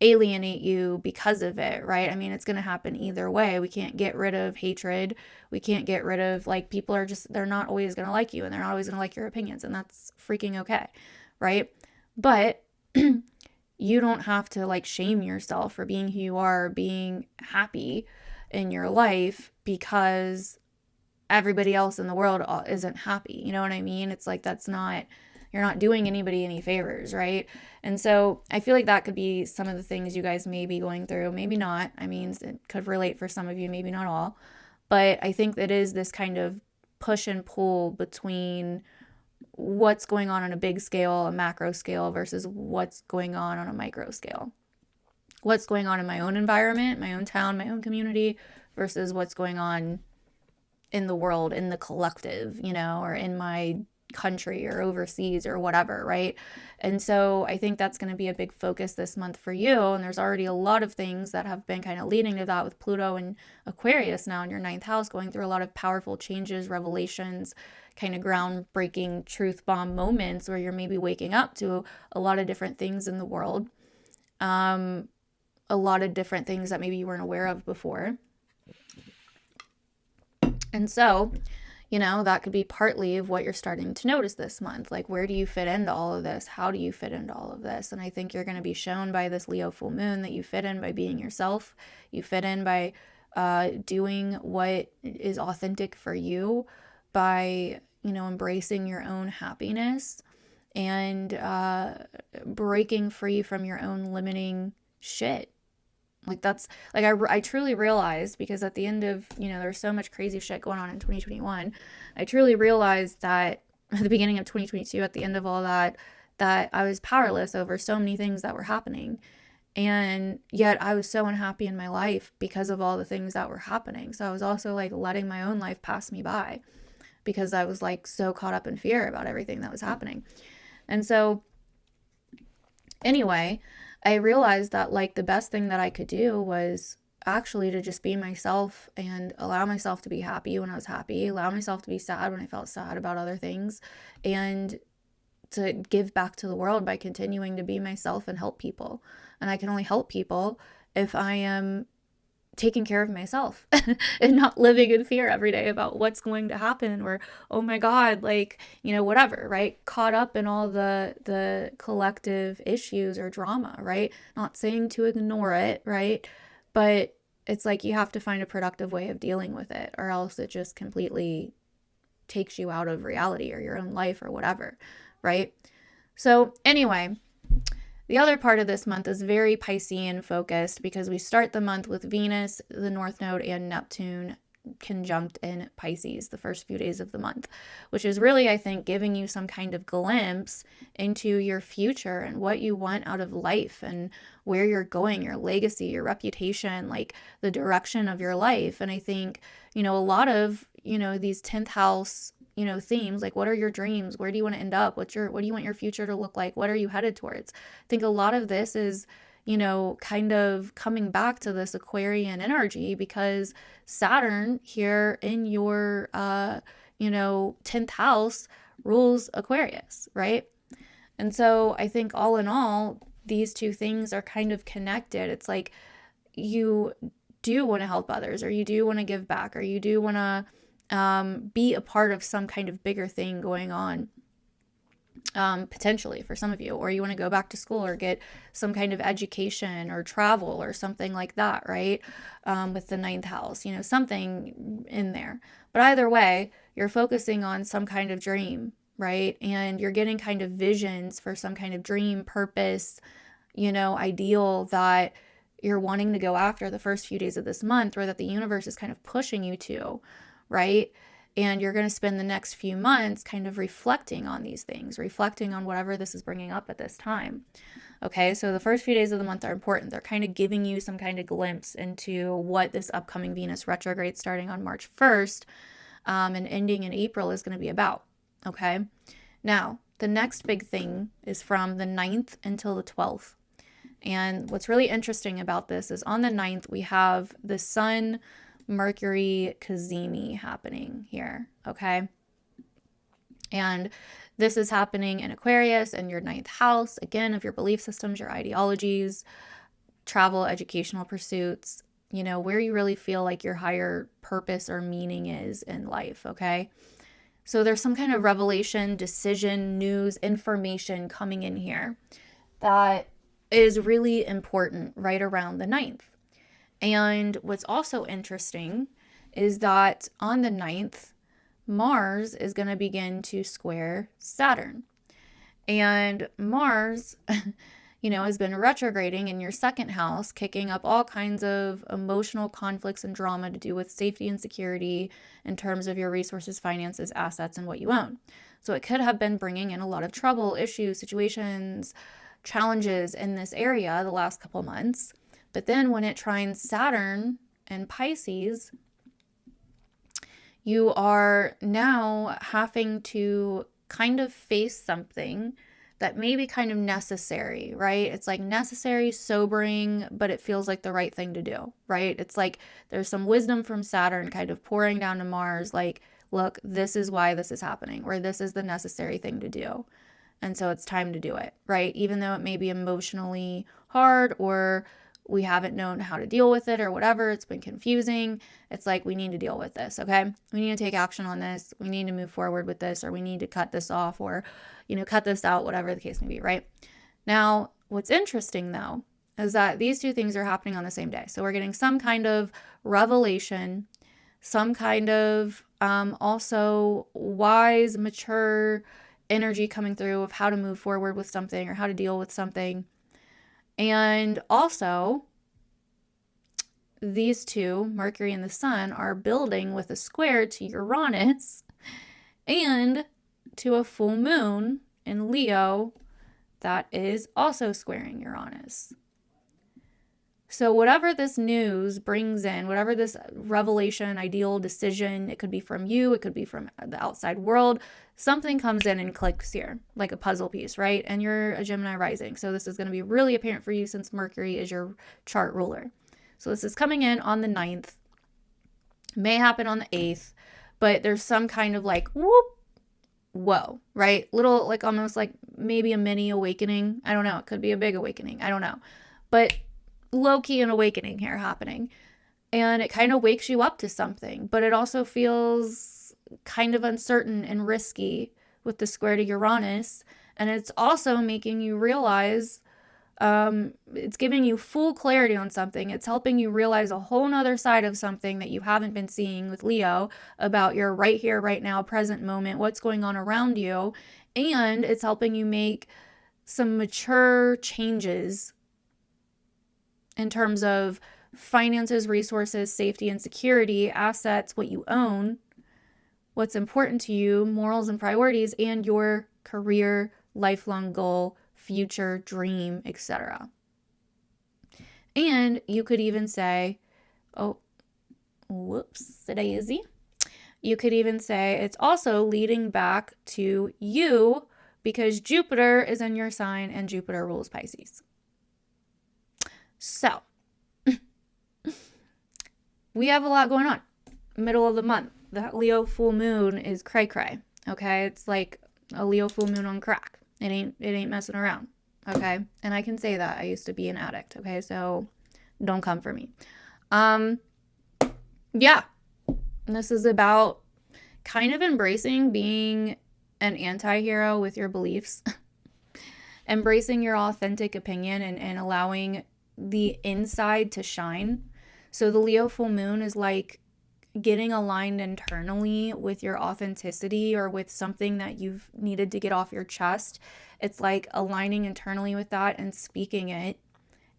alienate you because of it, right? I mean, it's going to happen either way. We can't get rid of hatred. We can't get rid of, like, people are just, they're not always going to like you and they're not always going to like your opinions, and that's freaking okay, right? But you don't have to like shame yourself for being who you are, being happy in your life because everybody else in the world isn't happy. You know what I mean? It's like, you're not doing anybody any favors, right? And so I feel like that could be some of the things you guys may be going through. Maybe not. I mean, it could relate for some of you, maybe not all. But I think that is this kind of push and pull between what's going on a big scale, a macro scale, versus what's going on a micro scale. What's going on in my own environment, my own town, my own community, versus what's going on in the world, in the collective, or in my country or overseas or whatever, right? And so I think that's going to be a big focus this month for you. And there's already a lot of things that have been kind of leading to that with Pluto and Aquarius now in your ninth house, going through a lot of powerful changes, revelations, kind of groundbreaking truth bomb moments where you're maybe waking up to a lot of different things in the world. A lot of different things that maybe you weren't aware of before. And so, that could be partly of what you're starting to notice this month. Like, where do you fit into all of this? How do you fit into all of this? And I think you're going to be shown by this Leo full moon that you fit in by being yourself. You fit in by doing what is authentic for you, by, embracing your own happiness and breaking free from your own limiting shit. Like, that's like, I truly realized, because at the end of, there's so much crazy shit going on in 2021. I truly realized that at the beginning of 2022, at the end of all that I was powerless over so many things that were happening. And yet I was so unhappy in my life because of all the things that were happening. So I was also like letting my own life pass me by because I was like so caught up in fear about everything that was happening. And so anyway, I realized that like the best thing that I could do was actually to just be myself and allow myself to be happy when I was happy, allow myself to be sad when I felt sad about other things, and to give back to the world by continuing to be myself and help people. And I can only help people if I am taking care of myself and not living in fear every day about what's going to happen, or, oh my God, like, whatever, right? Caught up in all the collective issues or drama, right? Not saying to ignore it, right? But it's like you have to find a productive way of dealing with it, or else it just completely takes you out of reality or your own life or whatever, right? So anyway, the other part of this month is very Piscean focused because we start the month with Venus, the North Node, and Neptune conjunct in Pisces the first few days of the month, which is really, I think, giving you some kind of glimpse into your future and what you want out of life and where you're going, your legacy, your reputation, like the direction of your life. And I think, a lot of, these 10th house, you know, themes, like what are your dreams? Where do you want to end up? What do you want your future to look like? What are you headed towards? I think a lot of this is, you know, kind of coming back to this Aquarian energy, because Saturn here in your, you know, 10th house rules Aquarius, right? And so I think all in all, these two things are kind of connected. It's like you do want to help others, or you do want to give back, or you do want to be a part of some kind of bigger thing going on, potentially for some of you, or you want to go back to school or get some kind of education or travel or something like that, right? With the 9th house, you know, something in there. But either way, you're focusing on some kind of dream, right? And you're getting kind of visions for some kind of dream, purpose, you know, ideal that you're wanting to go after the first few days of this month, or that the universe is kind of pushing you to, right? And you're going to spend the next few months kind of reflecting on these things, reflecting on whatever this is bringing up at this time. Okay, so the first few days of the month are important. They're kind of giving you some kind of glimpse into what this upcoming Venus retrograde starting on March 1st and ending in April is going to be about. Okay, now the next big thing is from the 9th until the 12th. And what's really interesting about this is on the 9th, we have the Sun Mercury cazimi happening here, okay? And this is happening in Aquarius in your 9th house, again, of your belief systems, your ideologies, travel, educational pursuits, you know, where you really feel like your higher purpose or meaning is in life, okay? So there's some kind of revelation, decision, news, information coming in here that is really important right around the 9th. And what's also interesting is that on the 9th, Mars is going to begin to square Saturn. And Mars, you know, has been retrograding in your 2nd house, kicking up all kinds of emotional conflicts and drama to do with safety and security in terms of your resources, finances, assets, and what you own. So it could have been bringing in a lot of trouble, issues, situations, challenges in this area the last couple months. But then when it trines Saturn and Pisces, you are now having to kind of face something that may be kind of necessary, right? It's like necessary, sobering, but it feels like the right thing to do, right? It's like there's some wisdom from Saturn kind of pouring down to Mars, like, look, this is why this is happening, or this is the necessary thing to do. And so it's time to do it, right? Even though it may be emotionally hard, or we haven't known how to deal with it, or whatever, it's been confusing. It's like, we need to deal with this, okay? We need to take action on this. We need to move forward with this, or we need to cut this off, or, you know, cut this out, whatever the case may be, right? Now, what's interesting though, is that these two things are happening on the same day. So we're getting some kind of revelation, some kind of also wise, mature energy coming through of how to move forward with something or how to deal with something. And also, these two, Mercury and the Sun, are building with a square to Uranus and to a full moon in Leo that is also squaring Uranus. So whatever this news brings in, whatever this revelation, ideal, decision, it could be from you, it could be from the outside world, something comes in and clicks here, like a puzzle piece, right? And you're a Gemini rising, so this is going to be really apparent for you since Mercury is your chart ruler. So this is coming in on the 9th, may happen on the 8th, but there's some kind of like, whoop, whoa, right? Little, like almost like maybe a mini awakening. I don't know. It could be a big awakening. I don't know. But low-key an awakening here happening, and it kind of wakes you up to something, but it also feels kind of uncertain and risky with the square to Uranus, and it's also making you realize, it's giving you full clarity on something. It's helping you realize a whole nother side of something that you haven't been seeing with Leo about your right here, right now, present moment, what's going on around you, and it's helping you make some mature changes in terms of finances, resources, safety and security, assets, what you own, what's important to you, morals and priorities, and your career, lifelong goal, future dream, etc. And you could even say, oh, whoops, daisy. You could even say it's also leading back to you because Jupiter is in your sign and Jupiter rules Pisces. So we have a lot going on. Middle of the month, that Leo full moon is cray cray. Okay, it's like a Leo full moon on crack. It ain't messing around. Okay, and I can say that I used to be an addict. Okay, so don't come for me. Yeah, this is about kind of embracing being an anti-hero with your beliefs, embracing your authentic opinion and allowing the inside to shine. So the Leo full moon is like getting aligned internally with your authenticity or with something that you've needed to get off your chest. It's like aligning internally with that and speaking it.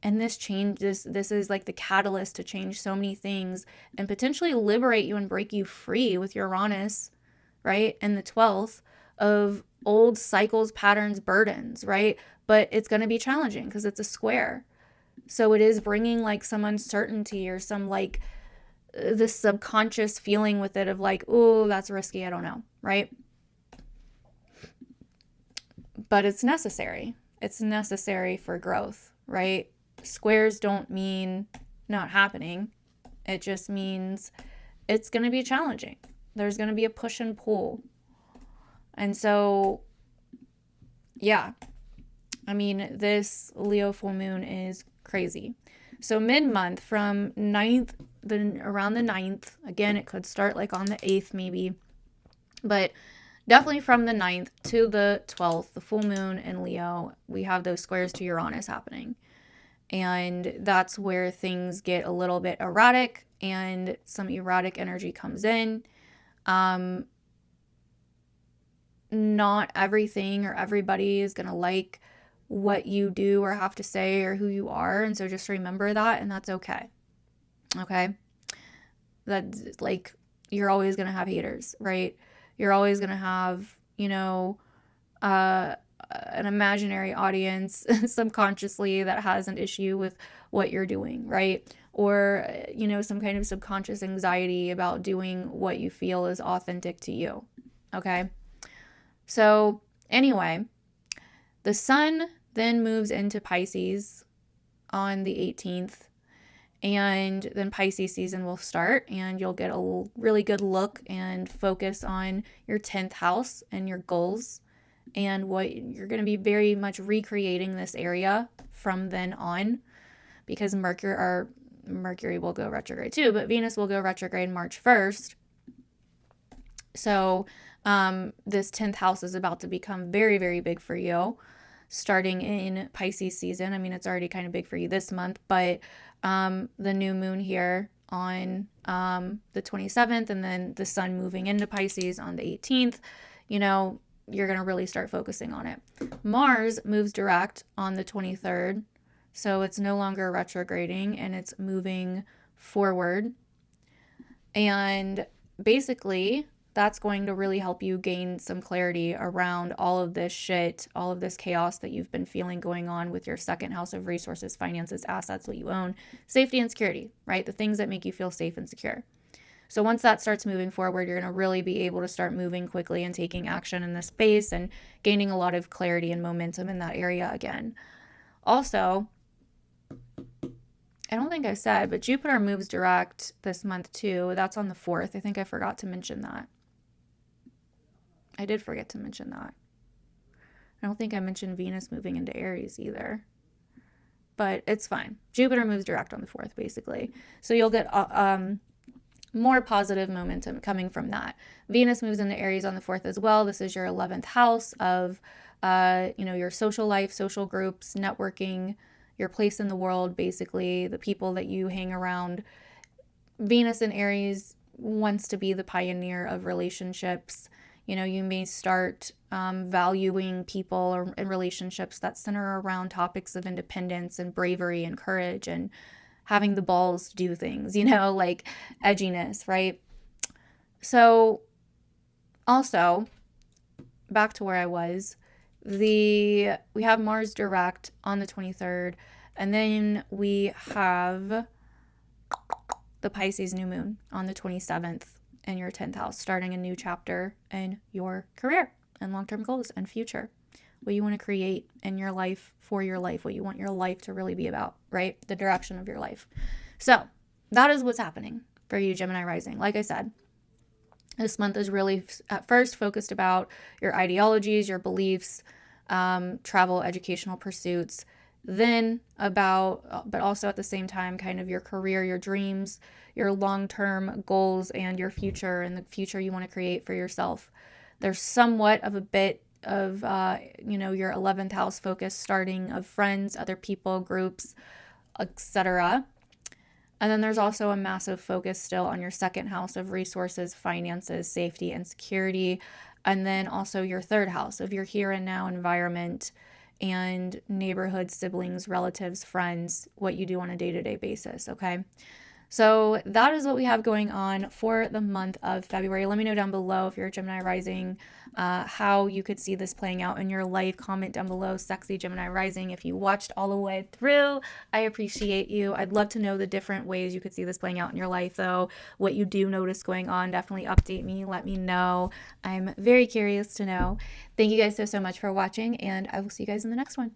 And this is like the catalyst to change so many things and potentially liberate you and break you free with Uranus, right? And the 12th of old cycles, patterns, burdens, right? But it's going to be challenging because it's a square. So it is bringing like some uncertainty or some like this subconscious feeling with it of like, oh, that's risky. I don't know, right? But it's necessary. It's necessary for growth, right? Squares don't mean not happening. It just means it's going to be challenging. There's going to be a push and pull. And so, yeah, I mean, this Leo full moon is crazy. So mid-month from 9th, around the 9th, again, it could start like on the 8th maybe, but definitely from the 9th to the 12th, the full moon in Leo, we have those squares to Uranus happening. And that's where things get a little bit erratic and some erratic energy comes in. Not everything or everybody is going to like what you do or have to say or who you are. And so just remember that, and that's okay. Okay? That's like, you're always going to have haters, right? You're always going to have, an imaginary audience subconsciously that has an issue with what you're doing, right? Or, some kind of subconscious anxiety about doing what you feel is authentic to you. Okay? So anyway, the sun then moves into Pisces on the 18th, and then Pisces season will start, and you'll get a really good look and focus on your 10th house and your goals, and what you're going to be very much recreating this area from then on, because Mercury will go retrograde too, but Venus will go retrograde March 1st. So this 10th house is about to become very, very big for you starting in Pisces season. I mean, it's already kind of big for you this month, but the new moon here on the 27th and then the sun moving into Pisces on the 18th, you're going to really start focusing on it. Mars moves direct on the 23rd, so it's no longer retrograding and it's moving forward. And basically, that's going to really help you gain some clarity around all of this shit, all of this chaos that you've been feeling going on with your second house of resources, finances, assets, what you own, safety and security, right? The things that make you feel safe and secure. So once that starts moving forward, you're going to really be able to start moving quickly and taking action in this space and gaining a lot of clarity and momentum in that area again. Also, I don't think I said, but Jupiter moves direct this month too. That's on the 4th. I think I forgot to mention that. I did forget to mention that. I don't think I mentioned Venus moving into Aries either. But it's fine. Jupiter moves direct on the 4th, basically. So you'll get more positive momentum coming from that. Venus moves into Aries on the 4th as well. This is your 11th house of, your social life, social groups, networking, your place in the world, basically, the people that you hang around. Venus in Aries wants to be the pioneer of relationships. You may start valuing people and relationships that center around topics of independence and bravery and courage and having the balls to do things, like edginess, right? So also, back to where I was, we have Mars direct on the 23rd, and then we have the Pisces new moon on the 27th. in your 10th house, starting a new chapter in your career and long-term goals and future. What you want to create in your life, for your life, what you want your life to really be about, right? The direction of your life. So that is what's happening for you, Gemini rising. Like I said, this month is really at first focused about your ideologies, your beliefs, travel, educational pursuits, then about, but also at the same time, kind of your career, your dreams, your long-term goals, and your future, and the future you want to create for yourself. There's somewhat of a bit of, your 11th house focus starting of friends, other people, groups, etc. And then there's also a massive focus still on your 2nd house of resources, finances, safety, and security. And then also your 3rd house of your here and now environment and neighborhood, siblings, relatives, friends, what you do on a day-to-day basis, okay? So that is what we have going on for the month of February. Let me know down below if you're a Gemini rising, how you could see this playing out in your life. Comment down below, sexy Gemini rising. If you watched all the way through, I appreciate you. I'd love to know the different ways you could see this playing out in your life, though. What you do notice going on, definitely update me. Let me know. I'm very curious to know. Thank you guys so much for watching, and I will see you guys in the next one.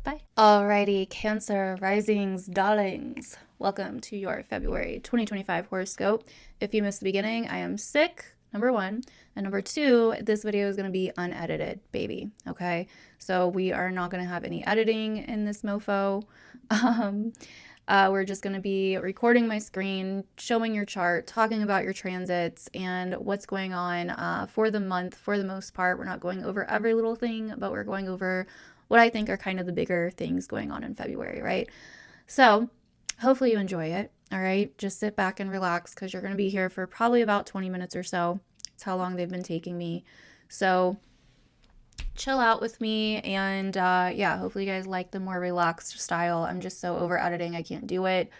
Bye. Alrighty, Cancer risings, darlings. Welcome to your February 2025 horoscope. If you missed the beginning, I am sick, number 1. And number 2, this video is going to be unedited, baby. Okay? So we are not going to have any editing in this mofo. We're just going to be recording my screen, showing your chart, talking about your transits and what's going on for the month. For the most part, we're not going over every little thing, but we're going over what I think are kind of the bigger things going on in February, right? So hopefully you enjoy it, all right? Just sit back and relax because you're going to be here for probably about 20 minutes or so. It's how long they've been taking me. So chill out with me, and yeah, hopefully you guys like the more relaxed style. I'm just so over editing, I can't do it.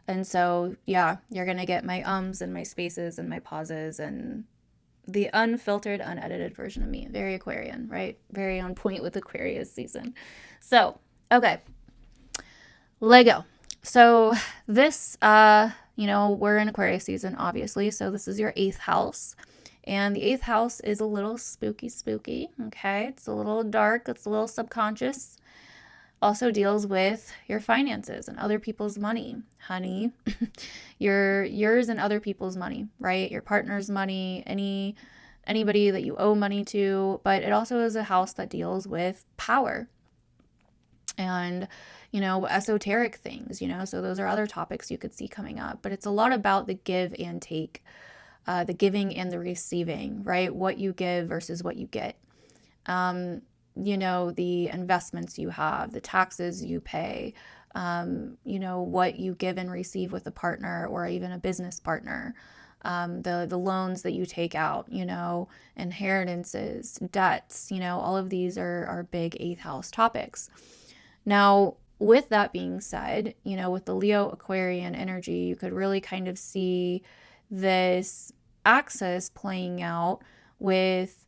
And so, yeah, you're going to get my ums and my spaces and my pauses and the unfiltered, unedited version of me. Very Aquarian, right? Very on point with Aquarius season. So, okay. Lego. So this, we're in Aquarius season, obviously. So this is your 8th house. And the 8th house is a little spooky, okay? It's a little dark. It's a little subconscious. Also deals with your finances and other people's money, honey. Yours and other people's money, right? Your partner's money, anybody that you owe money to. But it also is a house that deals with power and, esoteric things, so those are other topics you could see coming up. But it's a lot about the give and take, the giving and the receiving, right? What you give versus what you get. The investments you have, the taxes you pay, what you give and receive with a partner or even a business partner, the loans that you take out, inheritances, debts, all of these are big 8th house topics. Now, with that being said, with the Leo Aquarian energy, you could really kind of see this axis playing out with,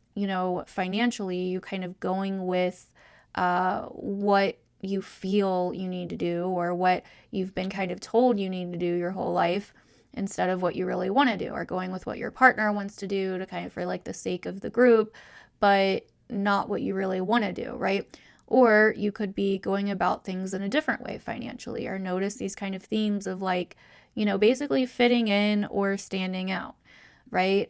financially, you kind of going with what you feel you need to do or what you've been kind of told you need to do your whole life instead of what you really want to do, or going with what your partner wants to do to kind of for like the sake of the group, but not what you really want to do, right? Or you could be going about things in a different way financially, or notice these kind of themes of like, basically fitting in or standing out, right?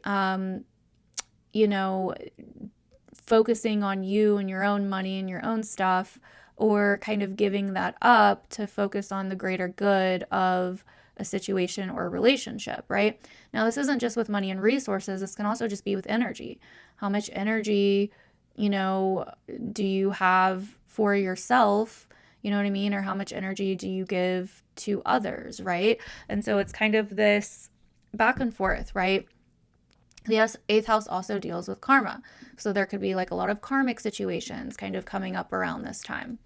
Focusing on you and your own money and your own stuff, or kind of giving that up to focus on the greater good of a situation or a relationship, right? Now, this isn't just with money and resources. This can also just be with energy. How much energy, do you have for yourself? You know what I mean? Or how much energy do you give to others, right? And so it's kind of this back and forth, right? The 8th house also deals with karma. So there could be like a lot of karmic situations kind of coming up around this time.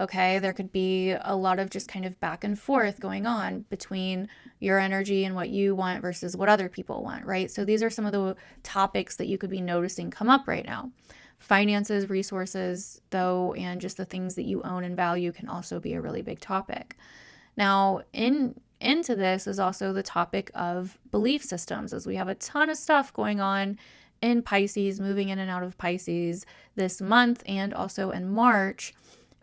Okay, there could be a lot of just kind of back and forth going on between your energy and what you want versus what other people want, right? So these are some of the topics that you could be noticing come up right now. Finances, resources, though, and just the things that you own and value can also be a really big topic. Now, in into this is also the topic of belief systems, as we have a ton of stuff going on in Pisces, moving in and out of Pisces this month and also in March.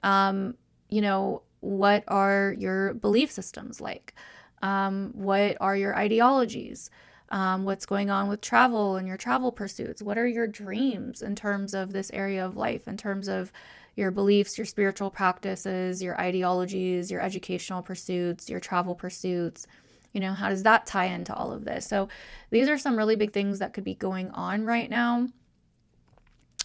You know, what are your belief systems like? What are your ideologies? What's going on with travel and your travel pursuits? What are your dreams in terms of this area of life, in terms of your beliefs, your spiritual practices, your ideologies, your educational pursuits, your travel pursuits? You know, how does that tie into all of this? So these are some really big things that could be going on right now.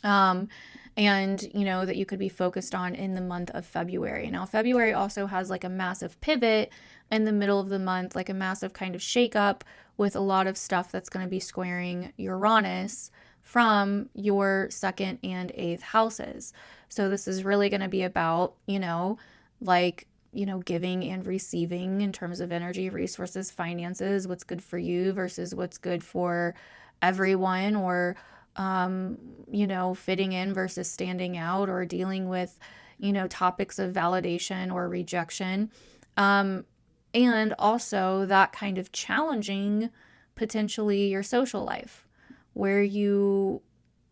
And, you know, that you could be focused on in the month of February. Now, February also has like a massive pivot in the middle of the month, like a massive kind of shakeup with a lot of stuff that's going to be squaring Uranus from your 2nd and 8th houses. So this is really going to be about, you know, like, you know, giving and receiving in terms of energy, resources, finances, what's good for you versus what's good for everyone, or you know, fitting in versus standing out, or dealing with, you know, topics of validation or rejection. And also that kind of challenging potentially your social life, where you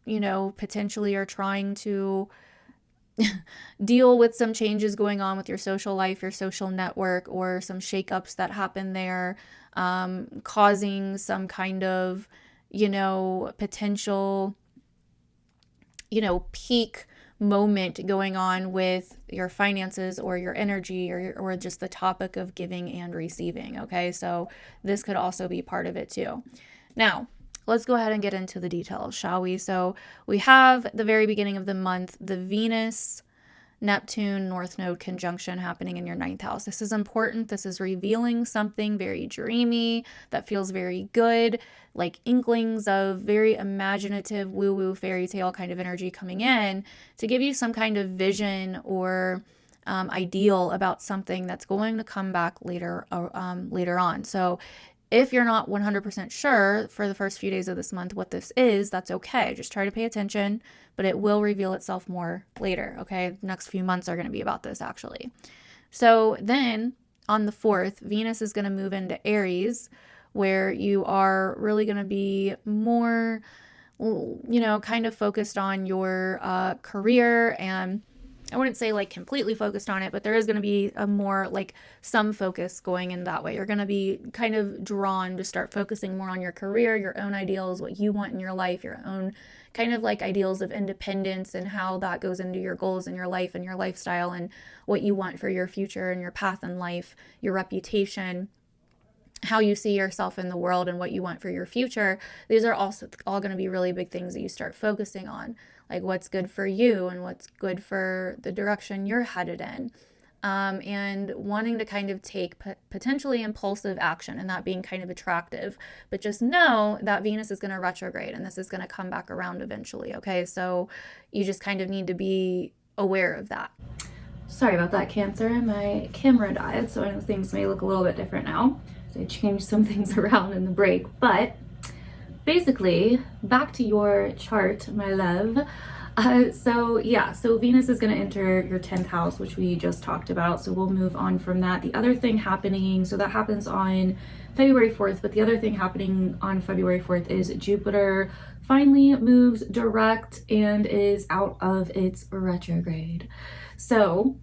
know, potentially are trying to deal with some changes going on with your social life, your social network, or some shakeups that happen there, causing some kind of, you know, potential, you know, peak moment going on with your finances or your energy, or just the topic of giving and receiving. Okay, so this could also be part of it too. Now, let's go ahead and get into the details, shall we? So we have the very beginning of the month, the Venus Neptune North Node conjunction happening in your 9th house. This is important. This is revealing something very dreamy that feels very good, like inklings of very imaginative, woo-woo fairy tale kind of energy coming in to give you some kind of vision or ideal about something that's going to come back later on. So if you're not 100% sure for the first few days of this month what this is, that's okay. Just try to pay attention, but it will reveal itself more later, okay? The next few months are going to be about this, actually. So then on the 4th, Venus is going to move into Aries, where you are really going to be more, you know, kind of focused on your career, and I wouldn't say like completely focused on it, but there is going to be a more like some focus going in that way. You're going to be kind of drawn to start focusing more on your career, your own ideals, what you want in your life, your own kind of like ideals of independence, and how that goes into your goals in your life and your lifestyle, and what you want for your future and your path in life, your reputation, how you see yourself in the world, and what you want for your future. These are also all going to be really big things that you start focusing on, like what's good for you and what's good for the direction you're headed in, and wanting to kind of take potentially impulsive action, and that being kind of attractive. But just know that Venus is going to retrograde, and this is going to come back around eventually, okay? So you just kind of need to be aware of that. Sorry about that, Cancer. My camera died, so I know things may look a little bit different now. So I changed some things around in the break, but basically back to your chart, my love. So Venus is going to enter your 10th house, which we just talked about. So we'll move on from that. The other thing happening, so that happens on February 4th, but the other thing happening on February 4th is Jupiter finally moves direct and is out of its retrograde. So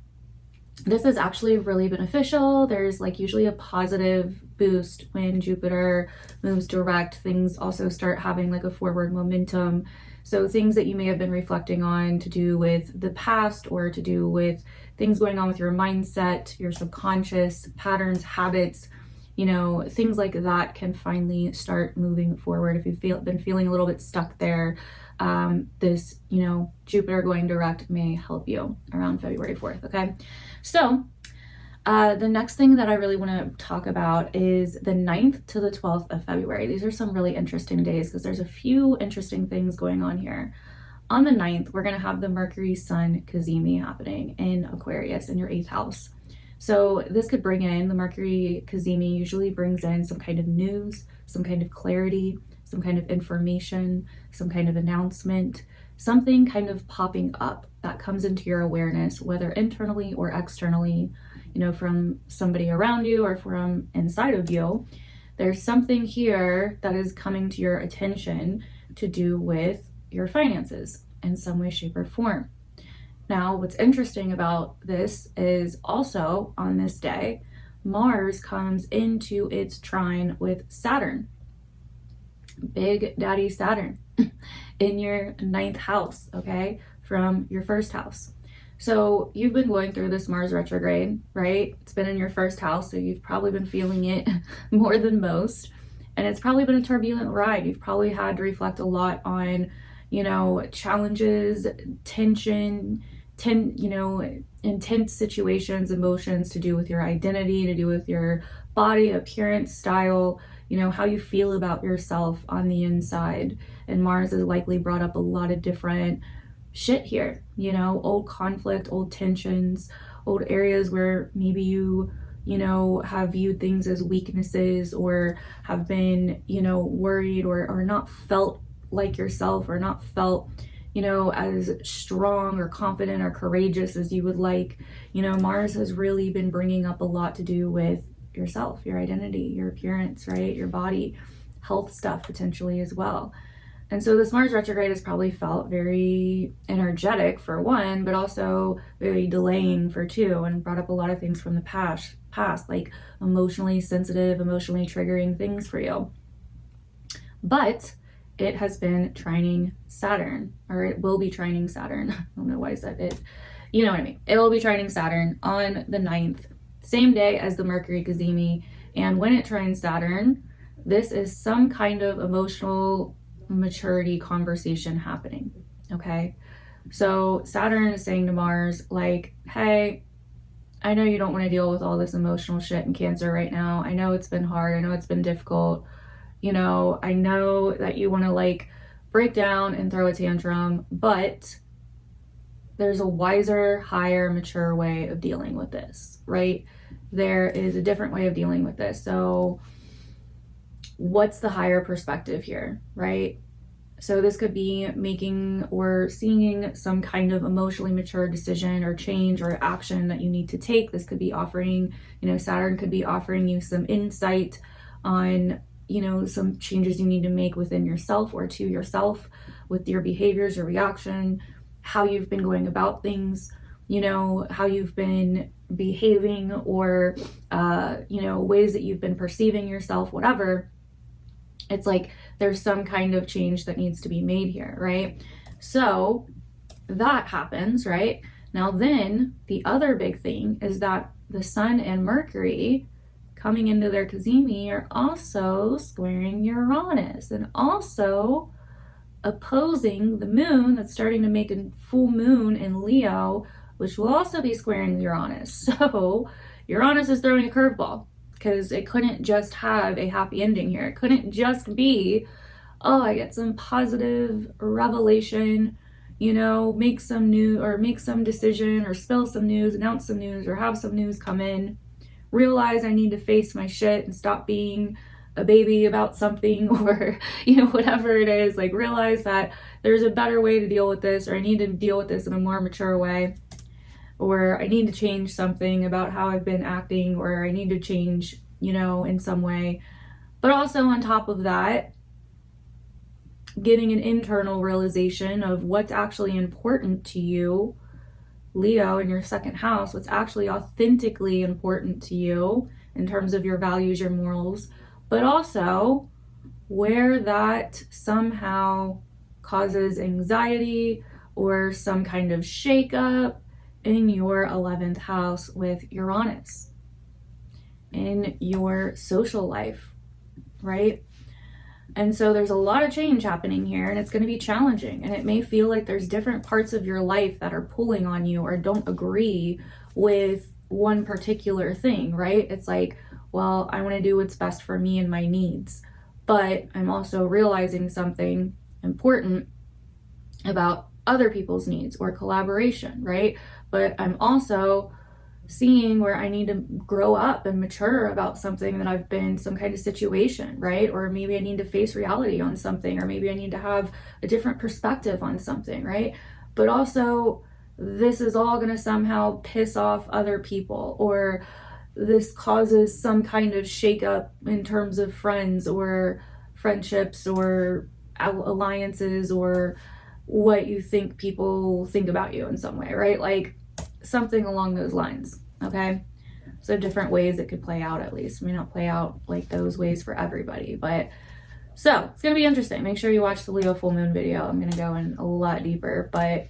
this is actually really beneficial. There's like usually a positive boost when Jupiter moves direct. Things also start having like a forward momentum. So things that you may have been reflecting on to do with the past, or to do with things going on with your mindset, your subconscious patterns, habits, you know, things like that can finally start moving forward. If you've been feeling a little bit stuck there, this, you know, Jupiter going direct may help you around February 4th, okay? So the next thing that I really want to talk about is the 9th to the 12th of February. These are some really interesting days because there's a few interesting things going on here. On the 9th, we're going to have the Mercury Sun Cazimi happening in Aquarius in your 8th house. So this could bring in, the Mercury Cazimi usually brings in some kind of news, some kind of clarity, some kind of information, some kind of announcement, something kind of popping up that that comes into your awareness, whether internally or externally, you know, from somebody around you or from inside of you. There's something here that is coming to your attention to do with your finances in some way, shape, or form. Now, what's interesting about this is also on this day, Mars comes into its trine with Saturn, Big Daddy Saturn, in your 9th house, okay, from your 1st house. So you've been going through this Mars retrograde, right? It's been in your 1st house, so you've probably been feeling it more than most. And it's probably been a turbulent ride. You've probably had to reflect a lot on, you know, challenges, tension, you know, intense situations, emotions to do with your identity, to do with your body, appearance, style, you know, how you feel about yourself on the inside. And Mars has likely brought up a lot of different shit here, you know, old conflict, old tensions, old areas where maybe you know, have viewed things as weaknesses or have been, you know, worried or not felt like yourself or not felt, you know, as strong or confident or courageous as you would like. You know, Mars has really been bringing up a lot to do with yourself, your identity, your appearance, right? Your body, health stuff potentially as well. And so this Mars retrograde has probably felt very energetic for one, but also very delaying for two, and brought up a lot of things from the past, like emotionally sensitive, emotionally triggering things for you. But it has been trining Saturn, or it will be trining Saturn. I don't know why I said it. You know what I mean. It will be trining Saturn on the 9th, same day as the Mercury Cazimi. And when it trines Saturn, this is some kind of emotional maturity conversation happening, okay? So Saturn is saying to Mars, like, hey, I know you don't want to deal with all this emotional shit in Cancer right now. I know it's been hard. I know it's been difficult. You know, I know that you want to like break down and throw a tantrum, but there's a wiser, higher, mature way of dealing with this, right? There is a different way of dealing with this. So what's the higher perspective here, right? So this could be making or seeing some kind of emotionally mature decision or change or action that you need to take. This could be offering, you know, Saturn could be offering you some insight on, you know, some changes you need to make within yourself or to yourself with your behaviors or reaction, how you've been going about things, you know, how you've been behaving or, you know, ways that you've been perceiving yourself, whatever. It's like there's some kind of change that needs to be made here, right? So that happens, right? Now then, the other big thing is that the Sun and Mercury coming into their Cazimi are also squaring Uranus and also opposing the moon that's starting to make a full moon in Leo, which will also be squaring Uranus. So Uranus is throwing a curveball, because it couldn't just have a happy ending here. It couldn't just be, oh, I get some positive revelation, you know, make some news or make some decision or spill some news, announce some news or have some news come in, realize I need to face my shit and stop being a baby about something or, you know, whatever it is, like realize that there's a better way to deal with this, or I need to deal with this in a more mature way, or I need to change something about how I've been acting, or I need to change, you know, in some way. But also on top of that, getting an internal realization of what's actually important to you, Leo, in your 2nd house, what's actually authentically important to you in terms of your values, your morals, but also where that somehow causes anxiety or some kind of shakeup in your 11th house with Uranus, in your social life, right? And so there's a lot of change happening here, and it's going to be challenging, and it may feel like there's different parts of your life that are pulling on you or don't agree with one particular thing, right? It's like, well, I want to do what's best for me and my needs, but I'm also realizing something important about other people's needs or collaboration, right? But I'm also seeing where I need to grow up and mature about something that I've been, some kind of situation, right? Or maybe I need to face reality on something, or maybe I need to have a different perspective on something, right? But also this is all going to somehow piss off other people, or this causes some kind of shakeup in terms of friends or friendships or alliances, or what you think people think about you in some way, right? Like something along those lines, okay? So different ways it could play out, at least. It may not play out like those ways for everybody, but so it's going to be interesting. Make sure you watch the Leo full moon video. I'm going to go in a lot deeper, but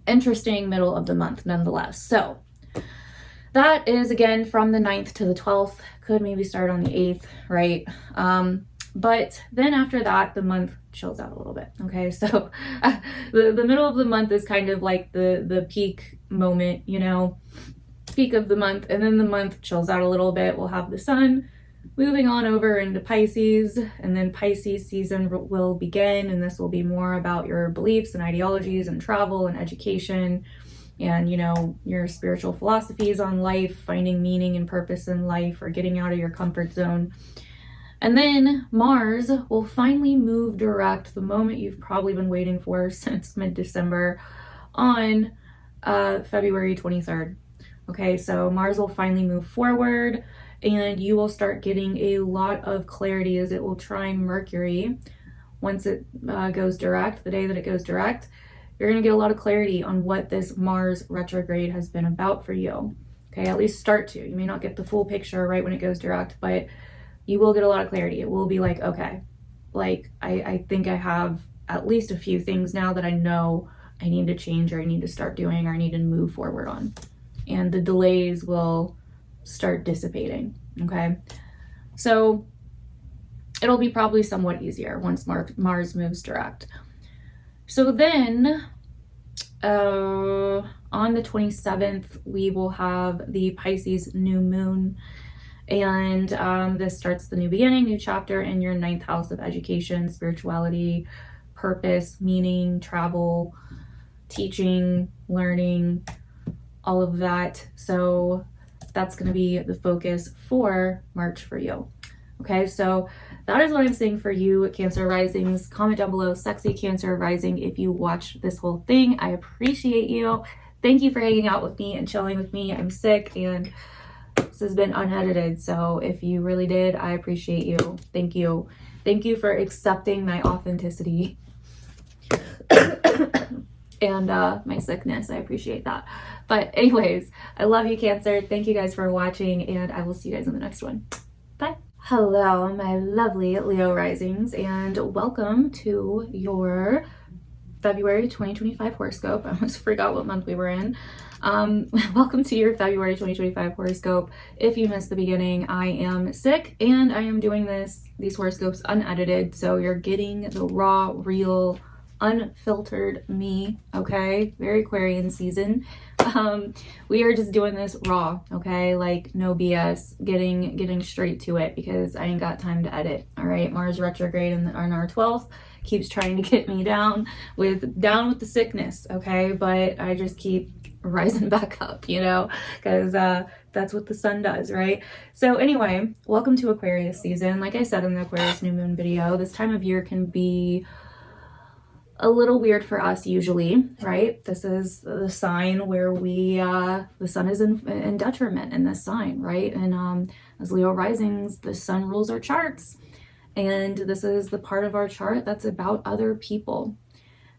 interesting middle of the month nonetheless. So that is, again, from the 9th to the 12th. Could maybe start on the 8th, right? But then after that, the month chills out a little bit, okay? So the middle of the month is kind of like the peak moment, you know, peak of the month, and then the month chills out a little bit. We'll have the sun moving on over into Pisces, and then Pisces season will begin, and this will be more about your beliefs and ideologies and travel and education and, you know, your spiritual philosophies on life, finding meaning and purpose in life, or getting out of your comfort zone. And then Mars will finally move direct, the moment you've probably been waiting for since mid-December, on February 23rd. Okay, so Mars will finally move forward, and you will start getting a lot of clarity as it will trine Mercury. Once it goes direct, the day that it goes direct, you're going to get a lot of clarity on what this Mars retrograde has been about for you. Okay, at least start to. You may not get the full picture right when it goes direct, but you will get a lot of clarity. It will be like, okay, like I think I have at least a few things now that I know I need to change, or I need to start doing, or I need to move forward on. And the delays will start dissipating, okay? So it'll be probably somewhat easier once Mars moves direct. So then on the 27th, we will have the Pisces new moon. And this starts the new beginning, new chapter in your 9th house of education, spirituality, purpose, meaning, travel, teaching, learning, all of that. So that's going to be the focus for March for you. Okay, so that is what I'm saying for you, Cancer risings. Comment down below, sexy Cancer rising, if you watched this whole thing. I appreciate you. Thank you for hanging out with me and chilling with me. I'm sick, and this has been unedited, so if you really did, I appreciate you. Thank you. Thank you for accepting my authenticity and my sickness. I appreciate that. But anyways, I love you, Cancer. Thank you guys for watching, and I will see you guys in the next one. Bye. Hello, my lovely Leo risings, and welcome to your February 2025 horoscope. I almost forgot what month we were in. Welcome to your February 2025 horoscope. If you missed the beginning, I am sick, and I am doing these horoscopes unedited, so you're getting the raw, real, unfiltered me, okay? Very Aquarian season. We are just doing this raw, okay? Like no BS, getting straight to it, because I ain't got time to edit. All right, Mars retrograde on our 12th keeps trying to get me down with the sickness, okay? But I just keep rising back up, you know, because that's what the sun does, right? So anyway, welcome to Aquarius season. Like I said in the Aquarius new moon video, this time of year can be a little weird for us usually, right? This is the sign where the sun is in detriment in this sign, right? And as Leo risings, the sun rules our charts, and this is the part of our chart that's about other people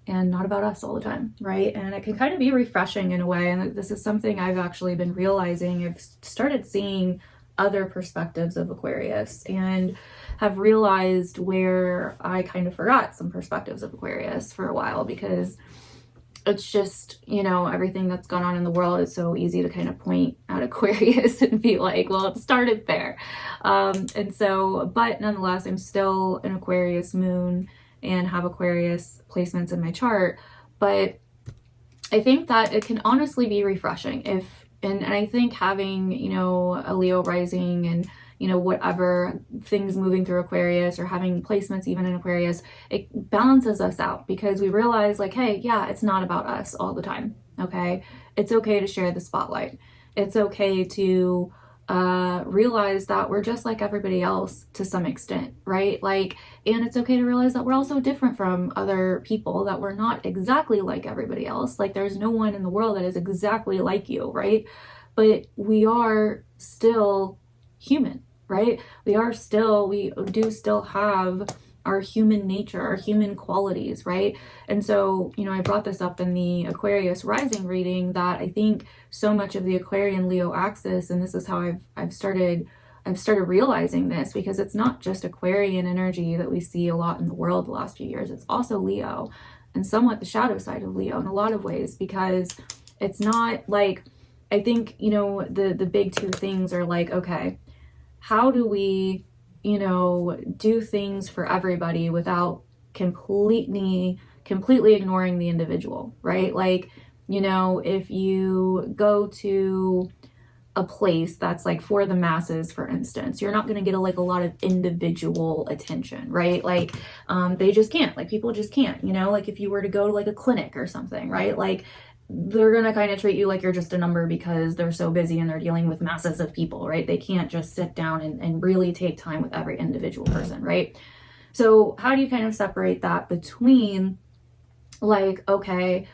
and not about us all the time, right? And it can kind of be refreshing in a way, and this is something I've actually been realizing. I've started seeing other perspectives of Aquarius, and have realized where I kind of forgot some perspectives of Aquarius for a while, because it's just, you know, everything that's gone on in the world is so easy to kind of point at Aquarius and be like, well, it started there. And so, but nonetheless, I'm still an Aquarius moon and have Aquarius placements in my chart. But I think that it can honestly be refreshing and I think having, you know, a Leo rising and, you know, whatever things moving through Aquarius, or having placements even in Aquarius, it balances us out, because we realize like, hey, yeah, it's not about us all the time. Okay. It's okay to share the spotlight. It's okay to realize that we're just like everybody else to some extent, right? Like, and it's okay to realize that we're also different from other people, that we're not exactly like everybody else. Like, there's no one in the world that is exactly like you, right? But we are still human, right? We do still have our human nature, our human qualities, right? And so, you know, I brought this up in the Aquarius rising reading, that I think so much of the Aquarian Leo axis, and this is how I've started realizing this, because it's not just Aquarian energy that we see a lot in the world the last few years. It's also Leo, and somewhat the shadow side of Leo in a lot of ways, because it's not like, I think, you know, the big two things are like, okay, how do we, you know, do things for everybody without completely ignoring the individual, right? Like, you know, if you go to a place that's like for the masses, for instance, you're not going to get a lot of individual attention, right? Like, they just can't, like, people just can't, you know, like if you were to go to like a clinic or something, right? Like, they're going to kind of treat you like you're just a number, because they're so busy and they're dealing with masses of people, right? They can't just sit down and really take time with every individual person, right? So how do you kind of separate that between, like, okay,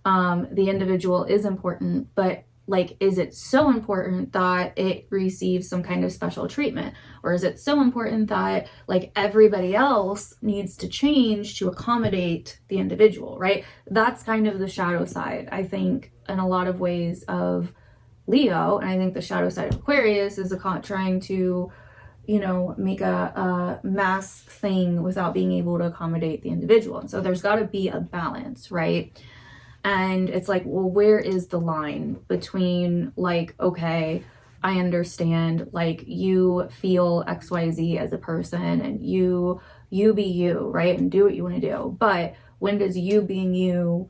the individual is important, but like, is it so important that it receives some kind of special treatment? Or is it so important that like everybody else needs to change to accommodate the individual, right? That's kind of the shadow side, I think, in a lot of ways of Leo. And I think the shadow side of Aquarius is trying to, you know, make a mass thing without being able to accommodate the individual. And so there's got to be a balance, right? And it's like, well, where is the line between like, okay, I understand, like, you feel XYZ as a person, and you be you, right? And do what you want to do. But when does you being you,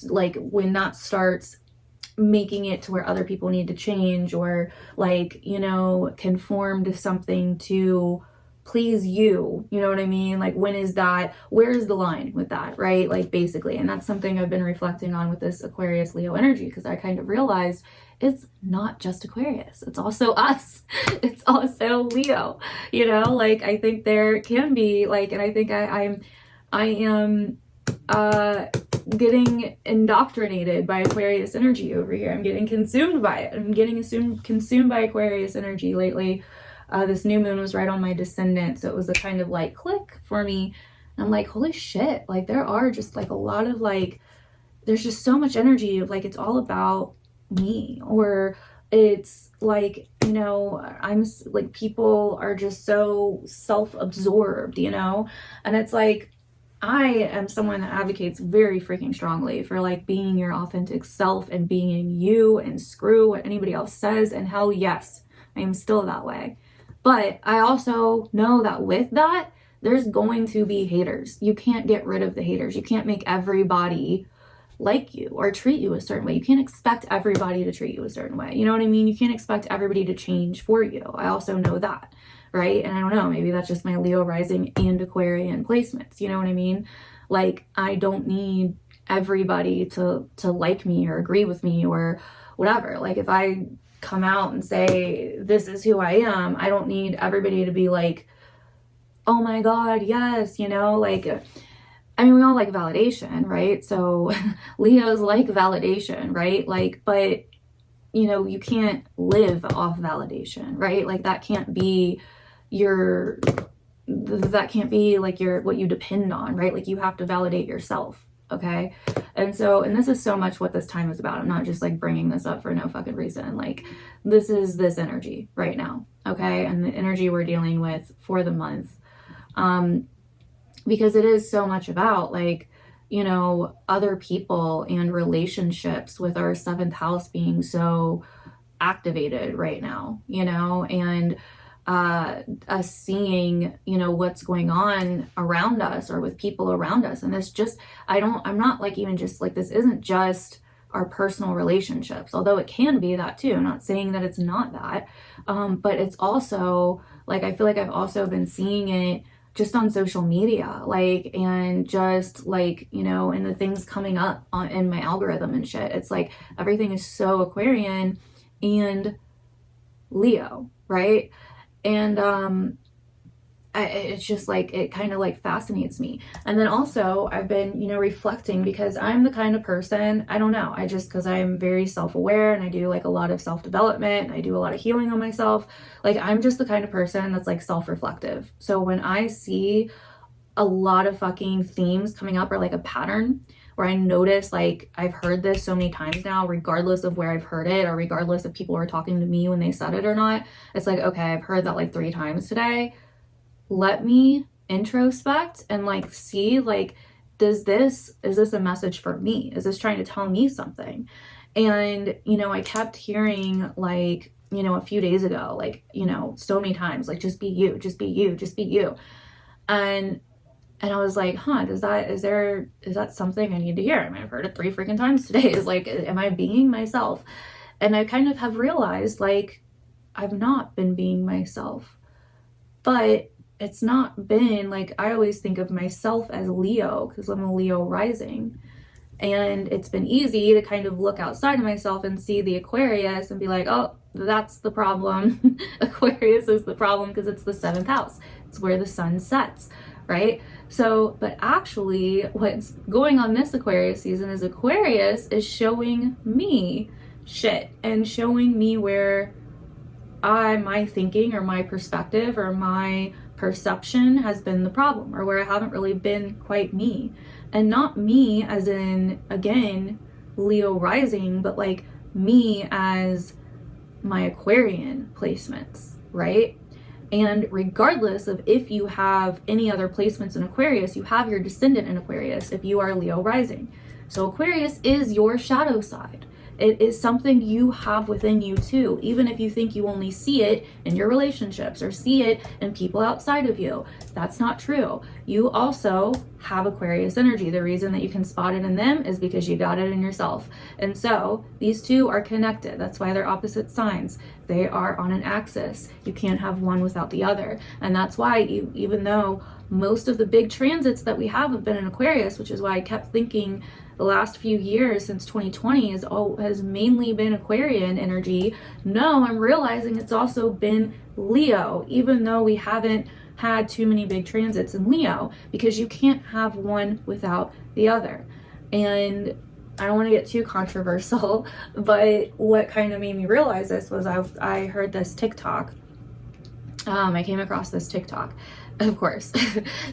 like, when that starts making it to where other people need to change, or like, you know, conform to something to please you, you know what I mean? Like, when is that, where's the line with that, right? Like, basically. And that's something I've been reflecting on with this Aquarius Leo energy, because I kind of realized it's not just Aquarius, it's also us, it's also Leo, you know? Like, I think there can be like, and I think I am getting indoctrinated by Aquarius energy over here. I'm getting consumed by it. I'm getting consumed by Aquarius energy lately. This new moon was right on my descendant, so it was a kind of like click for me. And I'm like, holy shit, like, there are just like a lot of like, there's just so much energy of like, it's all about me, or it's like, you know, I'm like, people are just so self-absorbed, you know? And it's like, I am someone that advocates very freaking strongly for like being your authentic self and being you, and screw what anybody else says. And hell yes, I am still that way. But I also know that with that, there's going to be haters. You can't get rid of the haters. You can't make everybody like you or treat you a certain way. You can't expect everybody to treat you a certain way. You know what I mean? You can't expect everybody to change for you. I also know that, right? And I don't know, maybe that's just my Leo rising and Aquarian placements. You know what I mean? Like, I don't need everybody to like me or agree with me or whatever. Like, if I come out and say, this is who I am, I don't need everybody to be like, oh my God, yes, you know, like, I mean, we all like validation, right? So Leo's like validation, right? Like, but, you know, you can't live off validation, right? Like, that can't be like what you depend on, right? Like, you have to validate yourself. Okay. And so, and this is so much what this time is about. I'm not just like bringing this up for no fucking reason. Like, this is this energy right now. Okay. And the energy we're dealing with for the month. Because it is so much about like, you know, other people and relationships, with our 7th house being so activated right now, you know, and us seeing, you know, what's going on around us or with people around us. And it's just, I'm not like, even just like, this isn't just our personal relationships, although it can be that too. I'm not saying that it's not that, but it's also like, I feel like I've also been seeing it just on social media, like, and just like, you know, and the things coming up in my algorithm and shit. It's like, everything is so Aquarian, and Leo, right? And it's just like, it kind of like fascinates me. And then also I've been, reflecting, because I'm the kind of person, I don't know, because I'm very self-aware, and I do like a lot of self-development, and I do a lot of healing on myself. Like, I'm just the kind of person that's like self-reflective. So when I see a lot of fucking themes coming up, or like a pattern where I notice, like, I've heard this so many times now, regardless of where I've heard it, or regardless if people were talking to me when they said it or not, it's like, okay, I've heard that like 3 times today. Let me introspect and like see, like, is this a message for me? Is this trying to tell me something? And I kept hearing, like, a few days ago, like, so many times, like, just be you, just be you, just be you. And I was like, huh, is that something I need to hear? I mean, I've heard it 3 freaking times today. Is like, am I being myself? And I kind of have realized, like, I've not been being myself. But it's not been like, I always think of myself as Leo, because I'm a Leo rising. And it's been easy to kind of look outside of myself and see the Aquarius and be like, oh, that's the problem. Aquarius is the problem because it's the 7th house. It's where the sun sets, right? So, but actually what's going on this Aquarius season is Aquarius is showing me shit, and showing me where my thinking, or my perspective, or my perception has been the problem, or where I haven't really been quite me. And not me as in, again, Leo rising, but like me as my Aquarian placements, right? And regardless of if you have any other placements in Aquarius, you have your descendant in Aquarius if you are Leo rising. So Aquarius is your shadow side. It is something you have within you too, even if you think you only see it in your relationships or see it in people outside of you. That's not true. You also have Aquarius energy. The reason that you can spot it in them is because you got it in yourself. And so these two are connected. That's why they're opposite signs. They are on an axis. You can't have one without the other. And that's why even though most of the big transits that we have been in Aquarius, which is why I kept thinking the last few years since 2020 has mainly been Aquarian energy. No, I'm realizing it's also been Leo, even though we haven't had too many big transits in Leo, because you can't have one without the other. And I don't want to get too controversial, but what kind of made me realize this was I heard this TikTok. I came across this TikTok, of course,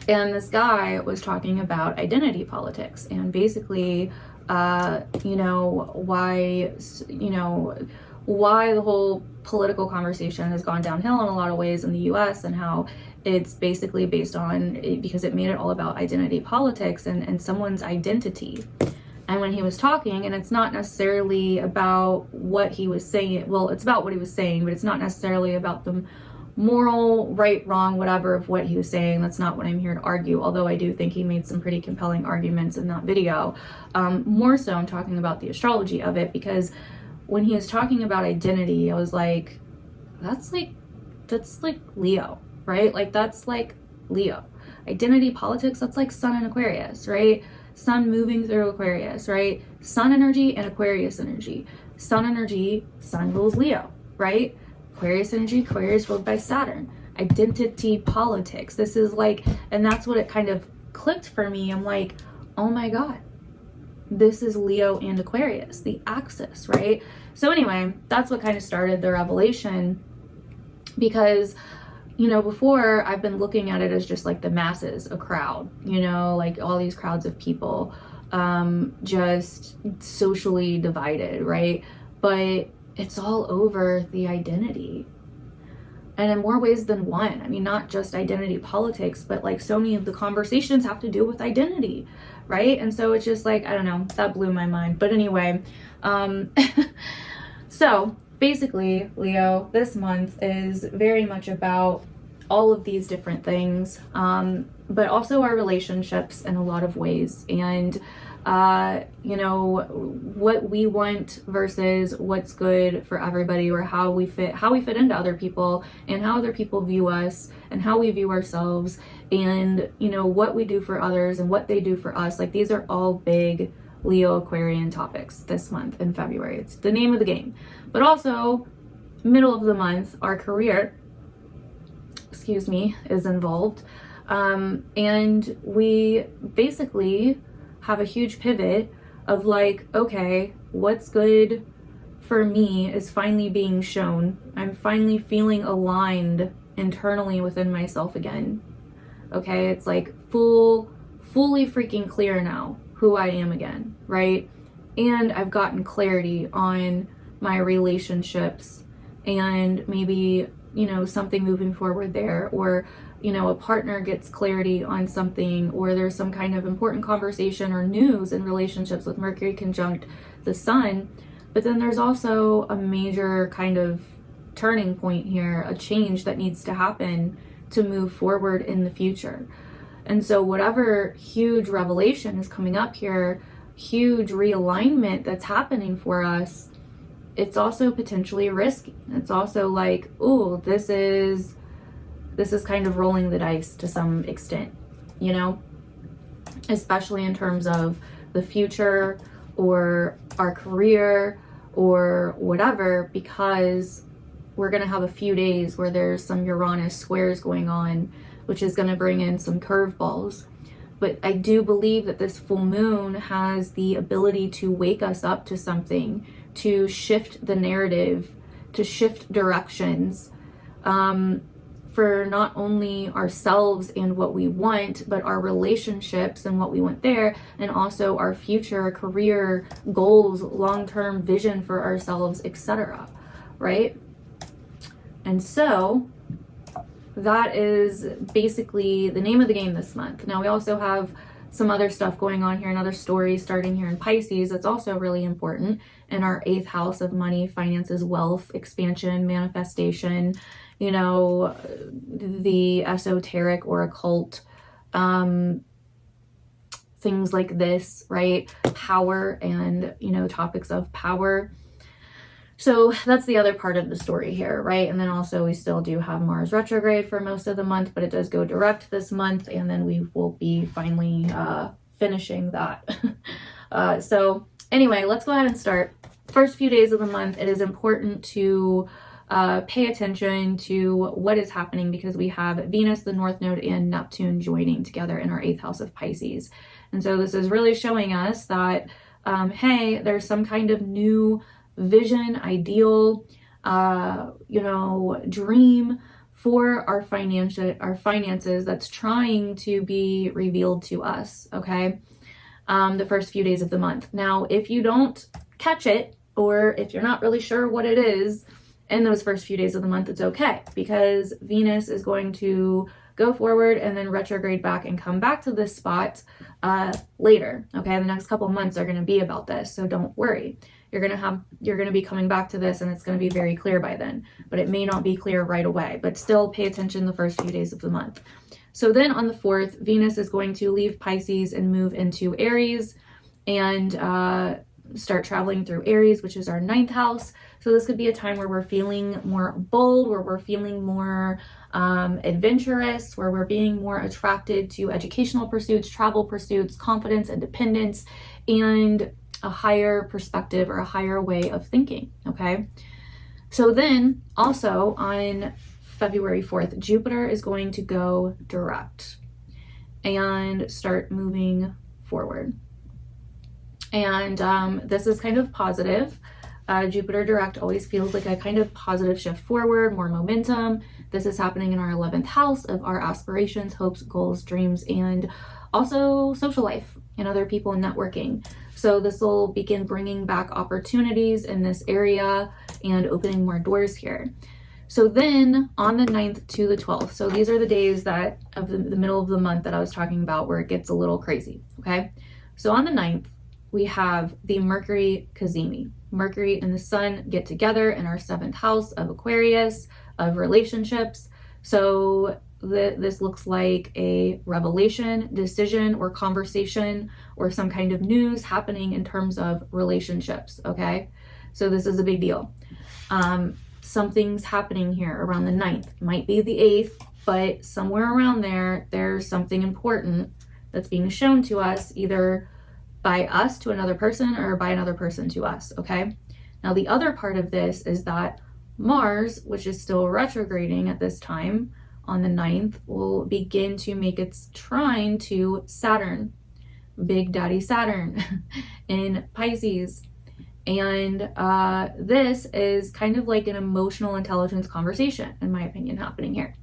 and this guy was talking about identity politics, and basically, why the whole political conversation has gone downhill in a lot of ways in the US, and how it's basically based on, because it made it all about identity politics and someone's identity. And when he was talking, and it's not necessarily about what he was saying, well, it's about what he was saying, but it's not necessarily about the moral, right, wrong, whatever of what he was saying. That's not what I'm here to argue, although I do think he made some pretty compelling arguments in that video. More so I'm talking about the astrology of it, because when he was talking about identity, I was like, that's like Leo, right? Like, that's like Leo. Identity politics, that's like Sun and Aquarius, right? Sun moving through Aquarius, right? Sun energy and Aquarius energy. Sun energy, Sun rules Leo, right? Aquarius energy, Aquarius ruled by Saturn. Identity politics. This is like, and that's what it kind of clicked for me. I'm like, oh my God, this is Leo and Aquarius, the axis, right? So anyway, that's what kind of started the revelation, because, before I've been looking at it as just like the masses, a crowd, like all these crowds of people, just socially divided, right? But it's all over the identity, and in more ways than one. I mean, not just identity politics, but like so many of the conversations have to do with identity, right? And so it's just like, I don't know, that blew my mind. But anyway, so basically, Leo, this month is very much about all of these different things, but also our relationships in a lot of ways, and what we want versus what's good for everybody, or how we fit into other people, and how other people view us, and how we view ourselves, and what we do for others and what they do for us. Like, these are all big Leo Aquarian topics this month in February. It's the name of the game. But also middle of the month, our career, is involved. And we basically have a huge pivot of like, okay, what's good for me is finally being shown. I'm finally feeling aligned internally within myself again. Okay, it's like fully freaking clear now who I am again, right? And I've gotten clarity on my relationships and maybe, you know, something moving forward there, or, you know, a partner gets clarity on something, or there's some kind of important conversation or news in relationships with Mercury conjunct the sun. But then there's also a major kind of turning point here, a change that needs to happen to move forward in the future. And so whatever huge revelation is coming up here, huge realignment that's happening for us, it's also potentially risky. It's also like, oh, this is kind of rolling the dice to some extent, you know, especially in terms of the future or our career or whatever, because we're going to have a few days where there's some Uranus squares going on, which is going to bring in some curveballs. But I do believe that this full moon has the ability to wake us up to something, to shift the narrative, to shift directions, for not only ourselves and what we want, but our relationships and what we want there, and also our future career goals, long-term vision for ourselves, etc. Right? And so that is basically the name of the game this month. Now we also have some other stuff going on here, another story starting here in Pisces that's also really important in our 8th house of money, finances, wealth, expansion, manifestation, you know, the esoteric or occult, things like this, right? Power and, you know, topics of power. So that's the other part of the story here, right? And then also we still do have Mars retrograde for most of the month, but it does go direct this month, and then we will be finally finishing that. So anyway, let's go ahead and start. First few days of the month, it is important to pay attention to what is happening, because we have Venus, the North Node, and Neptune joining together in our 8th house of Pisces. And so this is really showing us that, hey, there's some kind of new vision, ideal, you know, dream for our finances that's trying to be revealed to us, okay? The first few days of the month. Now, if you don't catch it, or if you're not really sure what it is in those first few days of the month, it's okay, because Venus is going to go forward and then retrograde back and come back to this spot later, okay? The next couple of months are going to be about this, so don't worry. You're going to be coming back to this, and it's going to be very clear by then, but it may not be clear right away, but still pay attention the first few days of the month. So then on the 4th, Venus is going to leave Pisces and move into Aries and start traveling through Aries, which is our 9th house. So this could be a time where we're feeling more bold, where we're feeling more adventurous, where we're being more attracted to educational pursuits, travel pursuits, confidence, independence, and a higher perspective or a higher way of thinking, okay? So then also on February 4th, Jupiter is going to go direct and start moving forward. And this is kind of positive. Jupiter direct always feels like a kind of positive shift forward, more momentum. This is happening in our 11th house of our aspirations, hopes, goals, dreams, and also social life and other people and networking. So this will begin bringing back opportunities in this area and opening more doors here. So then on the 9th to the 12th, so these are the days that of the middle of the month that I was talking about where it gets a little crazy, okay? So on the 9th, we have the Mercury cazimi. Mercury and the Sun get together in our 7th house of Aquarius, of relationships. So this looks like a revelation, decision, or conversation, or some kind of news happening in terms of relationships, okay? So this is a big deal. Something's happening here around the 9th. Might be the 8th, but somewhere around there, there's something important that's being shown to us, either by us to another person or by another person to us, okay? Now, the other part of this is that Mars, which is still retrograding at this time on the 9th, will begin to make its trine to Saturn, Big Daddy Saturn in Pisces. And this is kind of like an emotional intelligence conversation, in my opinion, happening here.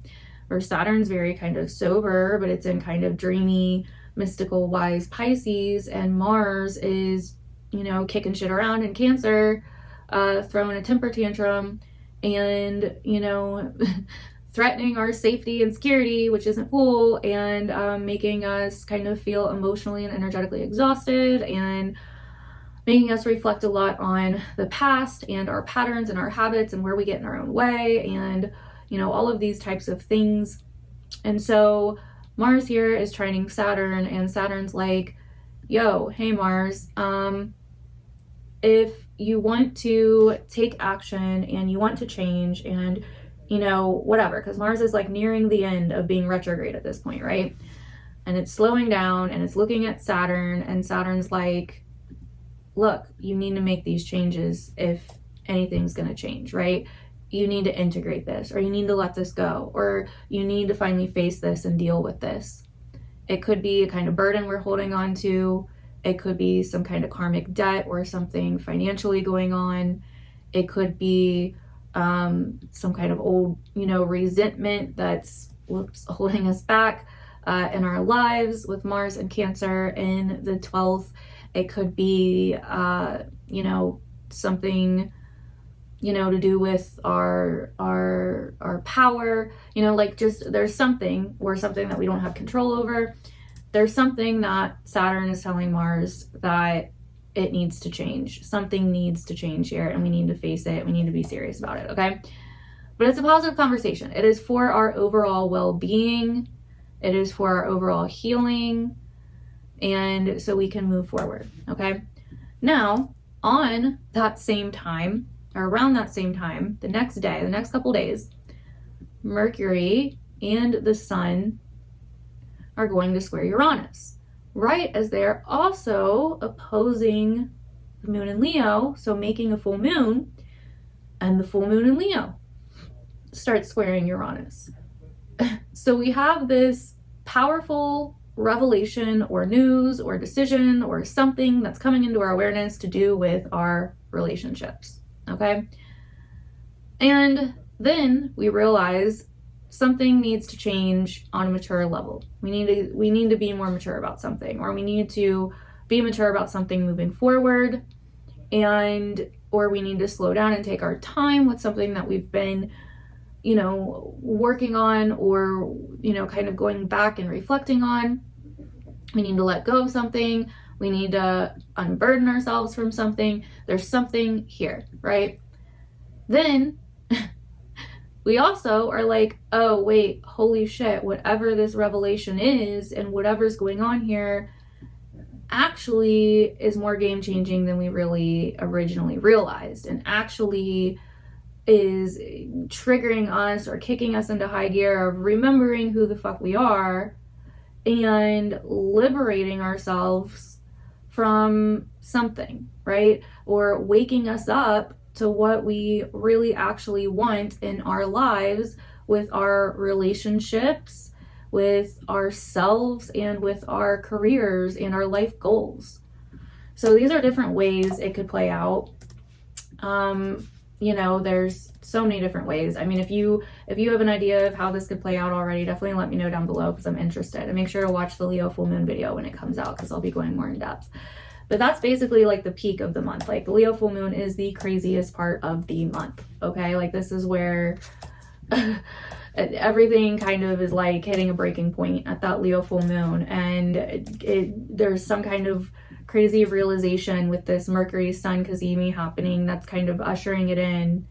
Where Saturn's very kind of sober, but it's in kind of dreamy, mystical, wise Pisces, and Mars is, you know, kicking shit around in Cancer, throwing a temper tantrum, and, you know, threatening our safety and security, which isn't cool, and making us kind of feel emotionally and energetically exhausted, and making us reflect a lot on the past and our patterns and our habits and where we get in our own way, and, you know, all of these types of things. And so Mars here is trining Saturn, and Saturn's like, yo, hey Mars, if you want to take action and you want to change and, you know, whatever, because Mars is like nearing the end of being retrograde at this point, right? And it's slowing down and it's looking at Saturn, and Saturn's like, look, you need to make these changes if anything's going to change, right? You need to integrate this, or you need to let this go, or you need to finally face this and deal with this. It could be a kind of burden we're holding on to. It could be some kind of karmic debt or something financially going on. It could be some kind of old, you know, resentment that's holding us back in our lives with Mars and Cancer in the 12th. It could be, you know, something, you know, to do with our power, you know, like just there's something that we don't have control over. There's something that Saturn is telling Mars that it needs to change. Something needs to change here, and we need to face it. We need to be serious about it, okay? But it's a positive conversation. It is for our overall well-being. It is for our overall healing. And so we can move forward, okay? Now, on that same time, or around that same time, the next day, the next couple days, Mercury and the Sun are going to square Uranus, right as they're also opposing the moon in Leo, so making a full moon, and the full moon in Leo starts squaring Uranus. So we have this powerful revelation or news or decision or something that's coming into our awareness to do with our relationships, okay? And then we realize something needs to change on a mature level. We need to be more mature about something, or we need to be mature about something moving forward, and or we need to slow down and take our time with something that we've been, you know, working on, or, you know, kind of going back and reflecting on. We need to let go of something. We need to unburden ourselves from something. There's something here, right? Then we also are like, oh, wait, holy shit, whatever this revelation is and whatever's going on here actually is more game-changing than we really originally realized, and actually is triggering us or kicking us into high gear of remembering who the fuck we are and liberating ourselves from something, right? Or waking us up to what we really actually want in our lives, with our relationships, with ourselves, and with our careers and our life goals. So these are different ways it could play out. You know, there's so many different ways. I mean, if you have an idea of how this could play out already, definitely let me know down below, because I'm interested. And make sure to watch the Leo full moon video when it comes out, because I'll be going more in depth. But that's basically like the peak of the month. Like the Leo full moon is the craziest part of the month, okay? Like this is where everything kind of is like hitting a breaking point at that Leo full moon. And there's some kind of crazy realization with this Mercury Sun cazimi happening that's kind of ushering it in.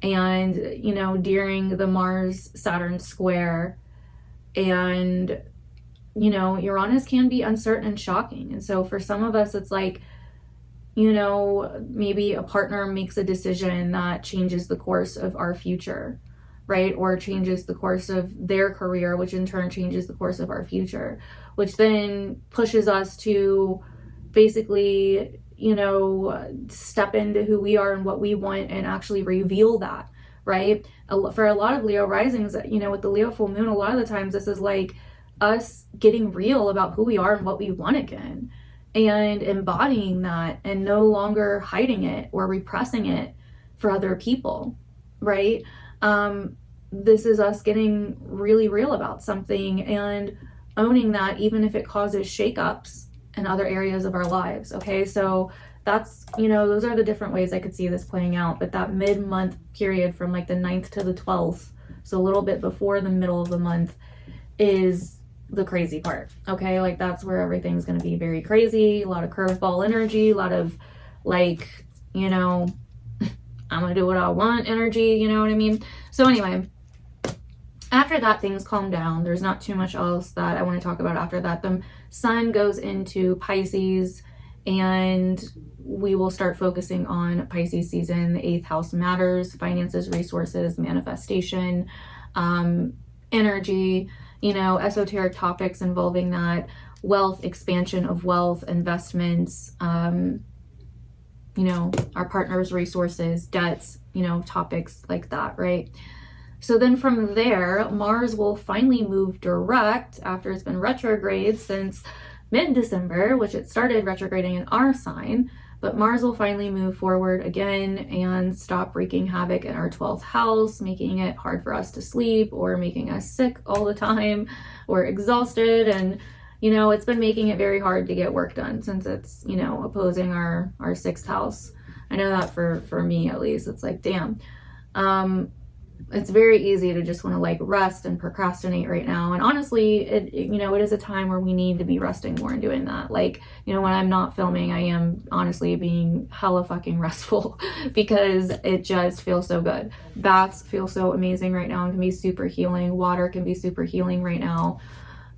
And, you know, during the Mars Saturn square, and, you know, Uranus can be uncertain and shocking. And so for some of us, it's like, you know, maybe a partner makes a decision that changes the course of our future, right? Or changes the course of their career, which in turn changes the course of our future, which then pushes us to basically, you know, step into who we are and what we want and actually reveal that, right? For a lot of Leo risings, you know, with the Leo full moon, a lot of the times this is like us getting real about who we are and what we want again, and embodying that and no longer hiding it or repressing it for other people, right? This is us getting really real about something and owning that, even if it causes shakeups in other areas of our lives. Okay, so that's, you know, those are the different ways I could see this playing out. But that mid-month period from like the 9th to the 12th, so a little bit before the middle of the month, is the crazy part. Okay, like that's where everything's going to be very crazy, a lot of curveball energy, a lot of like, you know, I'm gonna do what I want energy, you know what I mean? So anyway, after that, things calm down. There's not too much else that I want to talk about after that. The sun goes into Pisces, and we will start focusing on Pisces season. The 8th house matters, finances, resources, manifestation, energy, you know, esoteric topics involving that, wealth, expansion of wealth, investments, you know, our partner's resources, debts, you know, topics like that, right? So then from there, Mars will finally move direct after it's been retrograde since mid-December, which it started retrograding in our sign, but Mars will finally move forward again and stop wreaking havoc in our 12th house, making it hard for us to sleep or making us sick all the time or exhausted. And you know, it's been making it very hard to get work done since it's, you know, opposing our 6th house. I know that for me at least, it's like, damn. It's very easy to just want to like rest and procrastinate right now. And honestly, you know, it is a time where we need to be resting more and doing that. Like, you know, when I'm not filming, I am honestly being hella fucking restful because it just feels so good. Baths feel so amazing right now and can be super healing. Water can be super healing right now.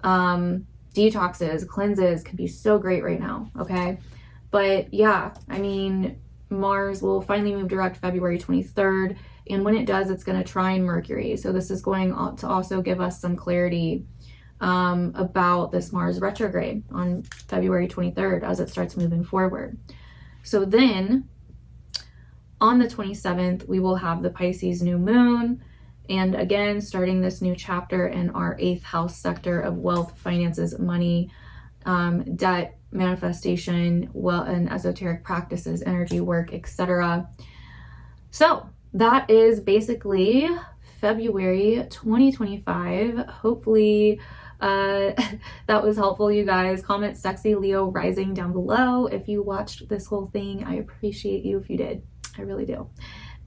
Detoxes, cleanses can be so great right now, okay? But yeah, I mean, Mars will finally move direct February 23rd, and when it does, it's going to trine Mercury. So this is going to also give us some clarity about this Mars retrograde on February 23rd as it starts moving forward. So then on the 27th, we will have the Pisces new moon. And again, starting this new chapter in our 8th house sector of wealth, finances, money, debt, manifestation, and esoteric practices, energy work, etc. So that is basically February 2025. Hopefully that was helpful, you guys. Comment sexy Leo rising down below if you watched this whole thing. I appreciate you if you did. I really do.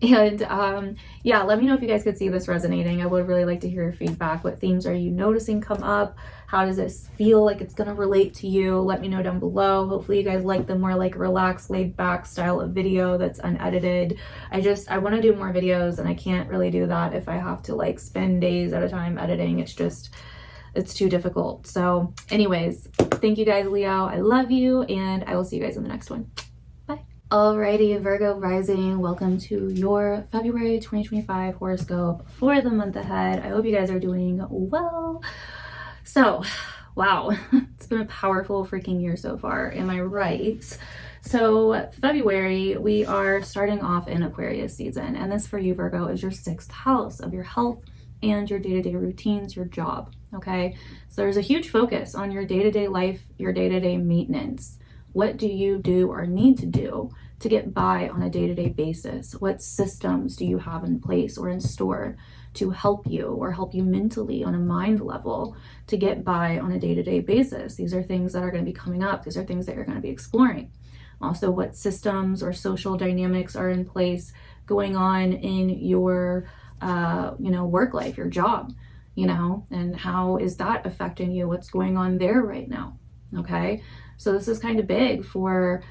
And yeah, let me know if you guys could see this resonating. I would really like to hear your feedback. What themes are you noticing come up? How does this feel like it's gonna relate to you? Let me know down below. Hopefully you guys like the more like relaxed, laid back style of video that's unedited. I want to do more videos, and I can't really do that if I have to like spend days at a time editing. It's too difficult. So anyways, thank you guys, Leo. I love you, and I will see you guys in the next one. Alrighty, Virgo rising, welcome to your February 2025 horoscope for the month ahead. I hope you guys are doing well. So, wow, it's been a powerful freaking year so far, am I right? So February, we are starting off in Aquarius season, and this for you, Virgo, is your 6th house of your health and your day-to-day routines, your job, okay? So there's a huge focus on your day-to-day life, your day-to-day maintenance. What do you do or need to do to get by on a day-to-day basis? What systems do you have in place or in store to help you or help you mentally on a mind level to get by on a day-to-day basis? These are things that are going to be coming up. These are things that you're going to be exploring. Also, what systems or social dynamics are in place going on in your work life, your job, and how is that affecting you? What's going on there right now? Okay. So this is kind of big for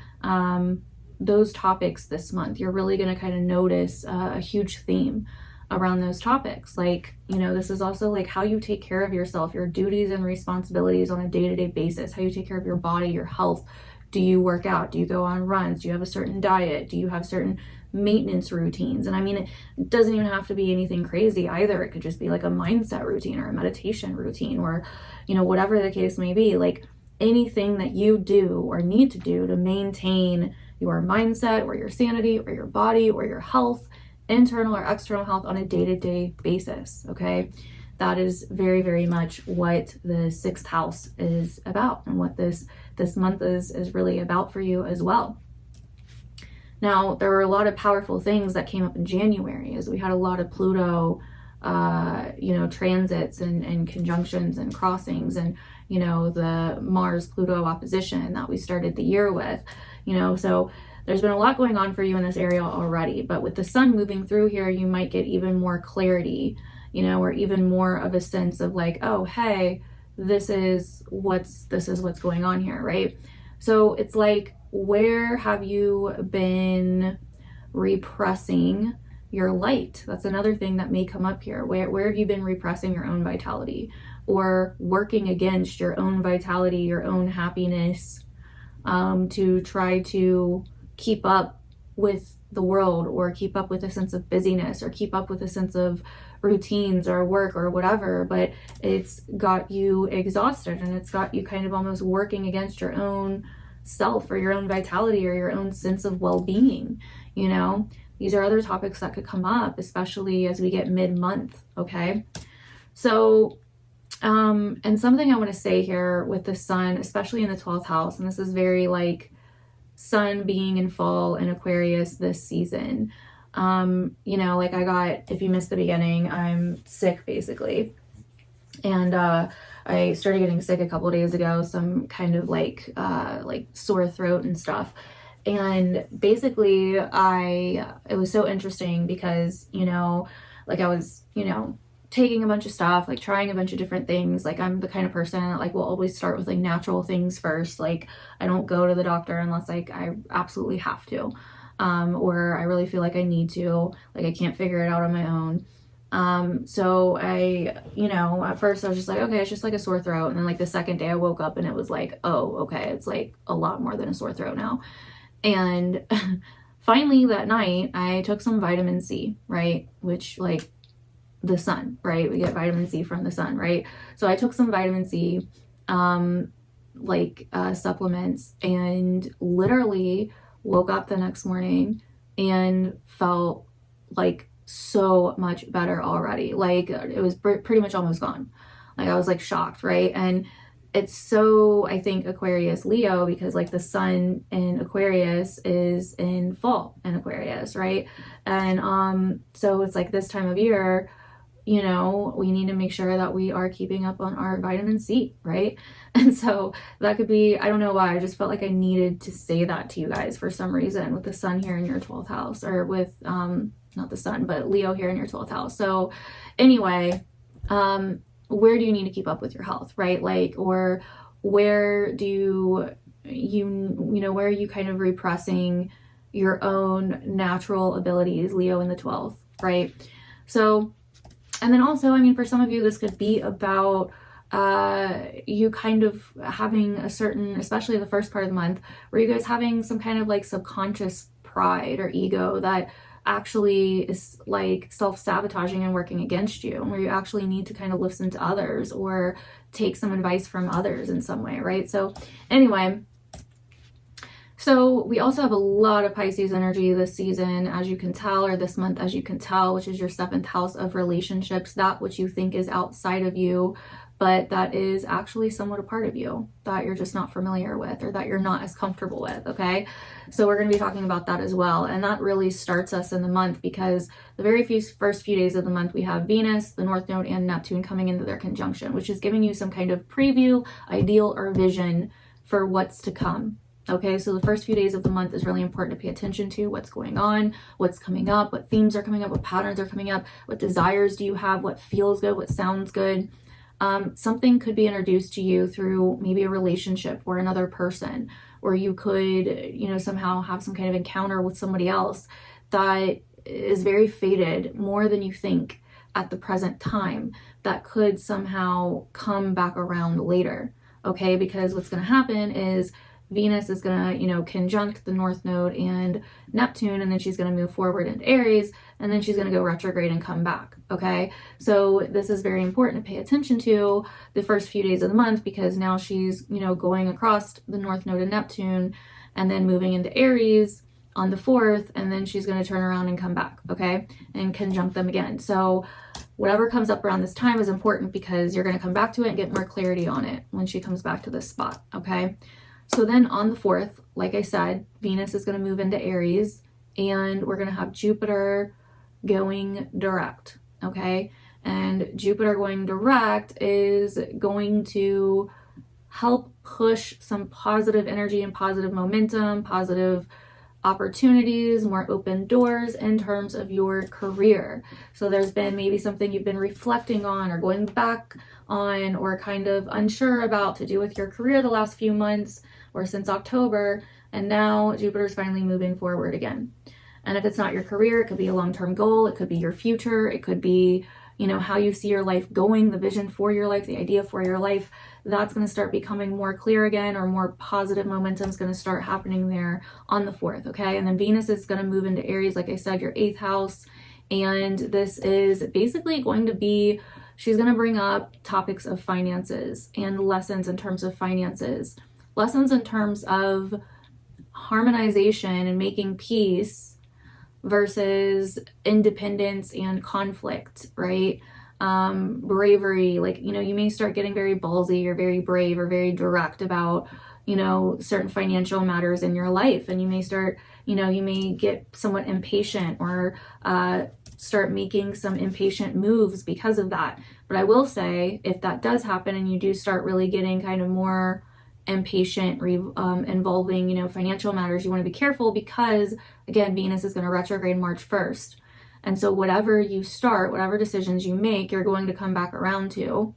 those topics this month. You're really going to kind of notice a huge theme around those topics. Like, this is also like how you take care of yourself, your duties and responsibilities on a day-to-day basis, how you take care of your body, your health. Do you work out? Do you go on runs? Do you have a certain diet? Do you have certain maintenance routines? And I mean, it doesn't even have to be anything crazy either. It could just be like a mindset routine or a meditation routine or, whatever the case may be. Like, anything that you do or need to do to maintain your mindset or your sanity or your body or your health internal or external health on a day-to-day basis, okay? That is very, very much what the 6th house is about, and what this month is really about for you as well. Now, there were a lot of powerful things that came up in January, as we had a lot of Pluto, you know, transits and conjunctions and crossings, and, you know, the Mars-Pluto opposition that we started the year with, you know, so there's been a lot going on for you in this area already. But with the sun moving through here, you might get even more clarity, you know, or even more of a sense of like, oh, hey, this is what's going on here, right? So it's like, where have you been repressing your light? That's another thing that may come up here. Where have you been repressing your own vitality, or working against your own vitality, your own happiness, to try to keep up with the world, or keep up with a sense of busyness, or keep up with a sense of routines or work or whatever, but it's got you exhausted, and it's got you kind of almost working against your own self, or your own vitality, or your own sense of well-being. You know, these are other topics that could come up, especially as we get mid-month, okay? So and something I want to say here with the sun, especially in the 12th house, and this is very like sun being in fall in Aquarius this season. You know, like if you missed the beginning, I'm sick basically. And I started getting sick a couple days ago, some kind of like sore throat and stuff. And basically it was so interesting because, you know, like I was, you know, taking a bunch of stuff, like trying a bunch of different things. Like I'm the kind of person that like will always start with like natural things first. Like I don't go to the doctor unless like I absolutely have to, or I really feel like I need to, like I can't figure it out on my own. So I, you know, at first I was just like, okay, it's just like a sore throat. And then like the second day I woke up and it was like, oh, okay, it's like a lot more than a sore throat now. And finally that night I took some vitamin C, right? Which like the sun, right? We get vitamin C from the sun, right? So I took some vitamin C, supplements, and literally woke up the next morning and felt like so much better already. Like it was pretty much almost gone. Like I was like shocked, right? And it's so, I think, Aquarius Leo, because like the sun in Aquarius is in fall in Aquarius, right? And so it's like this time of year, you know, we need to make sure that we are keeping up on our vitamin C, right? And so that could be, I don't know why, I just felt like I needed to say that to you guys for some reason, with the sun here in your 12th house, or with, not the sun, but Leo here in your 12th house. So anyway, where do you need to keep up with your health, right? Like, or where do you know, where are you kind of repressing your own natural abilities, Leo in the 12th, right? So, and then also, I mean, for some of you, this could be about you kind of having a certain, especially the first part of the month, where you guys having some kind of like subconscious pride or ego that actually is like self-sabotaging and working against you, where you actually need to kind of listen to others or take some advice from others in some way, right? So anyway, so we also have a lot of Pisces energy this season, as you can tell, or this month, as you can tell, which is your 7th house of relationships, that which you think is outside of you, but that is actually somewhat a part of you that you're just not familiar with, or that you're not as comfortable with, okay? So we're going to be talking about that as well. And that really starts us in the month, because the very first few days of the month, we have Venus, the North Node, and Neptune coming into their conjunction, which is giving you some kind of preview, ideal, or vision for what's to come. Okay, so the first few days of the month is really important to pay attention to what's going on, what's coming up, what themes are coming up, what patterns are coming up, what desires do you have, what feels good, what sounds good. Something could be introduced to you through maybe a relationship or another person, or you could, you know, somehow have some kind of encounter with somebody else that is very fated, more than you think at the present time, that could somehow come back around later. Okay, because what's going to happen is Venus is going to, you know, conjunct the North Node and Neptune, and then she's going to move forward into Aries, and then she's going to go retrograde and come back, okay? So this is very important to pay attention to the first few days of the month, because now she's, you know, going across the North Node and Neptune, and then moving into Aries on the 4th, and then she's going to turn around and come back, okay, and conjunct them again. So whatever comes up around this time is important because you're going to come back to it and get more clarity on it when she comes back to this spot, okay? So then on the 4th, like I said, Venus is going to move into Aries, and we're going to have Jupiter going direct, okay? And Jupiter going direct is going to help push some positive energy and positive momentum, positive opportunities, more open doors in terms of your career. So there's been maybe something you've been reflecting on or going back on or kind of unsure about to do with your career the last few months or since October, and now Jupiter's finally moving forward again. And if it's not your career, it could be a long-term goal, it could be your future, it could be, you know, how you see your life going, the vision for your life, the idea for your life. That's going to start becoming more clear again, or more positive momentum is going to start happening there on the 4th, okay? And then Venus is going to move into Aries, like I said, your 8th house. And this is basically going to be, she's going to bring up topics of finances and lessons in terms of finances, lessons in terms of harmonization and making peace versus independence and conflict, right? Bravery, like, you know, you may start getting very ballsy or very brave or very direct about, you know, certain financial matters in your life. And you may start, you know, you may get somewhat impatient or start making some impatient moves because of that. But I will say, if that does happen and you do start really getting kind of more impatient involving, you know, financial matters, you want to be careful because, again, Venus is going to retrograde March 1st. And so whatever you start, whatever decisions you make, you're going to come back around to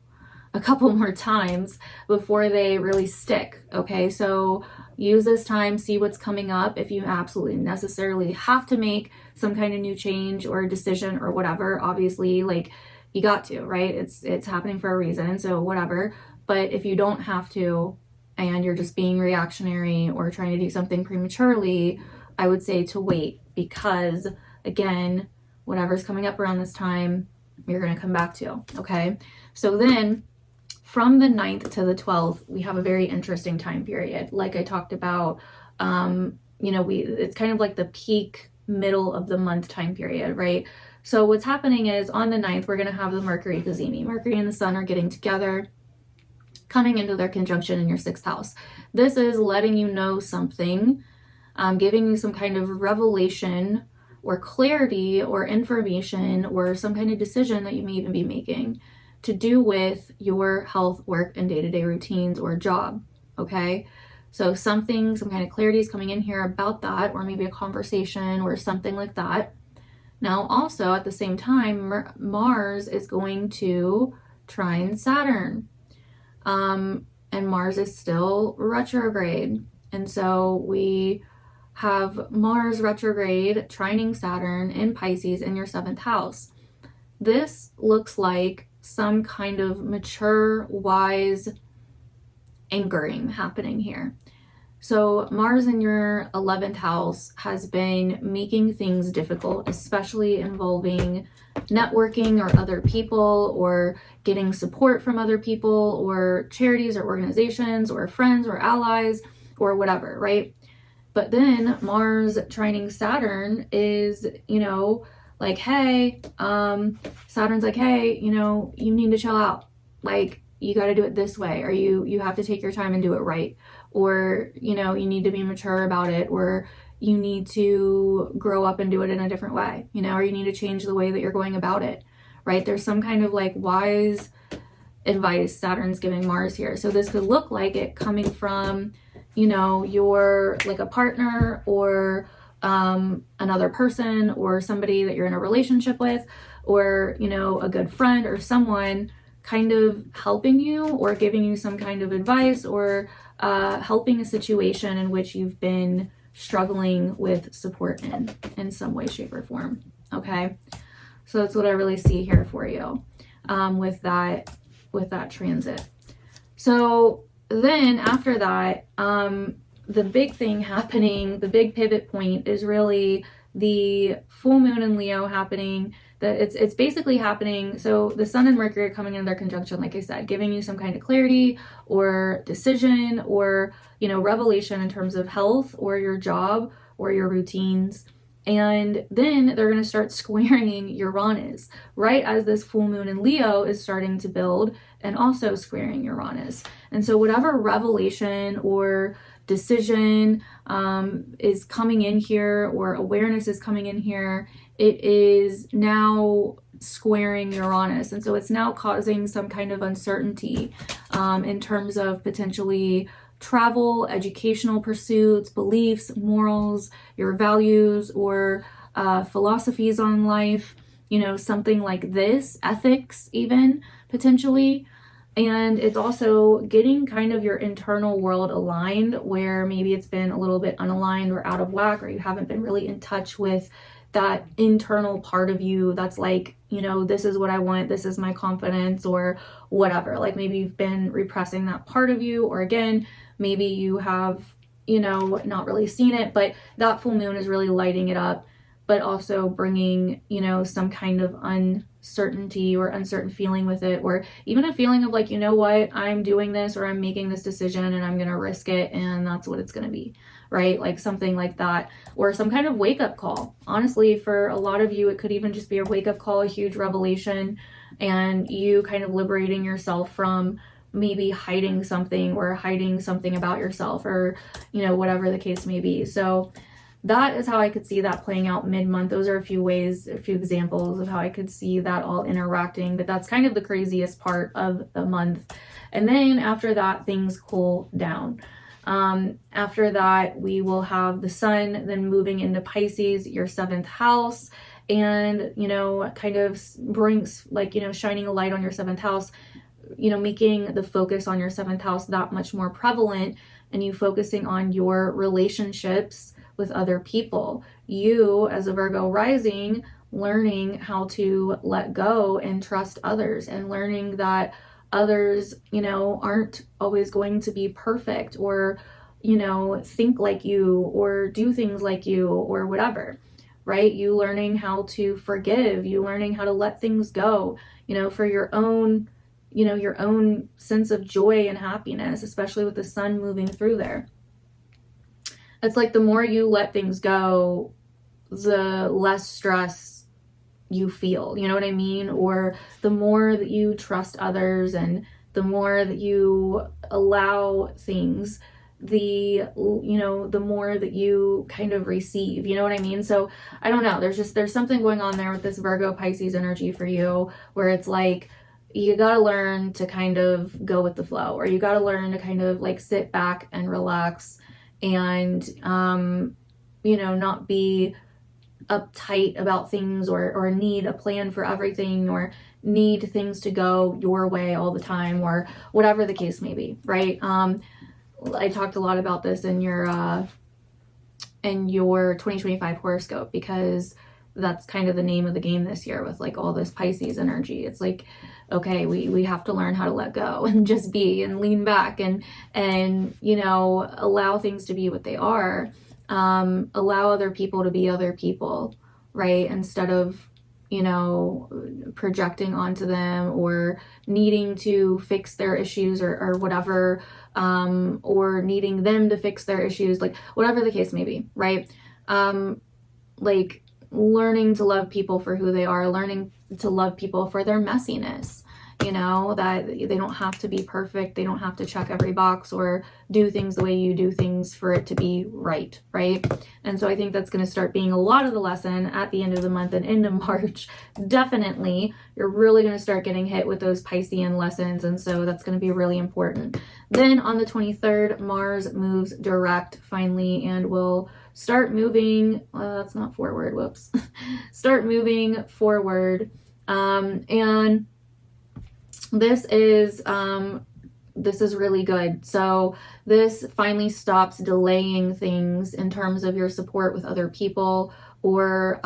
a couple more times before they really stick, okay? So use this time, see what's coming up. If you absolutely necessarily have to make some kind of new change or decision or whatever, obviously, like, you got to, right? It's happening for a reason, so whatever. But if you don't have to, and you're just being reactionary or trying to do something prematurely, I would say to wait, because, again, whatever's coming up around this time, you're going to come back to, okay? So then from the 9th to the 12th, we have a very interesting time period. Like I talked about, you know, it's kind of like the peak middle of the month time period, right? So what's happening is on the 9th, we're going to have the Mercury cazimi. Mercury and the Sun are getting together, coming into their conjunction in your 6th house. This is letting you know something, giving you some kind of revelation or clarity or information or some kind of decision that you may even be making to do with your health, work, and day-to-day routines or job, okay? So some kind of clarity is coming in here about that, or maybe a conversation or something like that. Now, also at the same time, Mars is going to trine Saturn. And Mars is still retrograde. And so we have Mars retrograde trining Saturn in Pisces in your 7th house. This looks like some kind of mature, wise anchoring happening here. So Mars in your 11th house has been making things difficult, especially involving networking or other people or getting support from other people or charities or organizations or friends or allies or whatever, right? But then Mars trining Saturn is, you know, like, hey, Saturn's like, hey, you know, you need to chill out. Like, you got to do it this way, or you have to take your time and do it right. Or, you know, you need to be mature about it, or you need to grow up and do it in a different way, you know, or you need to change the way that you're going about it, right? There's some kind of like wise advice Saturn's giving Mars here. So this could look like it coming from, you know, your like a partner or another person or somebody that you're in a relationship with, or, you know, a good friend or someone kind of helping you or giving you some kind of advice or helping a situation in which you've been struggling with support in some way, shape, or form. Okay, so that's what I really see here for you with that transit. So then after that, the big thing happening, the big pivot point is really the full moon in Leo happening. It's basically happening. So the Sun and Mercury are coming in their conjunction, like I said, giving you some kind of clarity or decision or, you know, revelation in terms of health or your job or your routines. And then they're going to start squaring Uranus right as this full moon in Leo is starting to build and also squaring Uranus. And so whatever revelation or decision is coming in here, or awareness is coming in here, it is now squaring Uranus. And so it's now causing some kind of uncertainty in terms of potentially travel, educational pursuits, beliefs, morals, your values, or philosophies on life, you know, something like this, ethics even, potentially. And it's also getting kind of your internal world aligned, where maybe it's been a little bit unaligned or out of whack, or you haven't been really in touch with that internal part of you that's like, you know, this is what I want, this is my confidence, or whatever. Like maybe you've been repressing that part of you, or again, maybe you have, you know, not really seen it, but that full moon is really lighting it up, but also bringing, you know, some kind of uncertainty or uncertain feeling with it, or even a feeling of like, you know what, I'm doing this, or I'm making this decision and I'm going to risk it, and that's what it's going to be, right? Like something like that, or some kind of wake up call. Honestly, for a lot of you, it could even just be a wake up call, a huge revelation, and you kind of liberating yourself from maybe hiding something, or hiding something about yourself, or, you know, whatever the case may be. So that is how I could see that playing out mid-month. Those are a few ways, a few examples of how I could see that all interacting, but that's kind of the craziest part of the month. And then after that, things cool down. After that, we will have the sun then moving into Pisces, your 7th house, and, you know, kind of brings, like, you know, shining a light on your 7th house, you know, making the focus on your 7th house that much more prevalent, and you focusing on your relationships with other people. You, as a Virgo rising, learning how to let go and trust others, and learning that others, you know, aren't always going to be perfect, or, you know, think like you, or do things like you, or whatever, right? You learning how to forgive, you learning how to let things go, you know, for your own, you know, your own sense of joy and happiness, especially with the sun moving through there. It's like the more you let things go, the less stress you feel, you know what I mean? Or the more that you trust others, and the more that you allow things, the, you know, the more that you kind of receive, you know what I mean? So I don't know, there's something going on there with this Virgo Pisces energy for you, where it's like, you got to learn to kind of go with the flow, or you got to learn to kind of like sit back and relax, and, you know, not be uptight about things, or need a plan for everything, or need things to go your way all the time, or whatever the case may be, right? I talked a lot about this in your 2025 horoscope, because that's kind of the name of the game this year with like all this Pisces energy. It's like, okay, we have to learn how to let go and just be, and lean back, and you know, allow things to be what they are. Allow other people to be other people, right? Instead of, you know, projecting onto them, or needing to fix their issues, or whatever, or needing them to fix their issues, like whatever the case may be, right? Like learning to love people for who they are, learning to love people for their messiness, you know, that they don't have to be perfect, they don't have to check every box, or do things the way you do things for it to be right, right? And so I think that's going to start being a lot of the lesson at the end of the month and into March. Definitely, you're really going to start getting hit with those Piscean lessons, and so that's going to be really important. Then on the 23rd, Mars moves direct finally, and will start moving, that's not forward, whoops, start moving forward, and this is really good. So this finally stops delaying things in terms of your support with other people, or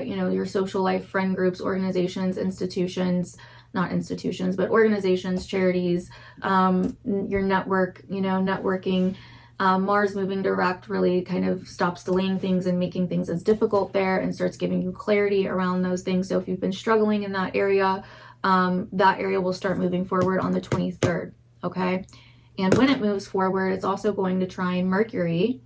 you know, your social life, friend groups, organizations, institutions, not institutions, but organizations, charities, your network, you know, networking. Mars moving direct really kind of stops delaying things and making things as difficult there, and starts giving you clarity around those things. So if you've been struggling in that area will start moving forward on the 23rd, okay? And when it moves forward, it's also going to trine Mercury,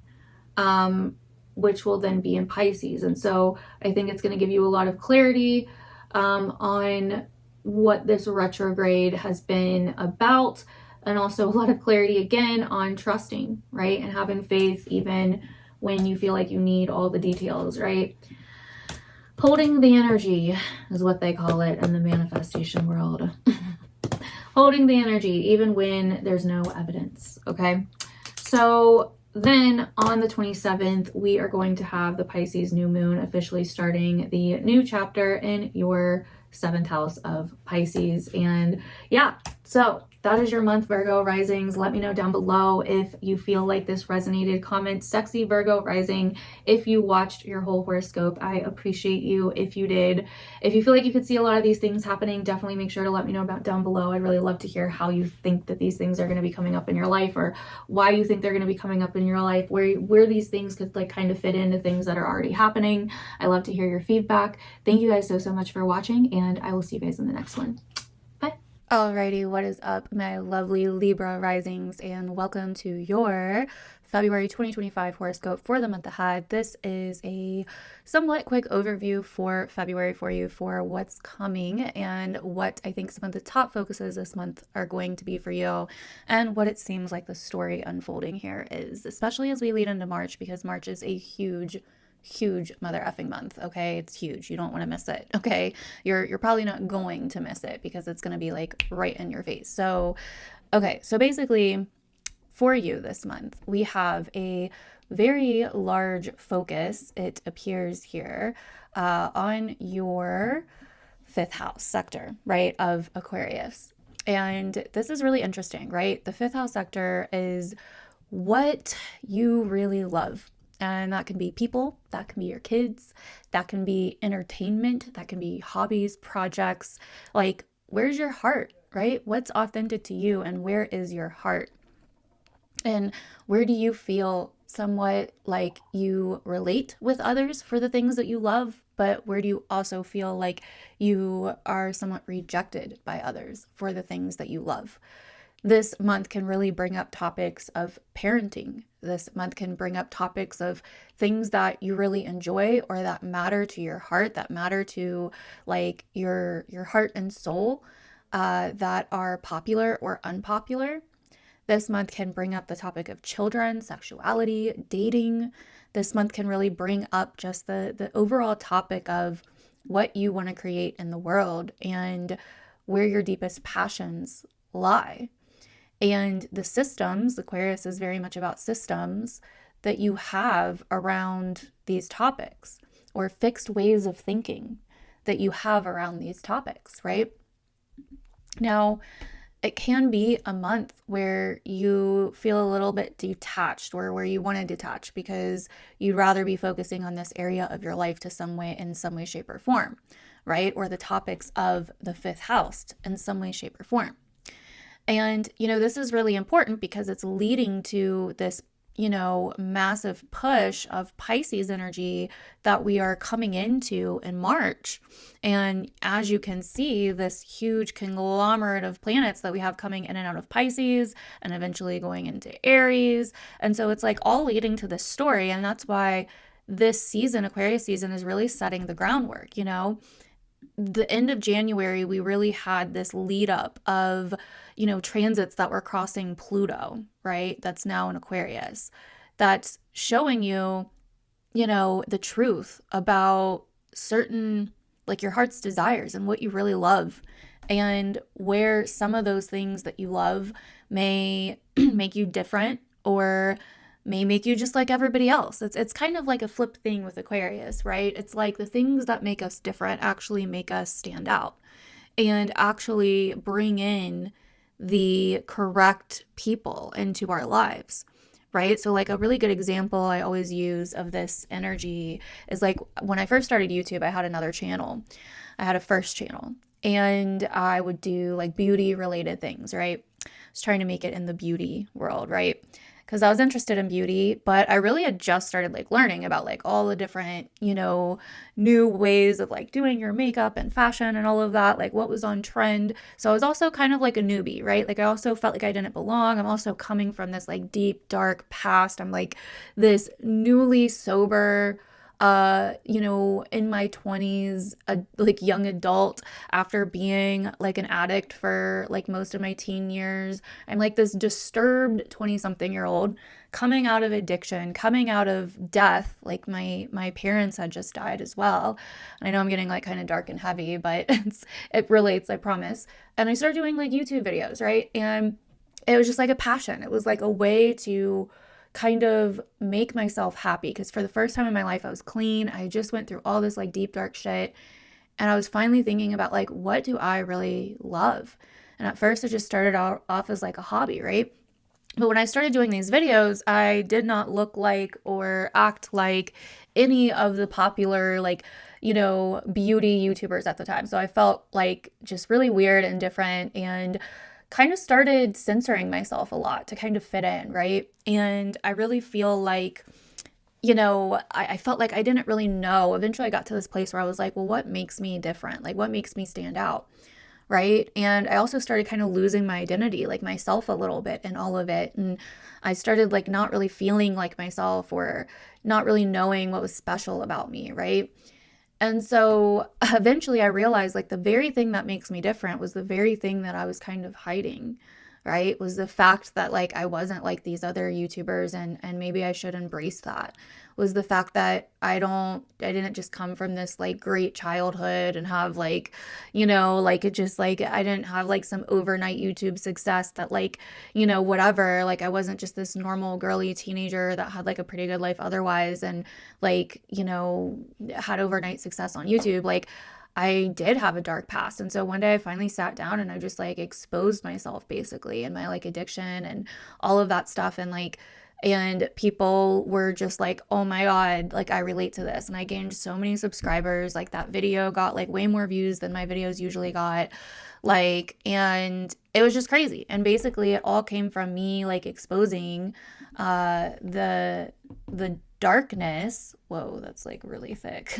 which will then be in Pisces. And so I think it's going to give you a lot of clarity on what this retrograde has been about, and also a lot of clarity again on trusting, right? And having faith even when you feel like you need all the details, right? Holding the energy is what they call it in the manifestation world. Holding the energy even when there's no evidence, okay? So then on the 27th, we are going to have the Pisces new moon officially starting the new chapter in your 7th house of Pisces. And yeah, so that is your month, Virgo risings. Let me know down below if you feel like this resonated. Comment sexy Virgo rising if you watched your whole horoscope. I appreciate you if you did. If you feel like you could see a lot of these things happening, definitely make sure to let me know about down below. I'd really love to hear how you think that these things are going to be coming up in your life, or why you think they're going to be coming up in your life, where these things could like kind of fit into things that are already happening. I love to hear your feedback. Thank you guys so much for watching, and I will see you guys in the next one. Alrighty, what is up, my lovely Libra risings, and welcome to your February 2025 horoscope for the month ahead. This is a somewhat quick overview for February for you, for what's coming and what I think some of the top focuses this month are going to be for you, and what it seems like the story unfolding here is, especially as we lead into March, because March is a huge mother effing month. Okay, it's huge. You don't want to miss it. Okay, you're probably not going to miss it because it's going to be like right in your face. So okay, so basically for you this month, we have a very large focus, it appears here, on your 5th house sector, right, of Aquarius. And this is really interesting, right? The 5th house sector is what you really love. And that can be people, that can be your kids, that can be entertainment, that can be hobbies, projects. Like, where's your heart, right? What's authentic to you, and where is your heart? And where do you feel somewhat like you relate with others for the things that you love, but where do you also feel like you are somewhat rejected by others for the things that you love? This month can really bring up topics of parenting. This month can bring up topics of things that you really enjoy or that matter to your heart, that matter to like your heart and soul, that are popular or unpopular. This month can bring up the topic of children, sexuality, dating. This month can really bring up just the overall topic of what you want to create in the world and where your deepest passions lie. And the systems, Aquarius is very much about systems that you have around these topics, or fixed ways of thinking that you have around these topics, right? Now, it can be a month where you feel a little bit detached, or where you want to detach because you'd rather be focusing on this area of your life in some way, shape, or form, right? Or the topics of the 5th house in some way, shape, or form. And, this is really important because it's leading to this, massive push of Pisces energy that we are coming into in March. And as you can see, this huge conglomerate of planets that we have coming in and out of Pisces and eventually going into Aries. And so it's like all leading to this story. And that's why this season, Aquarius season, is really setting the groundwork, The end of January, we really had this lead up of, transits that were crossing Pluto, right? That's now in Aquarius. That's showing you, the truth about certain, like your heart's desires and what you really love, and where some of those things that you love may make you different, or may make you just like everybody else. It's kind of like a flip thing with Aquarius, right? It's like the things that make us different actually make us stand out and actually bring in the correct people into our lives, right? So like a really good example I always use of this energy is like when I first started YouTube, I had another channel. I had a first channel, and I would do like beauty related things, right? I was trying to make it in the beauty world, right? because I was interested in beauty, but I really had just started like learning about like all the different, new ways of like doing your makeup and fashion and all of that, like what was on trend. So I was also kind of like a newbie, right? Like I also felt like I didn't belong. I'm also coming from this like deep, dark past. I'm like this newly sober, in my 20s, like young adult after being like an addict for like most of my teen years. I'm like this disturbed 20-something-year-old coming out of addiction, coming out of death. Like my parents had just died as well. And I know I'm getting like kind of dark and heavy, but it relates, I promise. And I started doing like YouTube videos, right? And it was just like a passion. It was like a way to kind of make myself happy, because for the first time in my life I was clean. I just went through all this like deep dark shit, and I was finally thinking about like, what do I really love? And at first it just started off as like a hobby, right? But when I started doing these videos, I did not look like or act like any of the popular like beauty YouTubers at the time. So I felt like just really weird and different, and kind of started censoring myself a lot to kind of fit in, right? And I really feel like, I felt like I didn't really know. Eventually I got to this place where I was like, well, what makes me different? Like, what makes me stand out? Right. And I also started kind of losing my identity, like myself a little bit in all of it. And I started like not really feeling like myself, or not really knowing what was special about me. Right. And so eventually I realized like the very thing that makes me different was the very thing that I was kind of hiding, right? Was the fact that like I wasn't like these other YouTubers, and maybe I should embrace that. Was the fact that I didn't just come from this like great childhood and have like, like it just like I didn't have like some overnight YouTube success that like, whatever. Like I wasn't just this normal girly teenager that had like a pretty good life otherwise, and like, had overnight success on YouTube. Like I did have a dark past. And so one day I finally sat down and I just like exposed myself basically, and my like addiction and all of that stuff. And people were just like, oh my God, like I relate to this. And I gained so many subscribers. Like that video got like way more views than my videos usually got. Like, and it was just crazy. And basically it all came from me like exposing the darkness. Whoa, that's like really thick.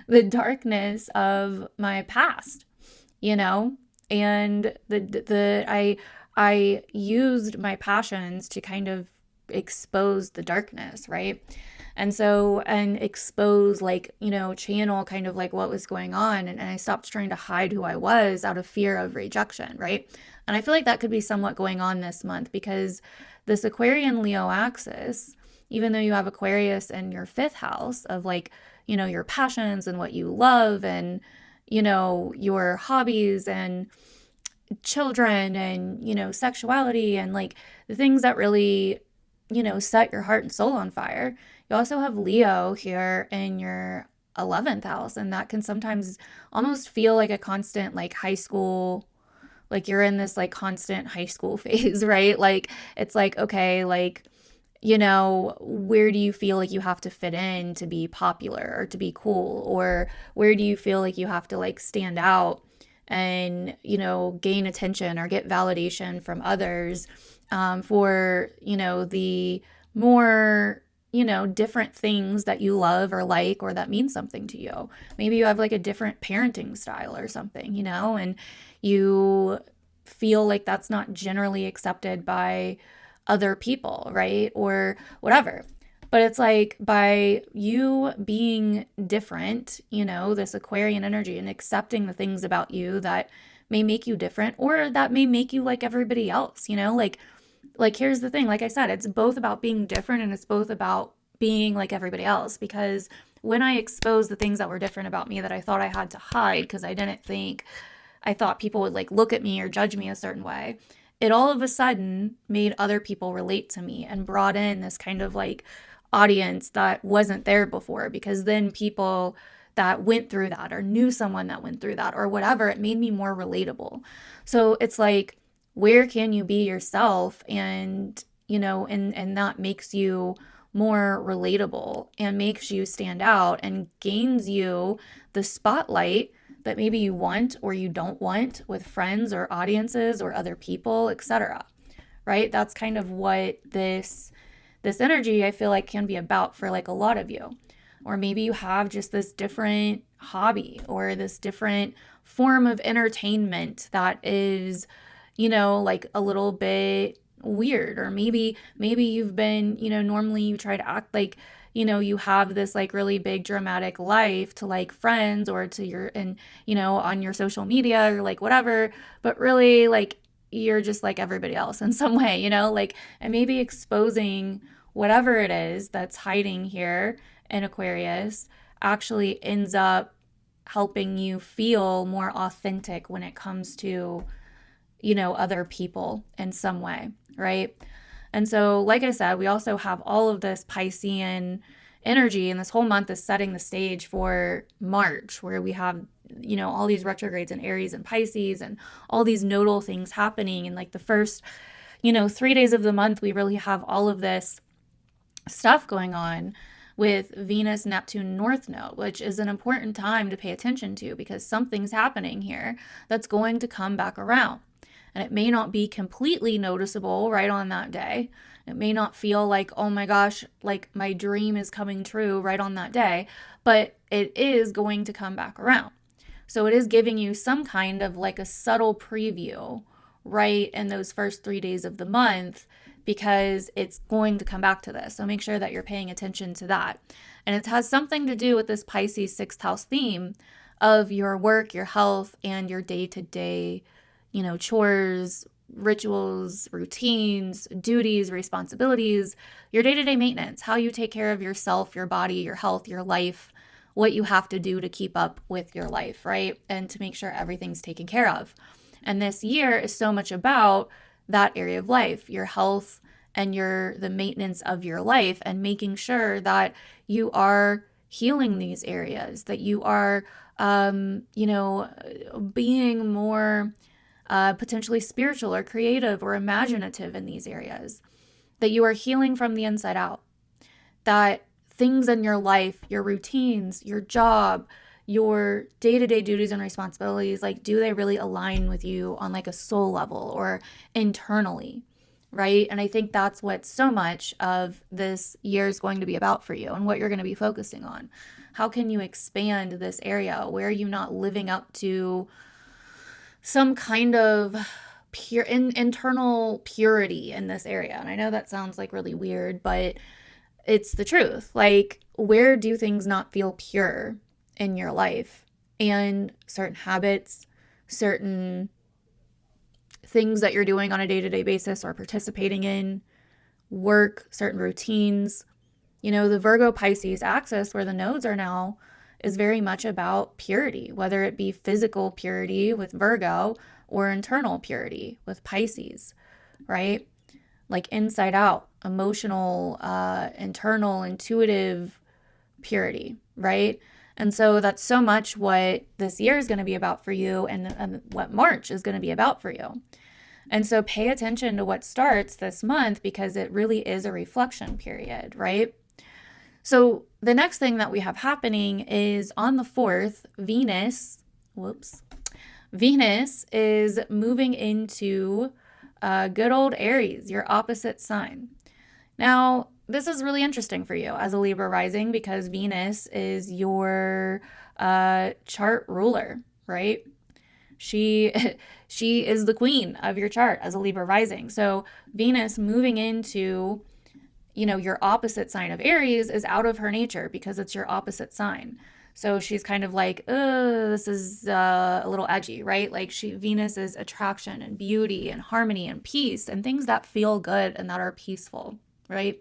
The darkness of my past, and I used my passions to kind of expose the darkness, right? And expose like, channel kind of like what was going on. And I stopped trying to hide who I was out of fear of rejection, right? And I feel like that could be somewhat going on this month, because this Aquarian Leo axis, even though you have Aquarius in your 5th house of like, your passions and what you love, and, your hobbies and children and, sexuality and like the things that really, set your heart and soul on fire. You also have Leo here in your 11th house, and that can sometimes almost feel like a constant like high school, like you're in this like constant high school phase, right? Like it's like, okay, like, where do you feel like you have to fit in to be popular or to be cool? Or where do you feel like you have to like stand out and, gain attention or get validation from others, for, the more, different things that you love or like, or that mean something to you. Maybe you have like a different parenting style or something, and you feel like that's not generally accepted by other people, right? Or whatever. But it's like by you being different, this Aquarian energy, and accepting the things about you that may make you different, or that may make you like everybody else, like here's the thing, like I said, it's both about being different, and it's both about being like everybody else. Because when I exposed the things that were different about me that I thought I had to hide, because I thought people would like look at me or judge me a certain way, it all of a sudden made other people relate to me and brought in this kind of like audience that wasn't there before. Because then people that went through that, or knew someone that went through that, or whatever, it made me more relatable. So it's like, where can you be yourself, and and that makes you more relatable and makes you stand out and gains you the spotlight that maybe you want or you don't want with friends or audiences or other people, etc. right? That's kind of what this energy I feel like can be about for like a lot of you. Or maybe you have just this different hobby or this different form of entertainment that is, like a little bit weird. Or maybe you've been, normally you try to act like, you have this like really big dramatic life to like friends or to your, and, on your social media or like whatever, but really like you're just like everybody else in some way, like, and maybe exposing whatever it is that's hiding here in Aquarius actually ends up helping you feel more authentic when it comes to, other people in some way, right? And so, like I said, we also have all of this Piscean energy, and this whole month is setting the stage for March, where we have, all these retrogrades in Aries and Pisces and all these nodal things happening. And like the first, 3 days of the month, we really have all of this stuff going on with Venus, Neptune, North Node, which is an important time to pay attention to because something's happening here that's going to come back around. And it may not be completely noticeable right on that day. It may not feel like, oh my gosh, like my dream is coming true right on that day, but it is going to come back around. So it is giving you some kind of like a subtle preview right in those first 3 days of the month, because it's going to come back to this. So make sure that you're paying attention to that. And it has something to do with this Pisces 6th house theme of your work, your health, and your day-to-day, chores, rituals, routines, duties, responsibilities, your day-to-day maintenance, how you take care of yourself, your body, your health, your life, what you have to do to keep up with your life, right? And to make sure everything's taken care of. And this year is so much about that area of life, your health and the maintenance of your life, and making sure that you are healing these areas, that you are, being more potentially spiritual or creative or imaginative in these areas, that you are healing from the inside out, that things in your life, your routines, your job, your day-to-day duties and responsibilities, like, do they really align with you on like a soul level or internally, right? And I think that's what so much of this year is going to be about for you and what you're going to be focusing on. How can you expand this area? Where are you not living up to some kind of internal purity in this area? And I know that sounds like really weird, but it's the truth. Like, where do things not feel pure in your life? And certain habits, certain things that you're doing on a day-to-day basis or participating in, work, certain routines. The Virgo Pisces axis, where the nodes are now, is very much about purity, whether it be physical purity with Virgo or internal purity with Pisces, right? Like inside out, emotional, internal, intuitive purity, right? And so that's so much what this year is going to be about for you, and what March is going to be about for you. And so pay attention to what starts this month, because it really is a reflection period, right? So the next thing that we have happening is on the 4th, Venus is moving into good old Aries, your opposite sign. Now, this is really interesting for you as a Libra rising, because Venus is your chart ruler, right? She is the queen of your chart as a Libra rising. So Venus moving into, your opposite sign of Aries is out of her nature, because it's your opposite sign. So she's kind of like, this is a little edgy, right? Like Venus is attraction and beauty and harmony and peace and things that feel good and that are peaceful, right?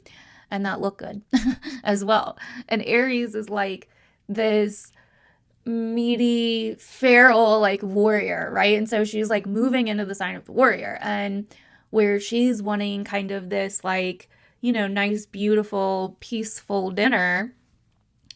And that look good as well. And Aries is like this meaty, feral, like warrior, right? And so she's like moving into the sign of the warrior, and where she's wanting kind of this like, nice, beautiful, peaceful dinner,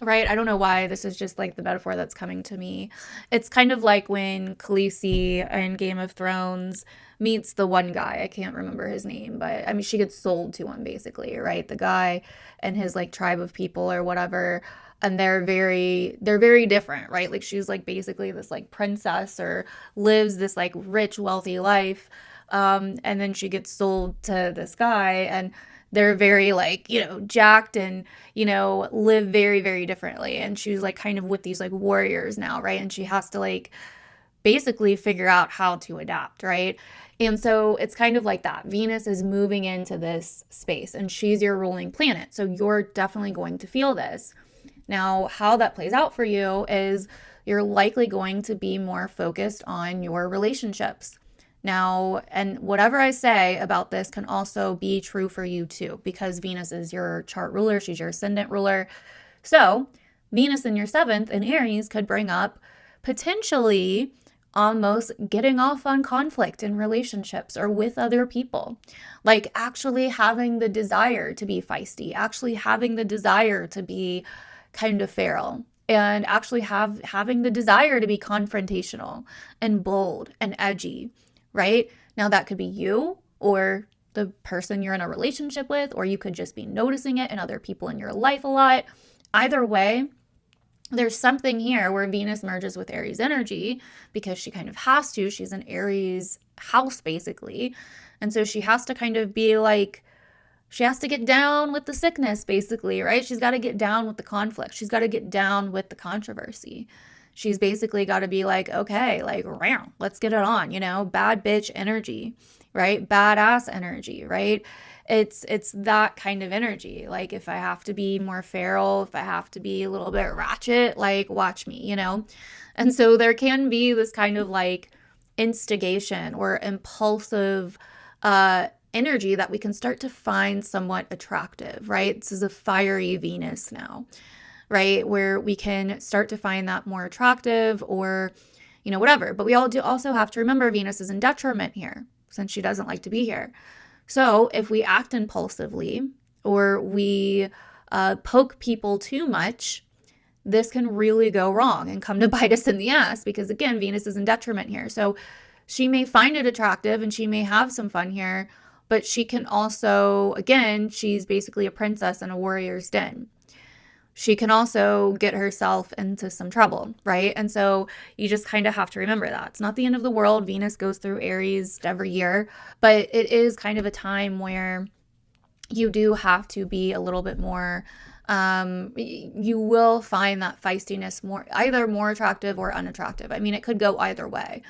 right? I don't know why this is just like the metaphor that's coming to me. It's kind of like when Khaleesi in Game of Thrones meets the one guy. I can't remember his name, but I mean, she gets sold to him basically, right? The guy and his like tribe of people or whatever. And they're very different, right? Like she's like basically this like princess, or lives this like rich, wealthy life. And then she gets sold to this guy, and they're very like, jacked and, live very, very differently. And she's like kind of with these like warriors now, right? And she has to like basically figure out how to adapt, right? And so it's kind of like that. Venus is moving into this space and she's your ruling planet. So you're definitely going to feel this. Now, how that plays out for you is you're likely going to be more focused on your relationships. Now, and whatever I say about this can also be true for you too, because Venus is your chart ruler. She's your ascendant ruler. So Venus in your seventh in Aries could bring up potentially almost getting off on conflict in relationships or with other people, like actually having the desire to be feisty, actually having the desire to be kind of feral, and actually having the desire to be confrontational and bold and edgy, right? Now that could be you or the person you're in a relationship with, or you could just be noticing it in other people in your life a lot. Either way, there's something here where Venus merges with Aries energy because she kind of has to. She's an Aries house, basically. And so she has to kind of be like, she has to get down with the sickness, basically, right? She's got to get down with the conflict. She's got to get down with the controversy. She's basically got to be like, okay, like, let's get it on, bad bitch energy, right? Badass energy, right? It's that kind of energy. Like if I have to be more feral, if I have to be a little bit ratchet, like watch me, And so there can be this kind of like instigation or impulsive energy that we can start to find somewhat attractive, right? This is a fiery Venus now, right? Where we can start to find that more attractive or, whatever. But we all do also have to remember Venus is in detriment here since she doesn't like to be here. So if we act impulsively or we poke people too much, this can really go wrong and come to bite us in the ass because, again, Venus is in detriment here. So she may find it attractive and she may have some fun here, but she can also, again, she's basically a princess in a warrior's den. She can also get herself into some trouble, right? And so you just kind of have to remember that. It's not the end of the world. Venus goes through Aries every year, but it is kind of a time where you do have to be a little bit more, you will find that feistiness either more attractive or unattractive. I mean, it could go either way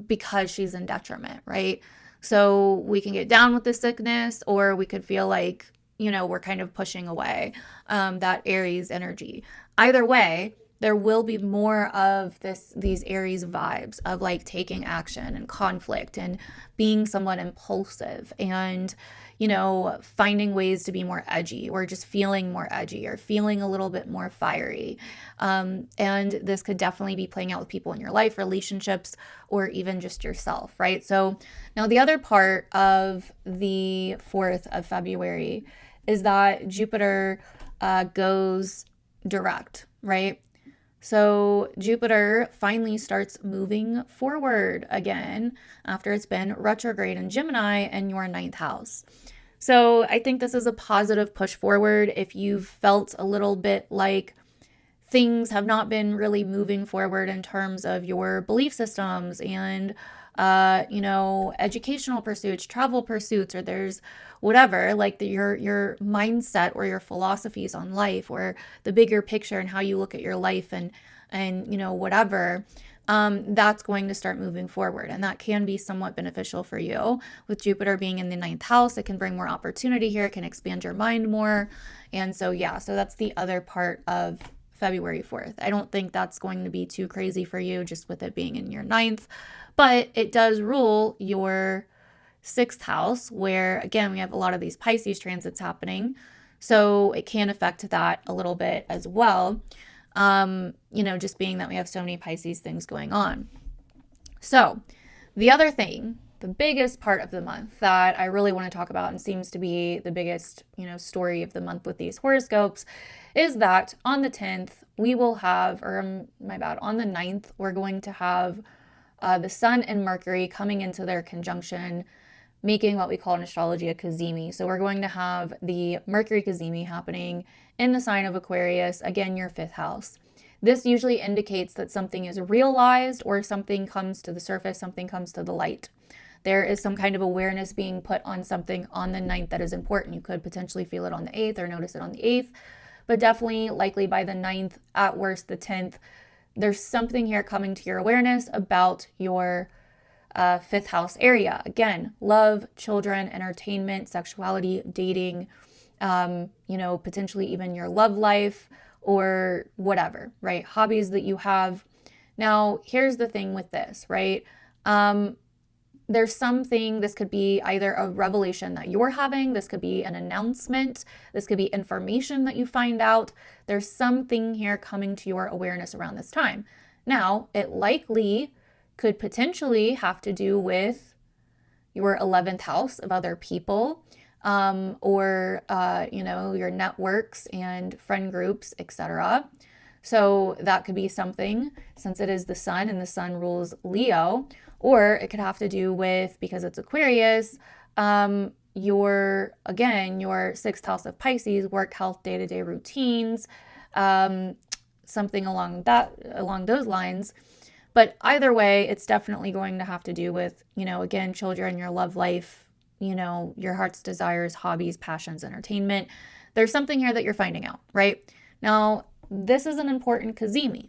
because she's in detriment, right? So we can get down with the sickness or we could feel like, we're kind of pushing away that Aries energy. Either way, there will be more of these Aries vibes of like taking action and conflict and being somewhat impulsive and, finding ways to be more edgy or just feeling more edgy or feeling a little bit more fiery. And this could definitely be playing out with people in your life, relationships, or even just yourself, right? So now the other part of the 4th of February is that Jupiter goes direct, right? So Jupiter finally starts moving forward again after it's been retrograde in Gemini in your 9th house. So I think this is a positive push forward. If you've felt a little bit like things have not been really moving forward in terms of your belief systems and educational pursuits, travel pursuits, or there's whatever, like your mindset or your philosophies on life or the bigger picture and how you look at your life and whatever, that's going to start moving forward. And that can be somewhat beneficial for you. With Jupiter being in the 9th house, it can bring more opportunity here. It can expand your mind more. And so, so that's the other part of February 4th. I don't think that's going to be too crazy for you just with it being in your 9th. But it does rule your 6th house where, again, we have a lot of these Pisces transits happening. So it can affect that a little bit as well, just being that we have so many Pisces things going on. So the other thing, the biggest part of the month that I really want to talk about and seems to be the biggest, story of the month with these horoscopes is that on the 10th, we will have, on the 9th, we're going to have the Sun and Mercury coming into their conjunction, making what we call in astrology a cazimi. So we're going to have the Mercury cazimi happening in the sign of Aquarius, again, your 5th house. This usually indicates that something is realized or something comes to the surface, something comes to the light. There is some kind of awareness being put on something on the 9th that is important. You could potentially feel it on the 8th or notice it on the 8th, but definitely likely by the 9th, at worst the 10th, there's something here coming to your awareness about your 5th house area. Again, love, children, entertainment, sexuality, dating, potentially even your love life or whatever, right? Hobbies that you have. Now, here's the thing with this, right? There's something, this could be either a revelation that you're having, this could be an announcement, this could be information that you find out. There's something here coming to your awareness around this time. Now, it likely could potentially have to do with your 11th house of other people, or your networks and friend groups, etc. So that could be something, since it is the sun and the sun rules Leo. Or it could have to do with, because it's Aquarius, your 6th house of Pisces, work, health, day-to-day routines, something along those lines. But either way, it's definitely going to have to do with, again, children, your love life, your heart's desires, hobbies, passions, entertainment. There's something here that you're finding out, right? Now, this is an important cazimi,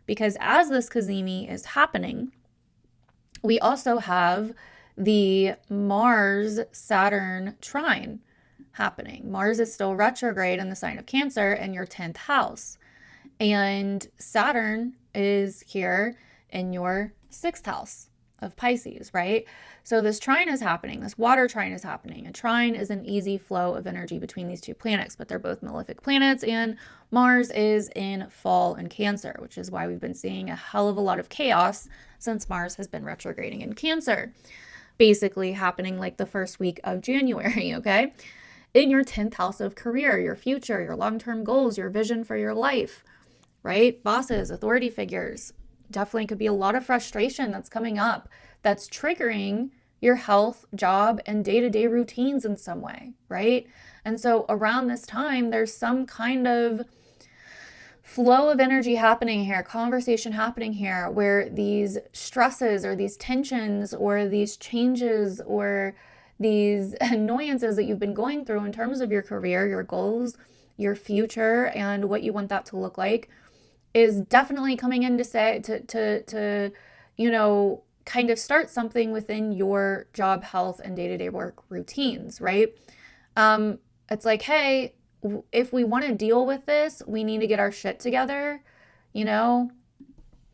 because as this cazimi is happening, we also have the Mars-Saturn trine happening. Mars is still retrograde in the sign of Cancer in your 10th house. And Saturn is here in your 6th house of Pisces, right? So this trine is happening. This water trine is happening. A trine is an easy flow of energy between these two planets, but they're both malefic planets, and Mars is in fall in Cancer, which is why we've been seeing a hell of a lot of chaos since Mars has been retrograding in Cancer, basically happening like the first week of January, okay? In your 10th house of career, your future, your long-term goals, your vision for your life, right? Bosses, authority figures. Definitely could be a lot of frustration that's coming up that's triggering your health, job, and day-to-day routines in some way, right? And so around this time, there's some kind of flow of energy happening here, conversation happening here, where these stresses or these tensions or these changes or these annoyances that you've been going through in terms of your career, your goals, your future, and what you want that to look like is definitely coming in to say, to kind of start something within your job, health, and day-to-day work routines, right? It's like, hey, if we want to deal with this, we need to get our shit together,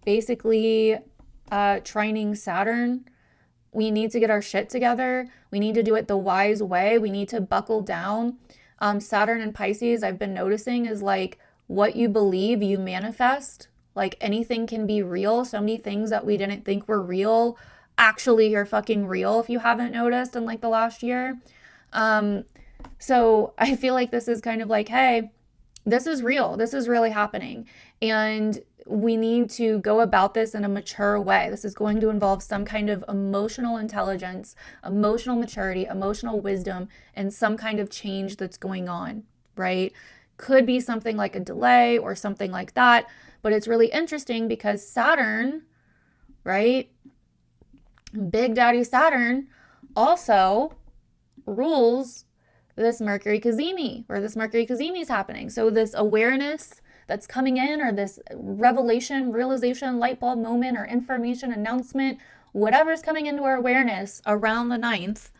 basically trining Saturn. We need to get our shit together. We need to do it the wise way. We need to buckle down. Saturn and Pisces, I've been noticing, is like what you believe, you manifest. Like anything can be real. So many things that we didn't think were real actually are fucking real, if you haven't noticed in like the last year. So I feel like this is kind of like, hey, this is real. This is really happening. And we need to go about this in a mature way. This is going to involve some kind of emotional intelligence, emotional maturity, emotional wisdom, and some kind of change that's going on, right? Could be something like a delay or something like that. But it's really interesting because Saturn, right? Big Daddy Saturn also rules this Mercury cazimi, where this Mercury cazimi is happening. So this awareness that's coming in, or this revelation, realization, light bulb moment, or information, announcement, whatever's coming into our awareness around the 9th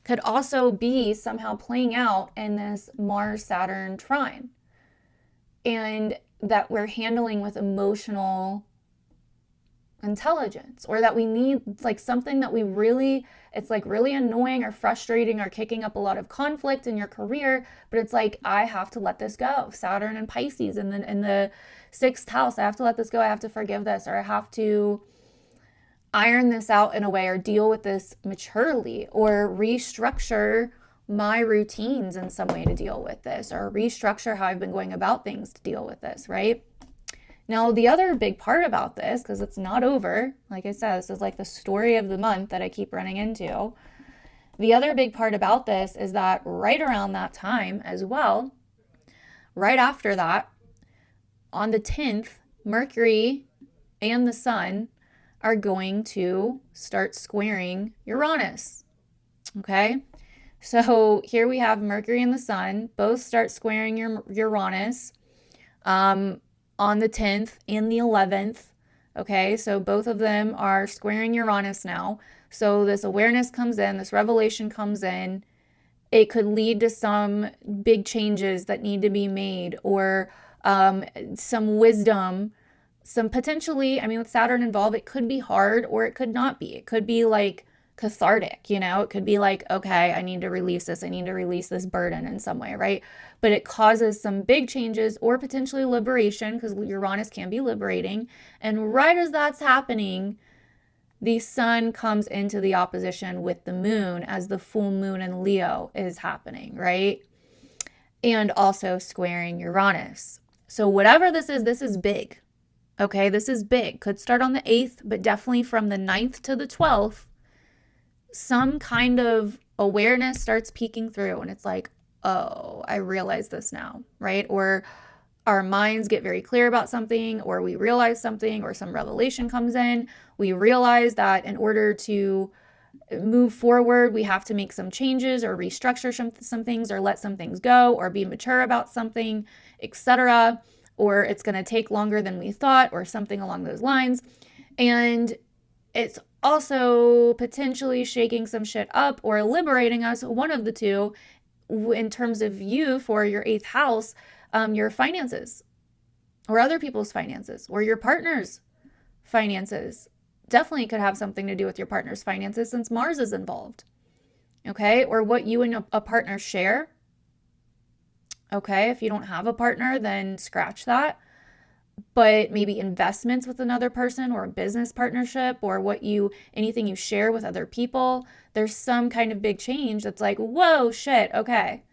could also be somehow playing out in this Mars-Saturn trine. And that we're handling with emotional intelligence, or that we need, it's like something that it's like really annoying or frustrating or kicking up a lot of conflict in your career, but it's like, I have to let this go. Saturn and Pisces and then in the 6th house, I have to let this go. I have to forgive this, or I have to iron this out in a way, or deal with this maturely, or restructure my routines in some way to deal with this, or restructure how I've been going about things to deal with this, right? Now, the other big part about this, because it's not over, like I said, this is like the story of the month that I keep running into. The other big part about this is that right around that time as well, right after that, on the 10th, Mercury and the sun are going to start squaring Uranus. Okay? So here we have Mercury and the sun both start squaring Uranus on the 10th and the 11th. Okay, so both of them are squaring Uranus now. So this awareness comes in, this revelation comes in. It could lead to some big changes that need to be made, or some wisdom, some potentially, I mean, with Saturn involved, it could be hard or it could not be. It could be like cathartic, you know, it could be like, okay, I need to release this. I need to release this burden in some way, right? But it causes some big changes or potentially liberation, because Uranus can be liberating. And right as that's happening, the sun comes into the opposition with the moon as the full moon in Leo is happening, right? And also squaring Uranus. So whatever this is big. Okay, this is big. Could start on the 8th, but definitely from the 9th to the 12th, some kind of awareness starts peeking through, and it's like, oh, I realize this now, right? Or our minds get very clear about something, or we realize something, or some revelation comes in. We realize that in order to move forward, we have to make some changes or restructure some things, or let some things go, or be mature about something, etc. Or it's going to take longer than we thought, or something along those lines. And it's also potentially shaking some shit up or liberating us, one of the two, in terms of you for your 8th house, your finances, or other people's finances, or your partner's finances. Definitely could have something to do with your partner's finances, since Mars is involved. Okay, or what you and a partner share. Okay, if you don't have a partner, then scratch that. But maybe investments with another person, or a business partnership, or anything you share with other people. There's some kind of big change that's like, whoa, shit, okay.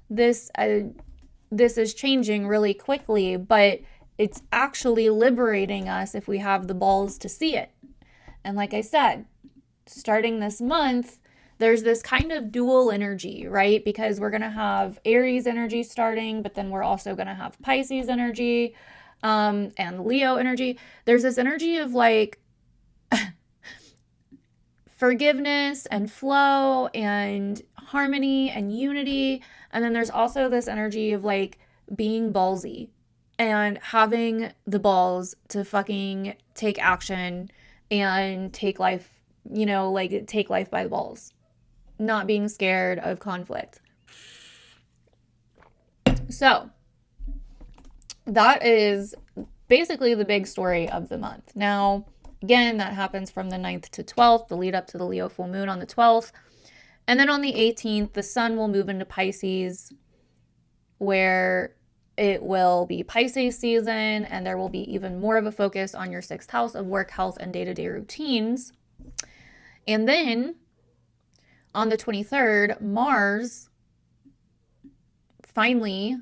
This is changing really quickly, but it's actually liberating us if we have the balls to see it. And like I said, starting this month, there's this kind of dual energy, right? Because we're going to have Aries energy starting, but then we're also going to have Pisces energy, and Leo energy. There's this energy of like forgiveness and flow and harmony and unity. And then there's also this energy of like being ballsy and having the balls to fucking take action and take life, like take life by the balls, not being scared of conflict. So that is basically the big story of the month. Now, again, that happens from the 9th to 12th, the lead up to the Leo full moon on the 12th. And then on the 18th, the sun will move into Pisces, where it will be Pisces season, and there will be even more of a focus on your 6th house of work, health, and day-to-day routines. And then on the 23rd, Mars finally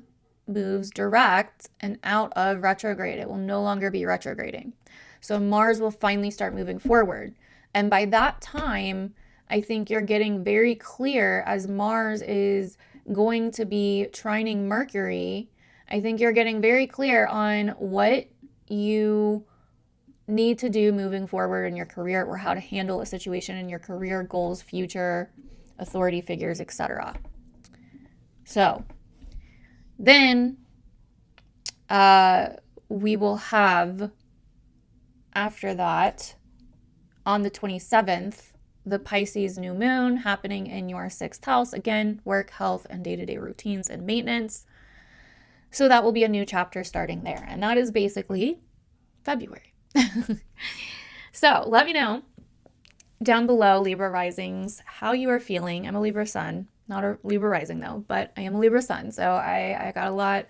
moves direct and out of retrograde. It will no longer be retrograding. So Mars will finally start moving forward. And by that time, I think you're getting very clear, as Mars is going to be trining Mercury. I think you're getting very clear on what you need to do moving forward in your career, or how to handle a situation in your career, goals, future, authority figures, etc. So then we will have, after that, on the 27th, the Pisces new moon happening in your 6th house. Again, work, health, and day-to-day routines and maintenance. So that will be a new chapter starting there. And that is basically February. So let me know down below, Libra risings, how you are feeling. I'm a Libra sun, not a Libra rising though, but I am a Libra sun. So I got a lot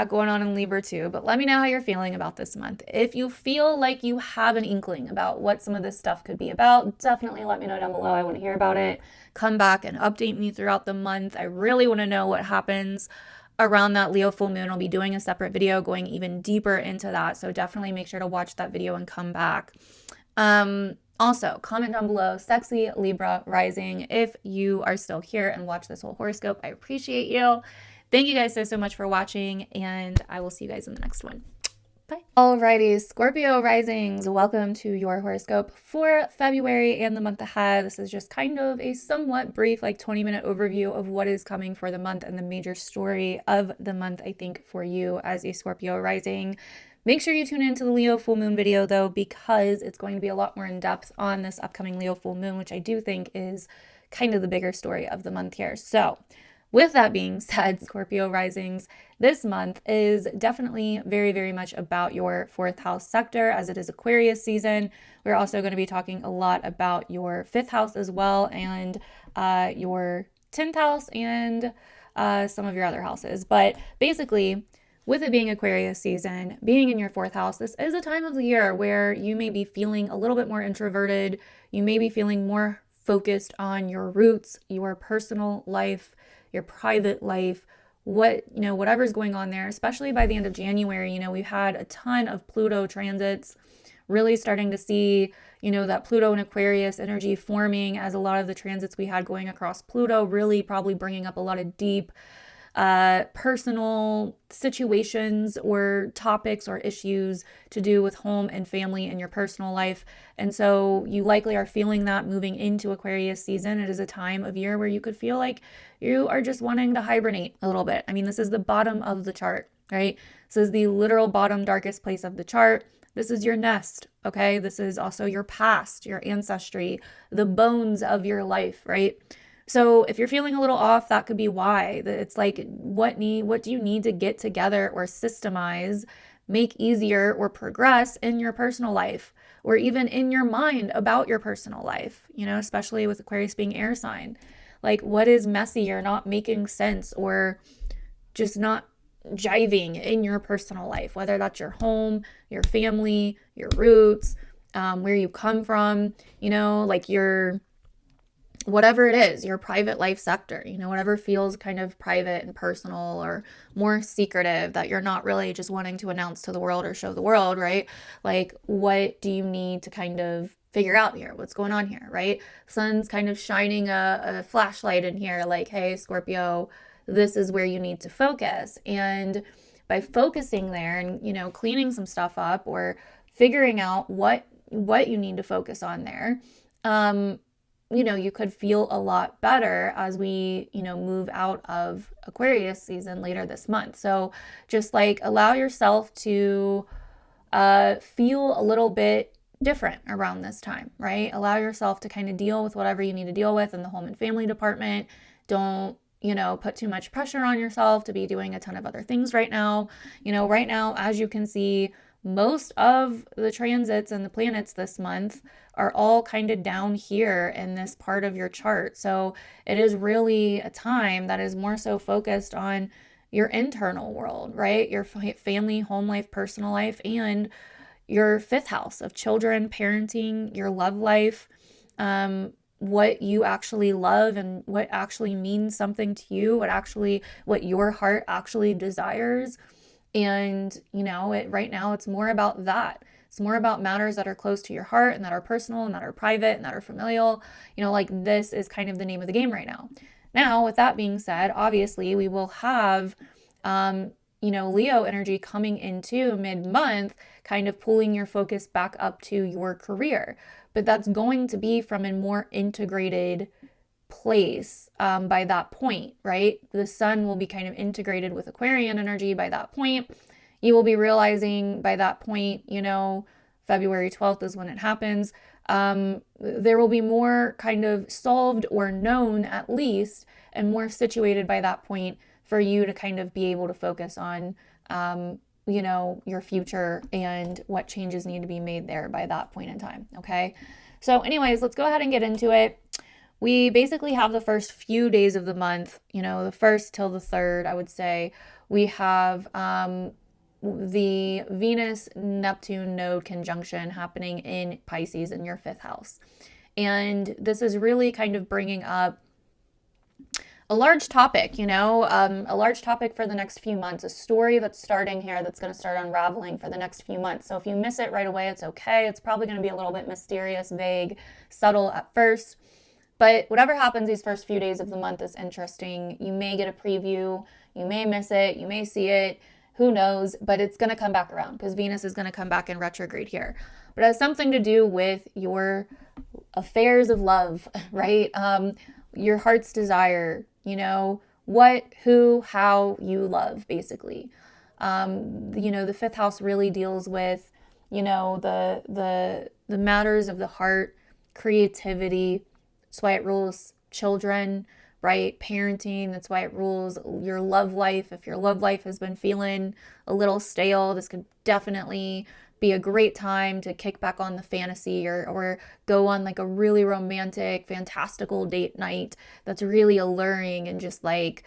going on in Libra too. But let me know how you're feeling about this month. If you feel like you have an inkling about what some of this stuff could be about, definitely let me know down below. I want to hear about it. Come back and update me throughout the month. I really want to know what happens around that Leo full moon. I'll be doing a separate video going even deeper into that. So definitely make sure to watch that video and come back. Also, comment down below, sexy Libra rising, if you are still here and watch this whole horoscope. I appreciate you. Thank you guys so much for watching, and I will see you guys in the next one. Bye. Alrighty, Scorpio risings, welcome to your horoscope for February and the month ahead. This is just kind of a somewhat brief, like 20-minute overview of what is coming for the month and the major story of the month, I think, for you as a Scorpio rising. Make sure you tune into the Leo full moon video though, because it's going to be a lot more in depth on this upcoming Leo full moon, which I do think is kind of the bigger story of the month here. So with that being said, Scorpio risings, this month is definitely very, very much about your fourth house sector as it is Aquarius season. We're also going to be talking a lot about your fifth house as well, and your 10th house and some of your other houses. But basically, with it being Aquarius season, being in your fourth house, this is a time of the year where you may be feeling a little bit more introverted. You may be feeling more focused on your roots, your personal life, your private life, whatever's going on there, especially by the end of January. We've had a ton of Pluto transits, really starting to see, that Pluto and Aquarius energy forming as a lot of the transits we had going across Pluto, really probably bringing up a lot of deep personal situations or topics or issues to do with home and family and your personal life. And so you likely are feeling that moving into Aquarius season. It is a time of year where you could feel like you are just wanting to hibernate a little bit. I mean, this is the bottom of the chart, right? This is the literal bottom, darkest place of the chart. This is your nest, okay? This is also your past, your ancestry, the bones of your life, right? So if you're feeling a little off, that could be why. It's like, what do you need to get together or systemize, make easier, or progress in your personal life, or even in your mind about your personal life, especially with Aquarius being air sign. Like, what is messy or not making sense or just not jiving in your personal life, whether that's your home, your family, your roots, where you come from, like your whatever it is, your private life sector, whatever feels kind of private and personal or more secretive that you're not really just wanting to announce to the world or show the world, right? Like, what do you need to kind of figure out here? What's going on here, right? Sun's kind of shining a flashlight in here, like, hey, Scorpio, this is where you need to focus. And by focusing there and, cleaning some stuff up or figuring out what you need to focus on there, you could feel a lot better as we, move out of Aquarius season later this month. So just like allow yourself to feel a little bit different around this time, right? Allow yourself to kind of deal with whatever you need to deal with in the home and family department. Don't, put too much pressure on yourself to be doing a ton of other things right now. Right now, as you can see, most of the transits and the planets this month are all kind of down here in this part of your chart. So it is really a time that is more so focused on your internal world, right? Your family, home life, personal life, and your fifth house of children, parenting, your love life, what you actually love and what actually means something to you, what your heart actually desires. And, right now it's more about that. It's more about matters that are close to your heart and that are personal and that are private and that are familial. Like this is kind of the name of the game right now. Now, with that being said, obviously we will have, Leo energy coming into mid-month, kind of pulling your focus back up to your career. But that's going to be from a more integrated place by that point, right? The sun will be kind of integrated with Aquarian energy by that point. You will be realizing by that point, February 12th is when it happens. There will be more kind of solved or known at least, and more situated by that point for you to kind of be able to focus on, your future and what changes need to be made there by that point in time. Okay. So anyways, let's go ahead and get into it. We basically have the first few days of the month, the first till the third, I would say. We have the Venus-Neptune node conjunction happening in Pisces in your fifth house. And this is really kind of bringing up a large topic, a large topic for the next few months, a story that's starting here that's going to start unraveling for the next few months. So if you miss it right away, it's okay. It's probably going to be a little bit mysterious, vague, subtle at first. But whatever happens these first few days of the month is interesting. You may get a preview, you may miss it, you may see it. Who knows? But it's going to come back around because Venus is going to come back in retrograde here. But it has something to do with your affairs of love, right? Your heart's desire, what, who, how you love, basically. The fifth house really deals with, the matters of the heart, creativity. That's why it rules children, right? Parenting. That's why it rules your love life. If your love life has been feeling a little stale, this could definitely be a great time to kick back on the fantasy or go on like a really romantic, fantastical date night that's really alluring and just like,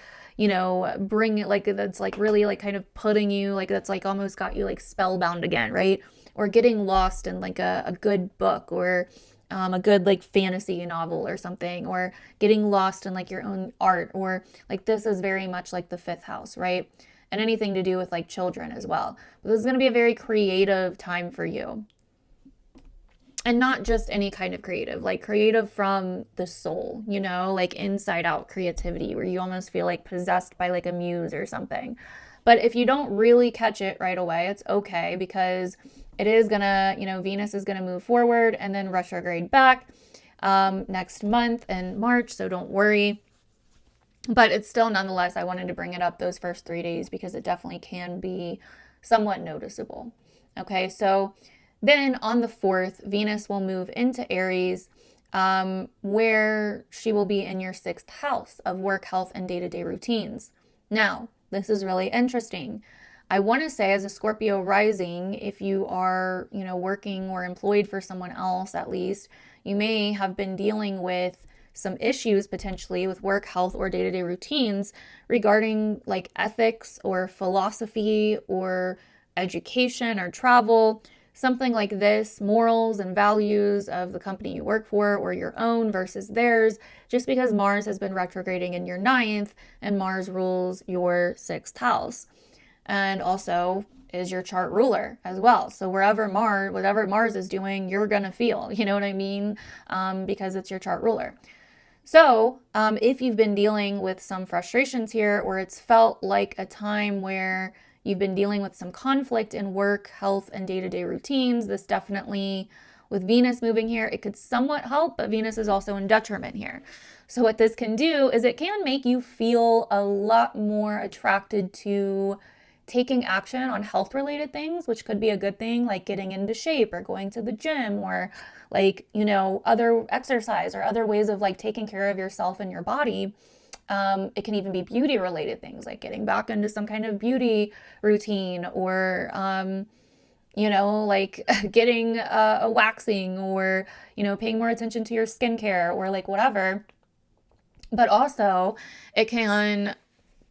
bring it, like that's like really like kind of putting you like that's like almost got you like spellbound again, right? Or getting lost in like a good book or a good like fantasy novel or something, or getting lost in like your own art, or like this is very much like the fifth house, right? And anything to do with like children as well. But this is going to be a very creative time for you. And not just any kind of creative, like creative from the soul, like inside out creativity where you almost feel like possessed by like a muse or something. But if you don't really catch it right away, it's okay, because it is gonna, Venus is gonna move forward and then retrograde back next month in March. So don't worry. But it's still, nonetheless, I wanted to bring it up those first 3 days because it definitely can be somewhat noticeable. Okay, so then on the 4th, Venus will move into Aries, where she will be in your 6th house of work, health, and day-to-day routines. Now, this is really interesting. I want to say, as a Scorpio rising, if you are, working or employed for someone else, at least, you may have been dealing with some issues potentially with work, health, or day-to-day routines regarding like ethics or philosophy or education or travel, something like this, morals and values of the company you work for or your own versus theirs, just because Mars has been retrograding in your 9th and Mars rules your 6th house and also is your chart ruler as well. So whatever Mars is doing, you're going to feel, you know what I mean? Because it's your chart ruler. So if you've been dealing with some frustrations here, or it's felt like a time where you've been dealing with some conflict in work, health, and day-to-day routines, this definitely, with Venus moving here, it could somewhat help, but Venus is also in detriment here. So what this can do is it can make you feel a lot more attracted to taking action on health-related things, which could be a good thing, like getting into shape or going to the gym or like, other exercise or other ways of like taking care of yourself and your body. It can even be beauty related things like getting back into some kind of beauty routine or, like getting a waxing or, paying more attention to your skincare or like whatever. But also it can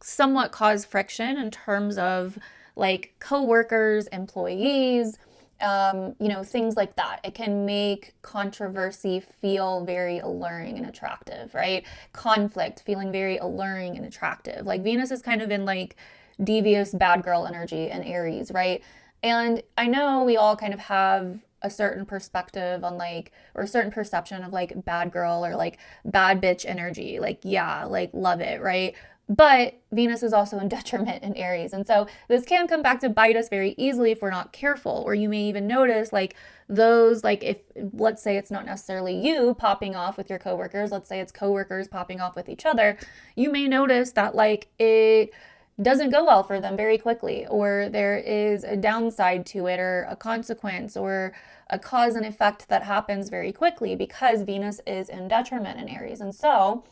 somewhat cause friction in terms of like coworkers, employees, things like that. It can make controversy feel very alluring and attractive, right? Conflict feeling very alluring and attractive. Like Venus is kind of in like devious bad girl energy in Aries, right? And I know we all kind of have a certain perspective on like, or a certain perception of like bad girl or like bad bitch energy. Like, yeah, like love it, right? But Venus is also in detriment in Aries. And so this can come back to bite us very easily if we're not careful. Or you may even notice like those, like if, let's say it's not necessarily you popping off with your coworkers, let's say it's coworkers popping off with each other, you may notice that like it doesn't go well for them very quickly, or there is a downside to it or a consequence or a cause and effect that happens very quickly because Venus is in detriment in Aries. And so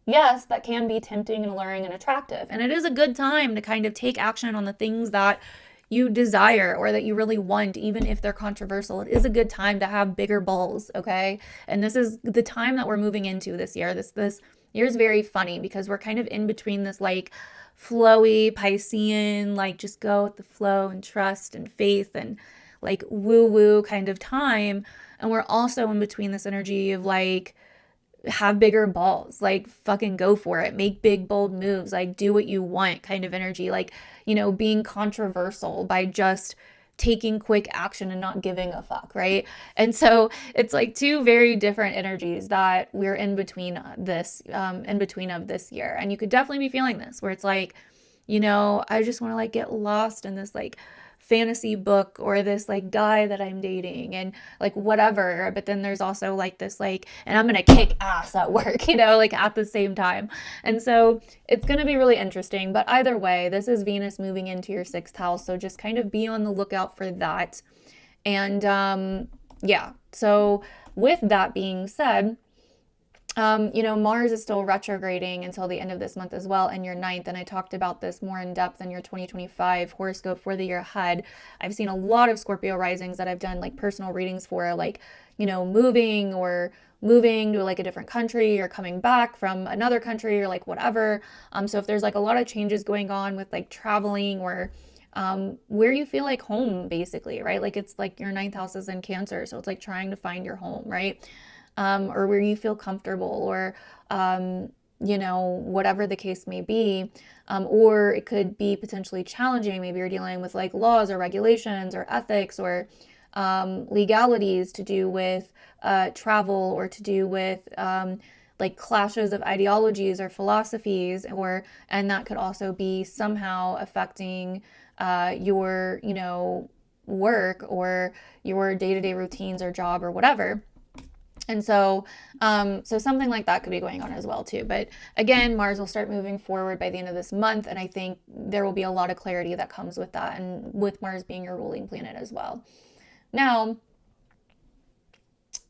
yes, that can be tempting and alluring and attractive. And it is a good time to kind of take action on the things that you desire or that you really want, even if they're controversial. It is a good time to have bigger balls, okay? And this is the time that we're moving into this year. This year is very funny because we're kind of in between this like flowy Piscean, like just go with the flow and trust and faith and like woo-woo kind of time. And we're also in between this energy of like, have bigger balls, like fucking go for it, make big bold moves, like do what you want kind of energy, like being controversial by just taking quick action and not giving a fuck, right? And so it's like two very different energies that we're in between of this year. And you could definitely be feeling this where it's like you know, I just want to like get lost in this like fantasy book or this like guy that I'm dating and like whatever. But then there's also like this like, and I'm gonna kick ass at work, you know, like at the same time. And so it's gonna be really interesting. But either way, this is Venus moving into your 6th house, so just kind of be on the lookout for that. And yeah, so with that being said, you know, Mars is still retrograding until the end of this month as well in your 9th. And I talked about this more in depth in your 2025 horoscope for the year ahead. I've seen a lot of Scorpio risings that I've done like personal readings for, like, you know, moving to like a different country or coming back from another country or like whatever. So if there's like a lot of changes going on with like traveling or where you feel like home, basically, right? Like it's like your 9th house is in Cancer. So it's like trying to find your home, right? Or where you feel comfortable or, you know, whatever the case may be. Or it could be potentially challenging. Maybe you're dealing with like laws or regulations or ethics or legalities to do with travel or to do with like clashes of ideologies or philosophies, and that could also be somehow affecting your, you know, work or your day-to-day routines or job or whatever. And so, so something like that could be going on as well too. But again, Mars will start moving forward by the end of this month. And I think there will be a lot of clarity that comes with that, and with Mars being your ruling planet as well. Now,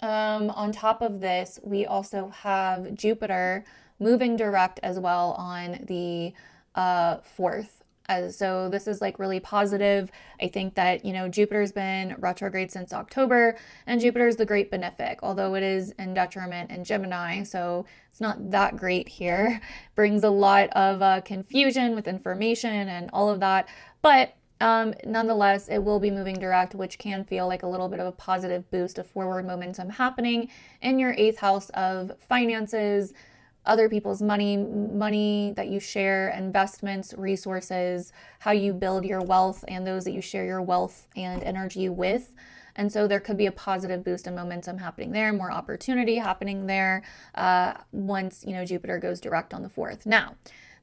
on top of this, we also have Jupiter moving direct as well on the 4th. So this is like really positive. I think that, you know, Jupiter's been retrograde since October, and Jupiter's the great benefic, although it is in detriment in Gemini. So it's not that great here. Brings a lot of confusion with information and all of that. But nonetheless, it will be moving direct, which can feel like a little bit of a positive boost of forward momentum happening in your 8th house of finances, other people's money that you share, investments, resources, how you build your wealth, and those that you share your wealth and energy with. And so there could be a positive boost in momentum happening there, more opportunity happening there once, you know, Jupiter goes direct on the 4th. Now,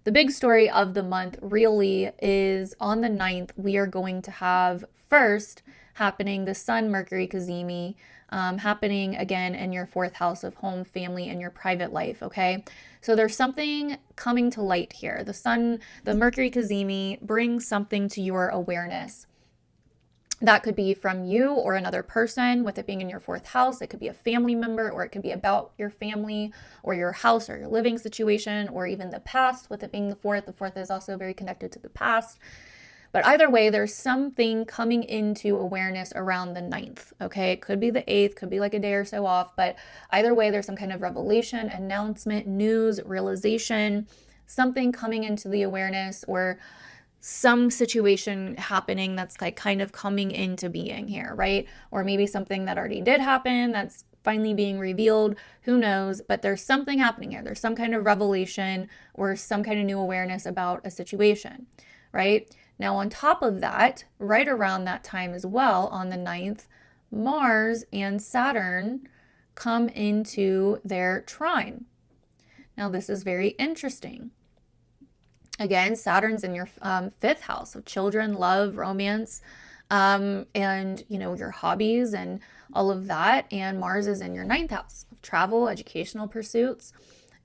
the big story of the month really is on the 9th, we are going to have first happening the Sun Mercury Cazimi, happening again in your 4th house of home, family, and your private life, okay? So there's something coming to light here. The Mercury Cazimi brings something to your awareness. That could be from you or another person, with it being in your 4th house. It could be a family member, or it could be about your family or your house or your living situation, or even the past, with it being the 4th. The 4th is also very connected to the past. But either way, there's something coming into awareness around the 9th, okay? It could be the 8th, could be like a day or so off, but either way, there's some kind of revelation, announcement, news, realization, something coming into the awareness, or some situation happening that's like kind of coming into being here, right? Or maybe something that already did happen that's finally being revealed, who knows? But there's something happening here. There's some kind of revelation or some kind of new awareness about a situation, right? Now, on top of that, right around that time as well, on the 9th, Mars and Saturn come into their trine. Now, this is very interesting. Again, Saturn's in your 5th house of children, love, romance, and, you know, your hobbies and all of that. And Mars is in your 9th house of travel, educational pursuits.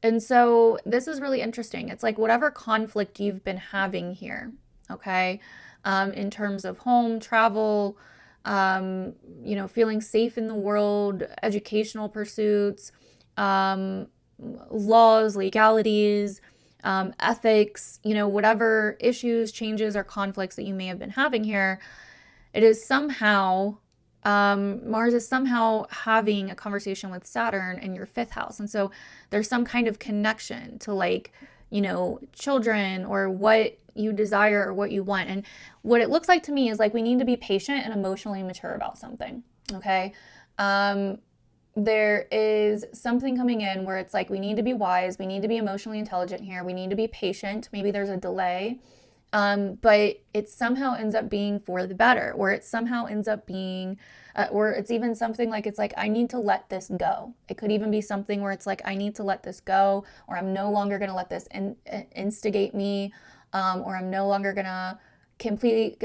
And so this is really interesting. It's like whatever conflict you've been having here, okay, in terms of home, travel, you know, feeling safe in the world, educational pursuits, laws, legalities, ethics, you know, whatever issues, changes, or conflicts that you may have been having here, it is somehow, Mars is somehow having a conversation with Saturn in your 5th house. And so there's some kind of connection to, like, you know, children or what you desire or what you want. And what it looks like to me is like we need to be patient and emotionally mature about something, okay? There is something coming in where it's like we need to be wise, we need to be emotionally intelligent here, we need to be patient. Maybe there's a delay, but it somehow ends up being for the better, or it somehow ends up being, or it's even something like, it's like, I need to let this go. It could even be something where it's like, I need to let this go, or I'm no longer going to let this instigate me. or I'm no longer gonna completely,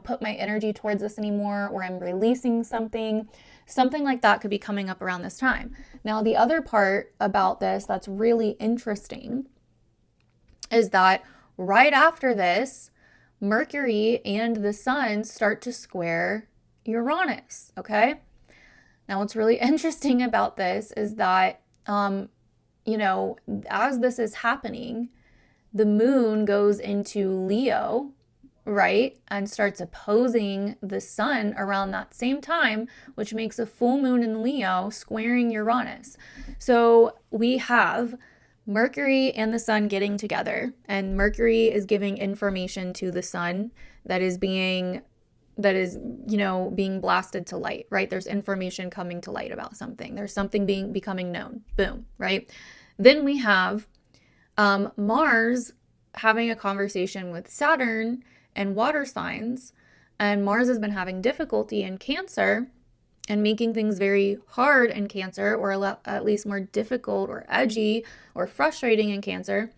put my energy towards this anymore, or I'm releasing something. Something like that could be coming up around this time. Now, the other part about this that's really interesting is that right after this, Mercury and the sun start to square Uranus, okay? Now, what's really interesting about this is that, as this is happening, the moon goes into Leo, right? And starts opposing the sun around that same time, which makes a full moon in Leo squaring Uranus. So we have Mercury and the sun getting together, and Mercury is giving information to the sun that is being blasted to light, right? There's information coming to light about something. There's something becoming known. Boom, right? Then we have Mars having a conversation with Saturn and water signs, and Mars has been having difficulty in Cancer and making things very hard in Cancer, or at least more difficult or edgy or frustrating in Cancer.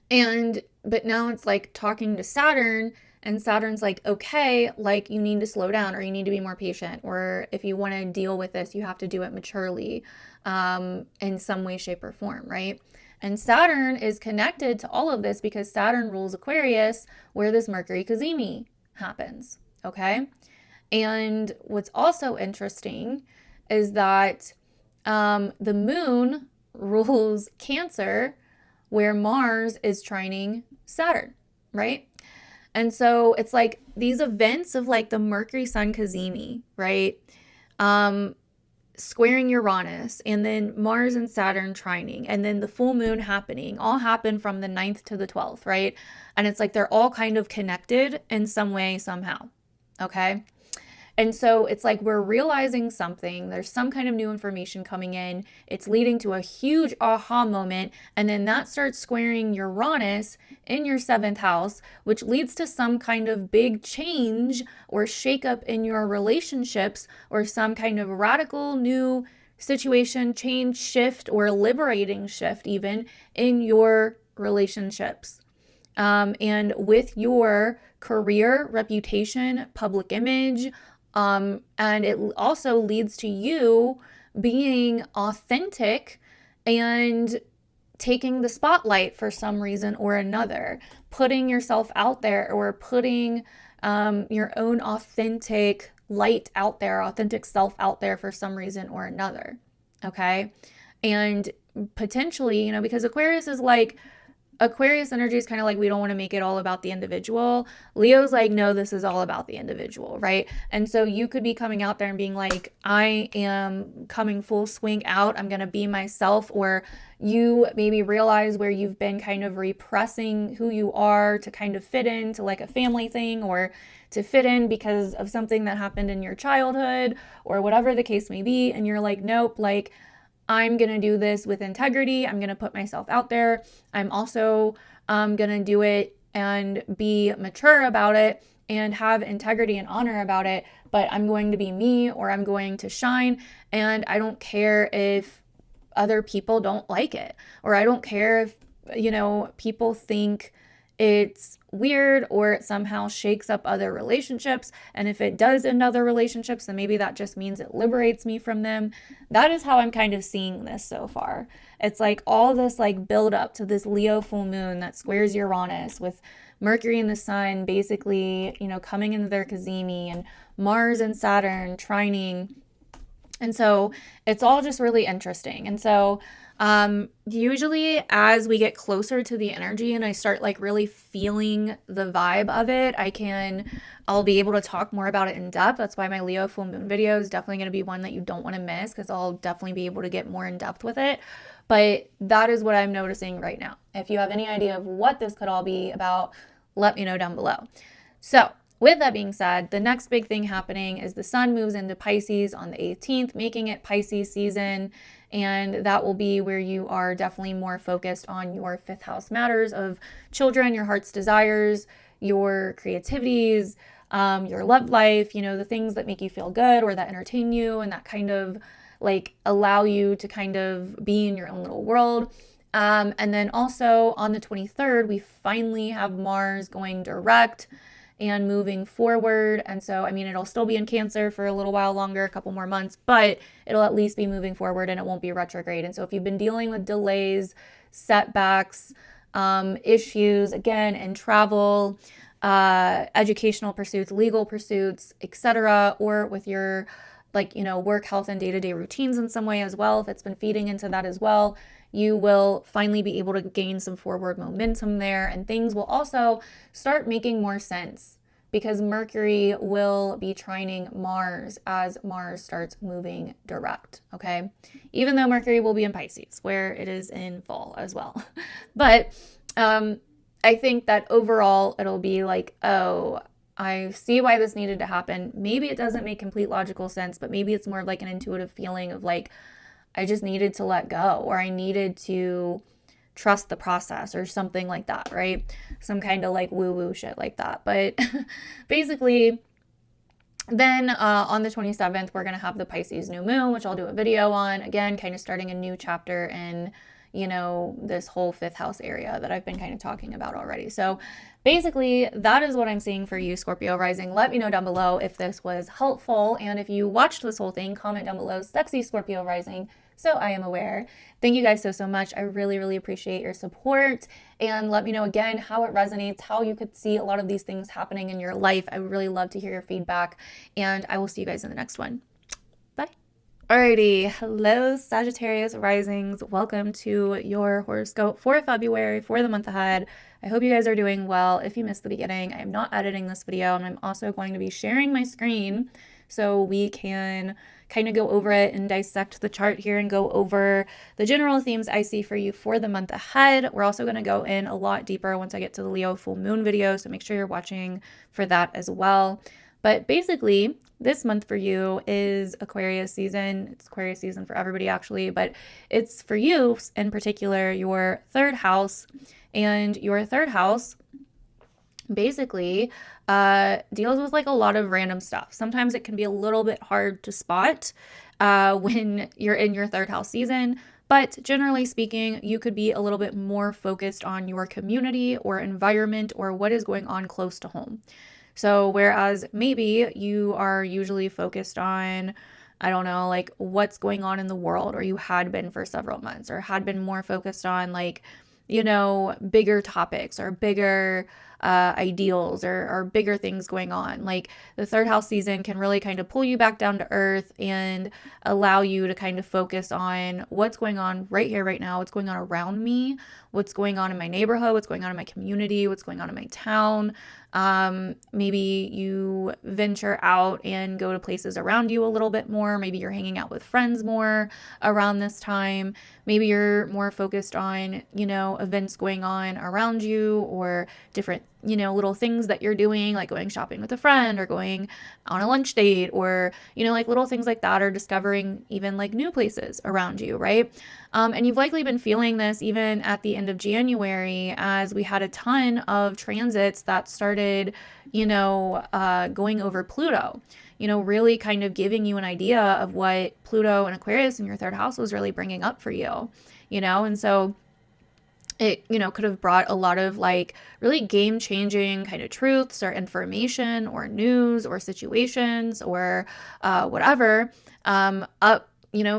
But now it's like talking to Saturn, and Saturn's like, okay, like you need to slow down, or you need to be more patient, or if you want to deal with this, you have to do it maturely, in some way, shape, or form, right? And Saturn is connected to all of this because Saturn rules Aquarius, where this Mercury cazimi happens, okay? And what's also interesting is that the moon rules Cancer, where Mars is trining Saturn, right? And so it's like these events of like the Mercury Sun cazimi, right? Squaring Uranus, and then Mars and Saturn trining, and then the full moon happening, all happen from the 9th to the 12th, right? And it's like they're all kind of connected in some way, somehow, okay? And so it's like we're realizing something. There's some kind of new information coming in. It's leading to a huge aha moment. And then that starts squaring Uranus in your 7th house, which leads to some kind of big change or shakeup in your relationships, or some kind of radical new situation, change, shift, or liberating shift even in your relationships. And with your career, reputation, public image, and it also leads to you being authentic and taking the spotlight for some reason or another, putting yourself out there, or putting your own authentic light out there, authentic self out there for some reason or another. Okay. And potentially, because Aquarius energy is kind of like, we don't want to make it all about the individual. Leo's like, no, this is all about the individual, right? And so you could be coming out there and being like, I am coming full swing out. I'm going to be myself. Or you maybe realize where you've been kind of repressing who you are to kind of fit into like a family thing, or to fit in because of something that happened in your childhood, or whatever the case may be. And you're like, nope, like, I'm going to do this with integrity. I'm going to put myself out there. I'm also going to do it and be mature about it and have integrity and honor about it. But I'm going to be me, or I'm going to shine. And I don't care if other people don't like it, or I don't care if, people think it's weird or it somehow shakes up other relationships. And if it does end other relationships, then maybe that just means it liberates me from them. That is how I'm kind of seeing this so far. It's like all this like build up to this Leo full moon that squares Uranus, with Mercury and the sun basically, coming into their cazimi, and Mars and Saturn trining. And so it's all just really interesting. And so usually as we get closer to the energy and I start like really feeling the vibe of it, I'll be able to talk more about it in depth. That's why my Leo full moon video is definitely going to be one that you don't want to miss, because I'll definitely be able to get more in depth with it. But that is what I'm noticing right now. If you have any idea of what this could all be about, let me know down below. So with that being said, the next big thing happening is the sun moves into Pisces on the 18th, making it Pisces season. And that will be where you are definitely more focused on your 5th house matters of children, your heart's desires, your creativities, your love life, the things that make you feel good or that entertain you and that kind of like allow you to kind of be in your own little world. And then also on the 23rd, we finally have Mars going direct and moving forward. And so, I mean, it'll still be in Cancer for a little while longer, a couple more months, but it'll at least be moving forward and it won't be retrograde. And so if you've been dealing with delays, setbacks, issues, again, in travel, educational pursuits, legal pursuits, etc., or with your work, health, and day-to-day routines in some way as well, if it's been feeding into that as well, you will finally be able to gain some forward momentum there, and things will also start making more sense because Mercury will be trining Mars as Mars starts moving direct, okay? Even though Mercury will be in Pisces, where it is in fall as well. But I think that overall it'll be like, oh, I see why this needed to happen. Maybe it doesn't make complete logical sense, but maybe it's more of like an intuitive feeling of like, I just needed to let go, or I needed to trust the process or something like that, right? Some kind of like woo-woo shit like that. But basically, then on the 27th, we're going to have the Pisces new moon, which I'll do a video on. Again, kind of starting a new chapter in, this whole fifth house area that I've been kind of talking about already. So basically, that is what I'm seeing for you, Scorpio rising. Let me know down below if this was helpful. And if you watched this whole thing, comment down below, sexy Scorpio rising, so I am aware. Thank you guys so much. I really, really appreciate your support. And let me know again how it resonates, how you could see a lot of these things happening in your life. I would really love to hear your feedback. And I will see you guys in the next one. Bye. Alrighty. Hello, Sagittarius risings. Welcome to your horoscope for February, for the month ahead. I hope you guys are doing well. If you missed the beginning, I am not editing this video, and I'm also going to be sharing my screen so we can kind of go over it and dissect the chart here and go over the general themes I see for you for the month ahead. We're also going to go in a lot deeper once I get to the Leo full moon video, so make sure you're watching for that as well. But basically, this month for you is Aquarius season. It's Aquarius season for everybody actually, but it's for you in particular, your third house. And your third house basically deals with like a lot of random stuff. Sometimes it can be a little bit hard to spot when you're in your third house season, but generally speaking, you could be a little bit more focused on your community or environment or what is going on close to home. So whereas maybe you are usually focused on, I don't know, like what's going on in the world, or you had been for several months, or had been more focused on like, bigger topics or bigger ideals or bigger things going on. Like the third house season can really kind of pull you back down to earth and allow you to kind of focus on what's going on right here, right now, what's going on around me, what's going on in my neighborhood, what's going on in my community, what's going on in my town. Maybe you venture out and go to places around you a little bit more. Maybe you're hanging out with friends more around this time. Maybe you're more focused on, events going on around you or different, little things that you're doing, like going shopping with a friend or going on a lunch date or, like little things like that, or discovering even like new places around you, right? And you've likely been feeling this even at the end of January as we had a ton of transits that started, going over Pluto, really kind of giving you an idea of what Pluto and Aquarius in your third house was really bringing up for you, and so it, could have brought a lot of like really game-changing kind of truths or information or news or situations or whatever up,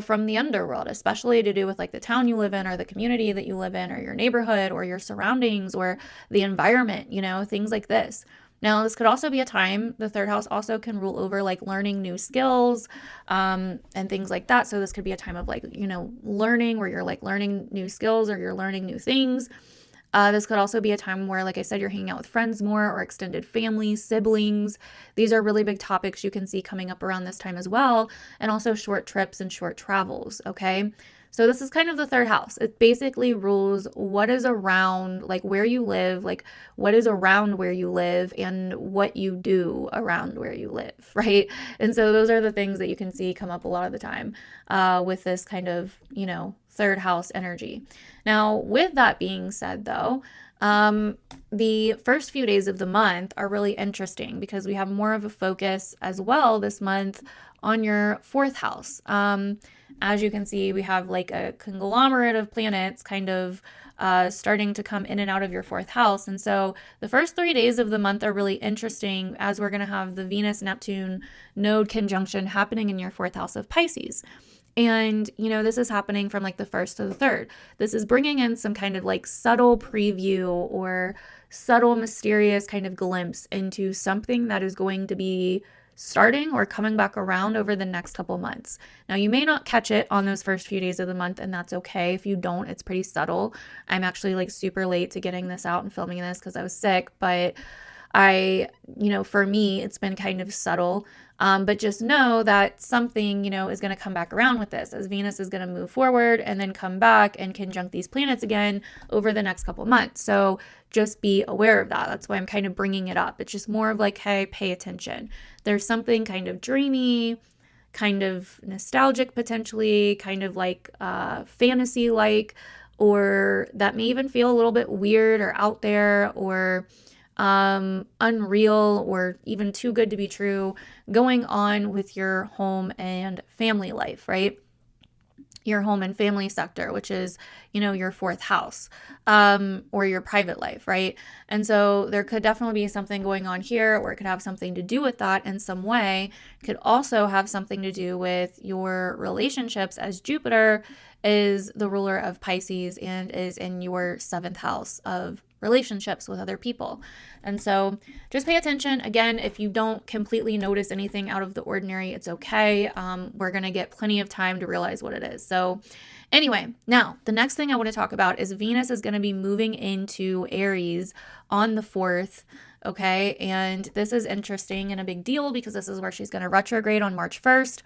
from the underworld, especially to do with like the town you live in or the community that you live in or your neighborhood or your surroundings or the environment, things like this. Now, this could also be a time, the third house also can rule over like learning new skills and things like that. So this could be a time of like, learning where you're like learning new skills or you're learning new things. This could also be a time where, like I said, you're hanging out with friends more or extended family, siblings. These are really big topics you can see coming up around this time as well. And also short trips and short travels, okay? So this is kind of the third house. It basically rules what is around, like where you live, like what is around where you live and what you do around where you live, right? And so those are the things that you can see come up a lot of the time with this kind of, third house energy. Now, with that being said, though, the first few days of the month are really interesting because we have more of a focus as well this month on your fourth house. as you can see, we have like a conglomerate of planets kind of starting to come in and out of your fourth house. And so the first 3 days of the month are really interesting, as we're going to have the Venus-Neptune node conjunction happening in your fourth house of Pisces. And, you know, this is happening from like the 1st to the 3rd. This is bringing in some kind of like subtle preview or subtle, mysterious kind of glimpse into something that is going to be starting or coming back around over the next couple months. Now, you may not catch it on those first few days of the month, and that's okay. If you don't, it's pretty subtle. I'm actually like super late to getting this out and filming this because I was sick, but for me, it's been kind of subtle. But just know that something, is going to come back around with this, as Venus is going to move forward and then come back and conjunct these planets again over the next couple months. So just be aware of that. That's why I'm kind of bringing it up. It's just more of like, hey, pay attention. There's something kind of dreamy, kind of nostalgic, potentially, kind of like fantasy-like, or that may even feel a little bit weird or out there or unreal or even too good to be true going on with your home and family life, right? Your home and family sector, which is, your fourth house, or your private life, right? And so there could definitely be something going on here, or it could have something to do with that in some way. It could also have something to do with your relationships, as Jupiter is the ruler of Pisces and is in your 7th house of relationships with other people. And so just pay attention. Again, if you don't completely notice anything out of the ordinary, it's okay. We're going to get plenty of time to realize what it is. So anyway, now the next thing I want to talk about is Venus is going to be moving into Aries on the 4th. Okay. And this is interesting and a big deal because this is where she's going to retrograde on March 1st.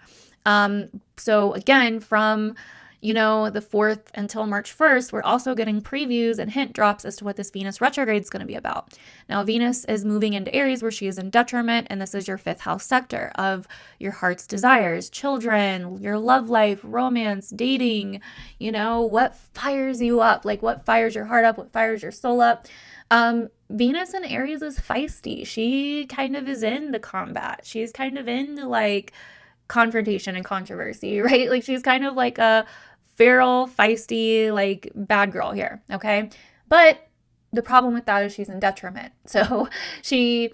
So again, from the 4th until March 1st, we're also getting previews and hint drops as to what this Venus retrograde is going to be about. Now, Venus is moving into Aries where she is in detriment, and this is your 5th house sector of your heart's desires, children, your love life, romance, dating, what fires you up, like what fires your heart up, what fires your soul up. Venus in Aries is feisty. She kind of is into combat. She's kind of into like confrontation and controversy, right? Like she's kind of like a feral, feisty, like bad girl here, okay? But the problem with that is she's in detriment. So she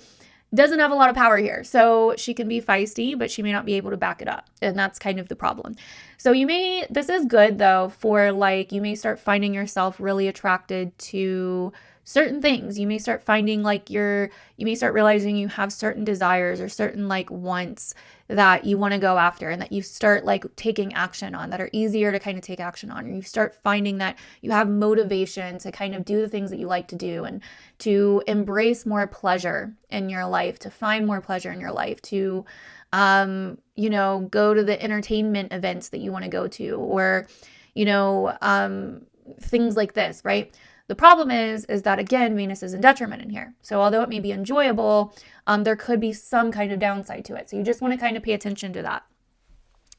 doesn't have a lot of power here. So she can be feisty, but she may not be able to back it up. And that's kind of the problem. So this is good though, for like, you may start finding yourself really attracted to certain things. You may start finding like you may start realizing you have certain desires or certain like wants that you want to go after and that you start like taking action on, that are easier to kind of take action on. And you start finding that you have motivation to kind of do the things that you like to do and to embrace more pleasure in your life, to find more pleasure in your life, to, go to the entertainment events that you want to go to, or, things like this, right? The problem is that, again, Venus is in detriment in here. So although it may be enjoyable, there could be some kind of downside to it. So you just want to kind of pay attention to that.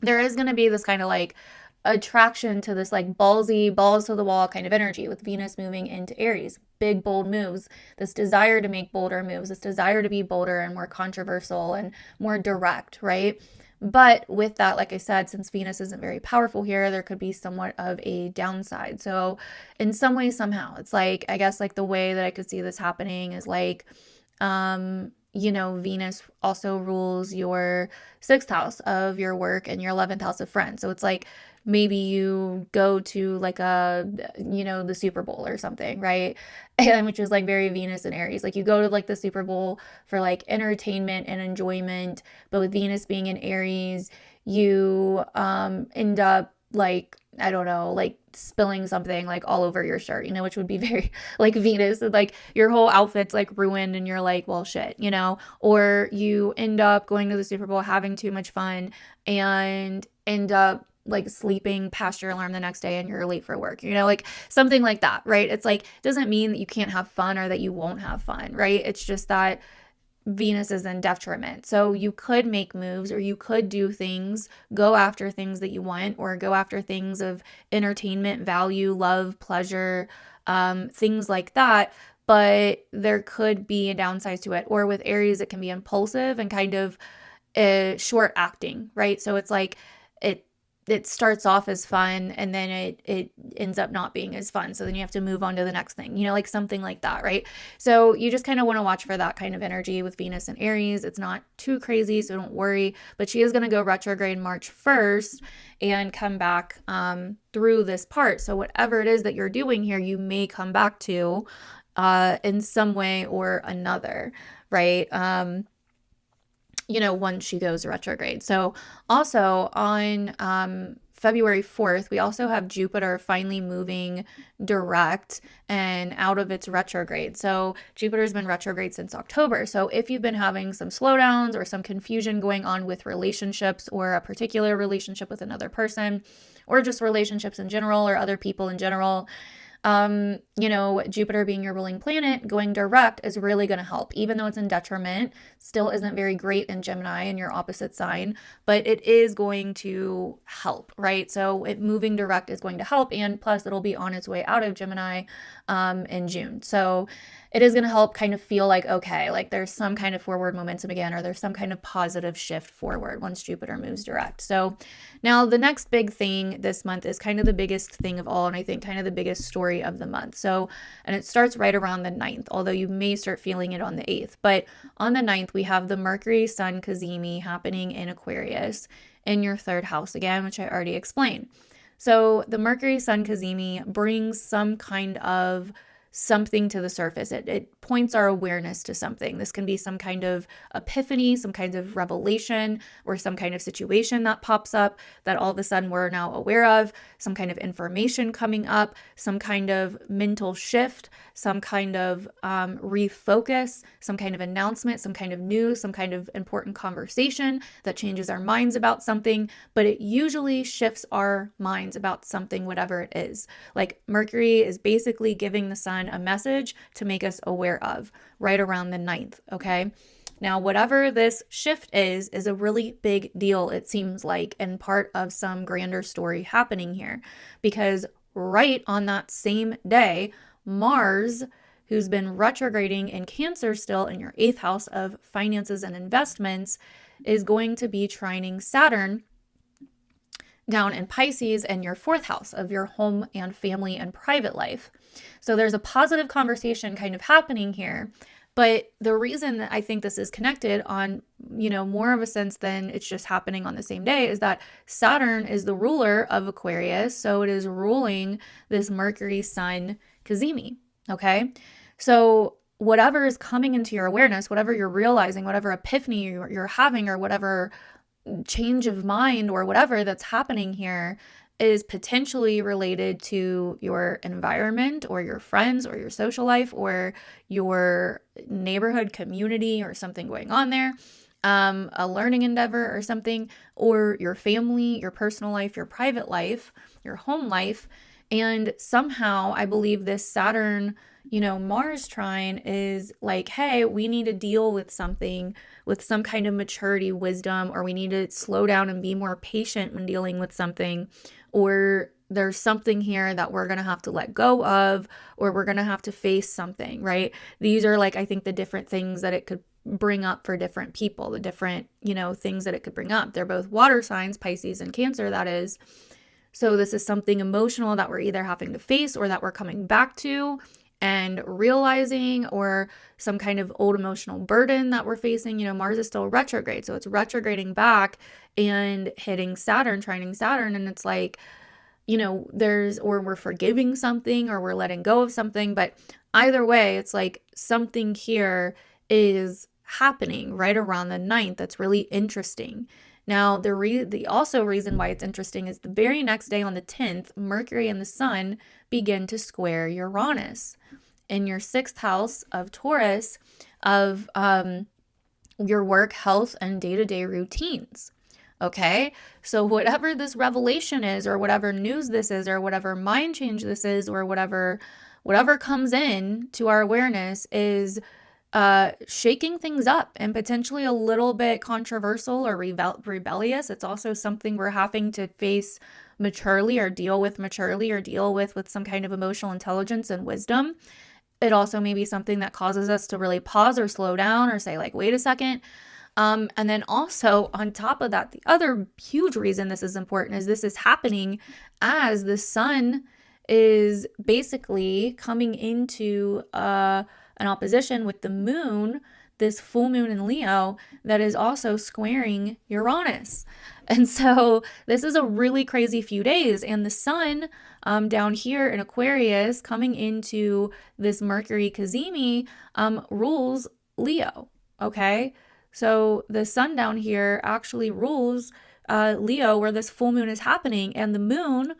There is going to be this kind of like attraction to this like ballsy, balls to the wall kind of energy with Venus moving into Aries. Big, bold moves, this desire to make bolder moves, this desire to be bolder and more controversial and more direct, right? But with that, like I said, since Venus isn't very powerful here, there could be somewhat of a downside. So in some way, somehow, it's like, I guess like the way that I could see this happening is like, Venus also rules your 6th house of your work and your 11th house of friends. So it's like, maybe you go to like the Super Bowl or something, right? And which is like very Venus and Aries. Like you go to like the Super Bowl for like entertainment and enjoyment, but with Venus being in Aries, you end up like, I don't know, like spilling something like all over your shirt, which would be very like Venus, and like your whole outfit's like ruined and you're like, well, shit, or you end up going to the Super Bowl, having too much fun and end up like sleeping past your alarm the next day and you're late for work, like something like that, right? It's like, doesn't mean that you can't have fun or that you won't have fun, right? It's just that Venus is in detriment. So you could make moves, or you could do things, go after things that you want, or go after things of entertainment, value, love, pleasure, things like that. But there could be a downside to it. Or with Aries, it can be impulsive and kind of short acting, right? So it's like, it starts off as fun and then it ends up not being as fun. So then you have to move on to the next thing, like something like that, right? So you just kind of want to watch for that kind of energy with Venus and Aries. It's not too crazy, so don't worry. But she is going to go retrograde March 1st and come back through this part. So whatever it is that you're doing here, you may come back to in some way or another, right? Once she goes retrograde. So also on February 4th, we also have Jupiter finally moving direct and out of its retrograde. So Jupiter's been retrograde since October. So if you've been having some slowdowns or some confusion going on with relationships or a particular relationship with another person, or just relationships in general or other people in general, Jupiter being your ruling planet going direct is really going to help, even though it's in detriment, still isn't very great in Gemini in your opposite sign, but it is going to help, right? So it moving direct is going to help. And plus it'll be on its way out of Gemini, in June. So it is going to help kind of feel like, okay, like there's some kind of forward momentum again, or there's some kind of positive shift forward once Jupiter moves direct. So now the next big thing this month is kind of the biggest thing of all, and I think kind of the biggest story of the month. So, and it starts right around the 9th, although you may start feeling it on the 8th. But on the 9th, we have the Mercury Sun Cazimi happening in Aquarius in your 3rd house again, which I already explained. So the Mercury Sun Cazimi brings some kind of something to the surface. It points our awareness to something. This can be some kind of epiphany, some kind of revelation, or some kind of situation that pops up that all of a sudden we're now aware of, some kind of information coming up, some kind of mental shift, some kind of refocus, some kind of announcement, some kind of news, some kind of important conversation that changes our minds about something, but it usually shifts our minds about something, whatever it is. Like Mercury is basically giving the sun a message to make us aware of right around the 9th, okay? Now, whatever this shift is a really big deal, it seems like, and part of some grander story happening here, because right on that same day, Mars, who's been retrograding in Cancer still in your 8th house of finances and investments, is going to be trining Saturn down in Pisces and your 4th house of your home and family and private life. So there's a positive conversation kind of happening here. But the reason that I think this is connected on, more of a sense than it's just happening on the same day is that Saturn is the ruler of Aquarius. So it is ruling this Mercury Sun Cazimi. Okay. So whatever is coming into your awareness, whatever you're realizing, whatever epiphany you're having, or whatever change of mind or whatever that's happening here is potentially related to your environment or your friends or your social life or your neighborhood community or something going on there, a learning endeavor or something, or your family, your personal life, your private life, your home life. And somehow I believe this Saturn, Mars trine is like, hey, we need to deal with something with some kind of maturity, wisdom, or we need to slow down and be more patient when dealing with something, or there's something here that we're going to have to let go of, or we're going to have to face something, right? These are like, I think the different things that it could bring up for different people, the different, things that it could bring up. They're both water signs, Pisces and Cancer, that is. So this is something emotional that we're either having to face or that we're coming back to and realizing, or some kind of old emotional burden that we're facing. Mars is still retrograde, so it's retrograding back and hitting Saturn, trining Saturn, and it's like, or we're forgiving something or we're letting go of something, but either way, it's like something here is happening right around the 9th that's really interesting. Now, the reason why it's interesting is the very next day on the 10th, Mercury and the Sun begin to square Uranus in your 6th house of Taurus, of your work, health, and day-to-day routines. Okay, so whatever this revelation is, or whatever news this is, or whatever mind change this is, or whatever comes in to our awareness is shaking things up and potentially a little bit controversial or rebellious. It's also something we're having to face maturely, or deal with maturely, or deal with some kind of emotional intelligence and wisdom. It also may be something that causes us to really pause or slow down or say like, wait a second, And then also on top of that, the other huge reason this is important is this is happening as the sun is basically coming into an opposition with the moon, this full moon in Leo that is also squaring Uranus. And so this is a really crazy few days. And the sun down here in Aquarius coming into this Mercury Cazimi rules Leo. Okay. So the sun down here actually rules Leo, where this full moon is happening. And the moon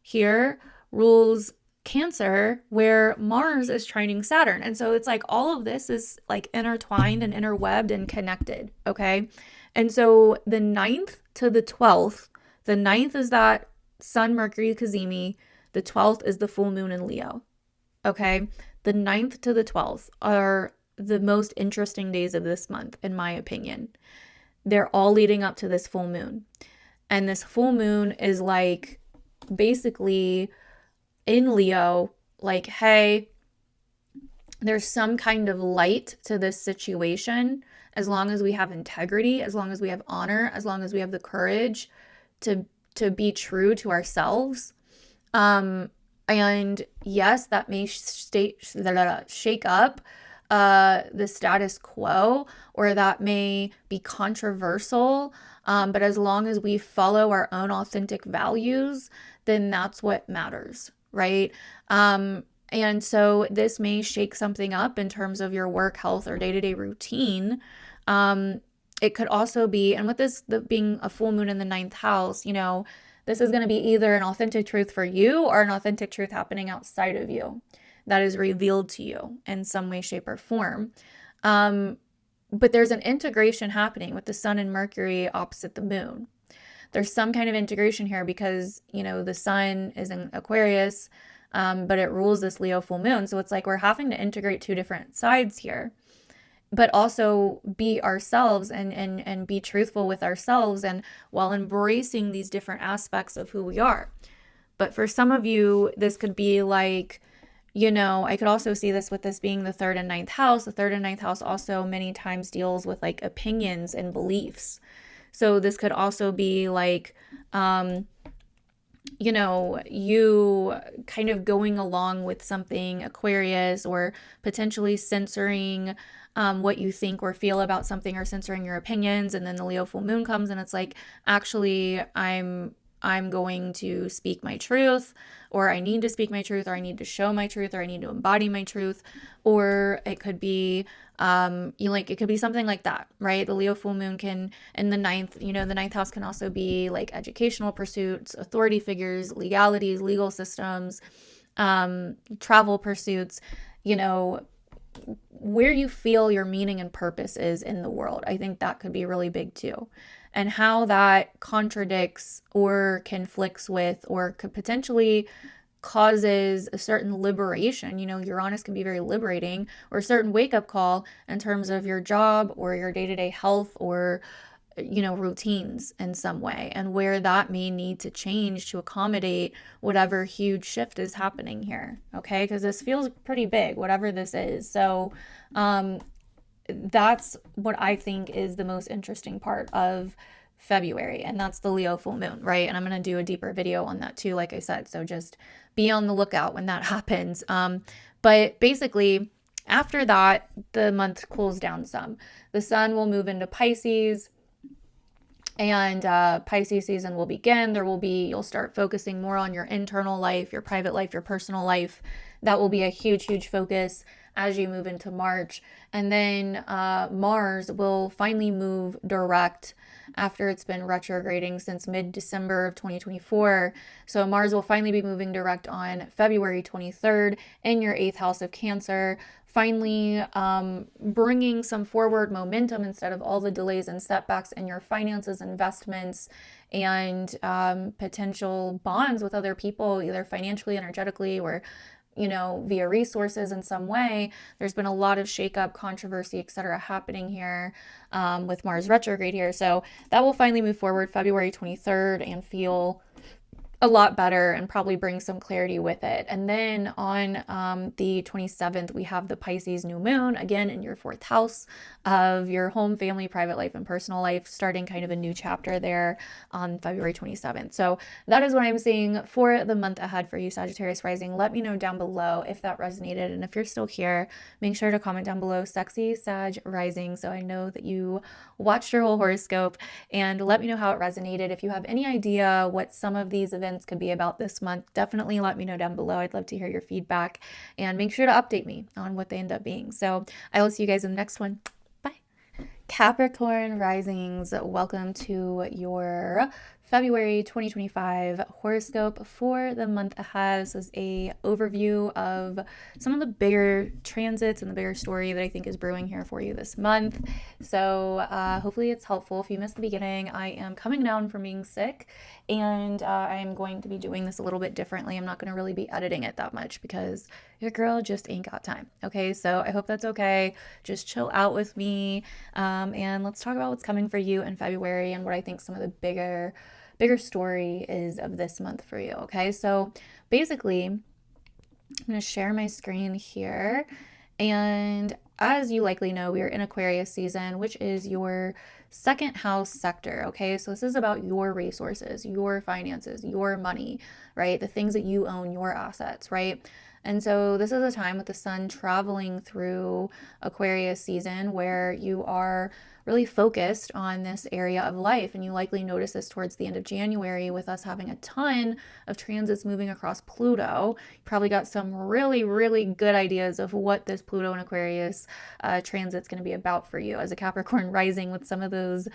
here rules Cancer, where Mars is trining Saturn. And so it's like all of this is like intertwined and interwebbed and connected. Okay. And so the 9th to the 12th, the 9th is that Sun Mercury Cazimi, the 12th is the full moon in Leo. Okay. The 9th to the 12th are the most interesting days of this month, in my opinion. They're all leading up to this full moon. And this full moon is like basically in Leo, like, hey, there's some kind of light to this situation as long as we have integrity, as long as we have honor, as long as we have the courage to be true to ourselves. And yes, that may shake up the status quo, or that may be controversial. But as long as we follow our own authentic values, then that's what matters, right? And so this may shake something up in terms of your work, health, or day-to-day routine. It could also be, and with this being a full moon in the 9th house, you know, this is going to be either an authentic truth for you or an authentic truth happening outside of you that is revealed to you in some way, shape, or form. But there's an integration happening with the sun and Mercury opposite the moon. There's some kind of integration here because, you know, the sun is in Aquarius, but it rules this Leo full moon. So it's like we're having to integrate two different sides here, but also be ourselves and be truthful with ourselves, and while embracing these different aspects of who we are. But for some of you, this could be like, you know, I could also see this with this being the 3rd and 9th house. The 3rd and 9th house also many times deals with like opinions and beliefs. So this could also be like, you know, you kind of going along with something, Aquarius, or potentially censoring what you think or feel about something, or censoring your opinions. And then the Leo full moon comes and it's like, actually, I'm going to speak my truth, or I need to speak my truth, or I need to show my truth, or I need to embody my truth. Or it could be, it could be something like that, right? The Leo full moon can, in the 9th, you know, the 9th house can also be like educational pursuits, authority figures, legalities, legal systems, travel pursuits, you know, where you feel your meaning and purpose is in the world. I think that could be really big too. And how that contradicts or conflicts with, or could potentially causes a certain liberation. You know, Uranus can be very liberating, or a certain wake-up call in terms of your job or your day-to-day health, or, you know, routines in some way, and where that may need to change to accommodate whatever huge shift is happening here. Okay, because this feels pretty big, whatever this is. So that's what I think is the most interesting part of February, and that's the Leo full moon, right? And I'm going to do a deeper video on that too, like I said, so just be on the lookout when that happens. But basically, after that, the month cools down some. The sun will move into Pisces, and Pisces season will begin. You'll start focusing more on your internal life, your private life, your personal life. That will be a huge, huge focus as you move into March. And then Mars will finally move direct after it's been retrograding since mid-December of 2024. So Mars will finally be moving direct on February 23rd in your 8th house of Cancer, finally bringing some forward momentum instead of all the delays and setbacks in your finances, investments, and potential bonds with other people, either financially, energetically, or, you know, via resources in some way. There's been a lot of shakeup, controversy, etc. happening here with Mars retrograde here. So that will finally move forward February 23rd and feel a lot better and probably bring some clarity with it. And then on the 27th, we have the Pisces new moon, again in your 4th house of your home, family, private life, and personal life, starting kind of a new chapter there on February 27th. So that is what I'm seeing for the month ahead for you, Sagittarius rising. Let me know down below if that resonated. And if you're still here, make sure to comment down below, sexy Sag rising, so I know that you watched your whole horoscope, and let me know how it resonated. If you have any idea what some of these events could be about this month, definitely let me know down below. I'd love to hear your feedback, and make sure to update me on what they end up being. So I will see you guys in the next one. Bye. Capricorn risings, welcome to your February 2025 horoscope for the month ahead. This is a overview of some of the bigger transits and the bigger story that I think is brewing here for you this month. So hopefully it's helpful. If you missed the beginning, I am coming down from being sick, and I'm going to be doing this a little bit differently. I'm not going to really be editing it that much because your girl just ain't got time. Okay, so I hope that's okay. Just chill out with me, and let's talk about what's coming for you in February and what I think some of the bigger story is of this month for you. Okay, so basically I'm going to share my screen here, and as you likely know, we are in Aquarius season, which is your 2nd house sector. Okay, so this is about your resources, your finances, your money, right? The things that you own, your assets, right? And so this is a time with the sun traveling through Aquarius season where you are really focused on this area of life. And you likely notice this towards the end of January with us having a ton of transits moving across Pluto. You probably got some really, really good ideas of what this Pluto and Aquarius transit's going to be about for you as a Capricorn rising, with some of those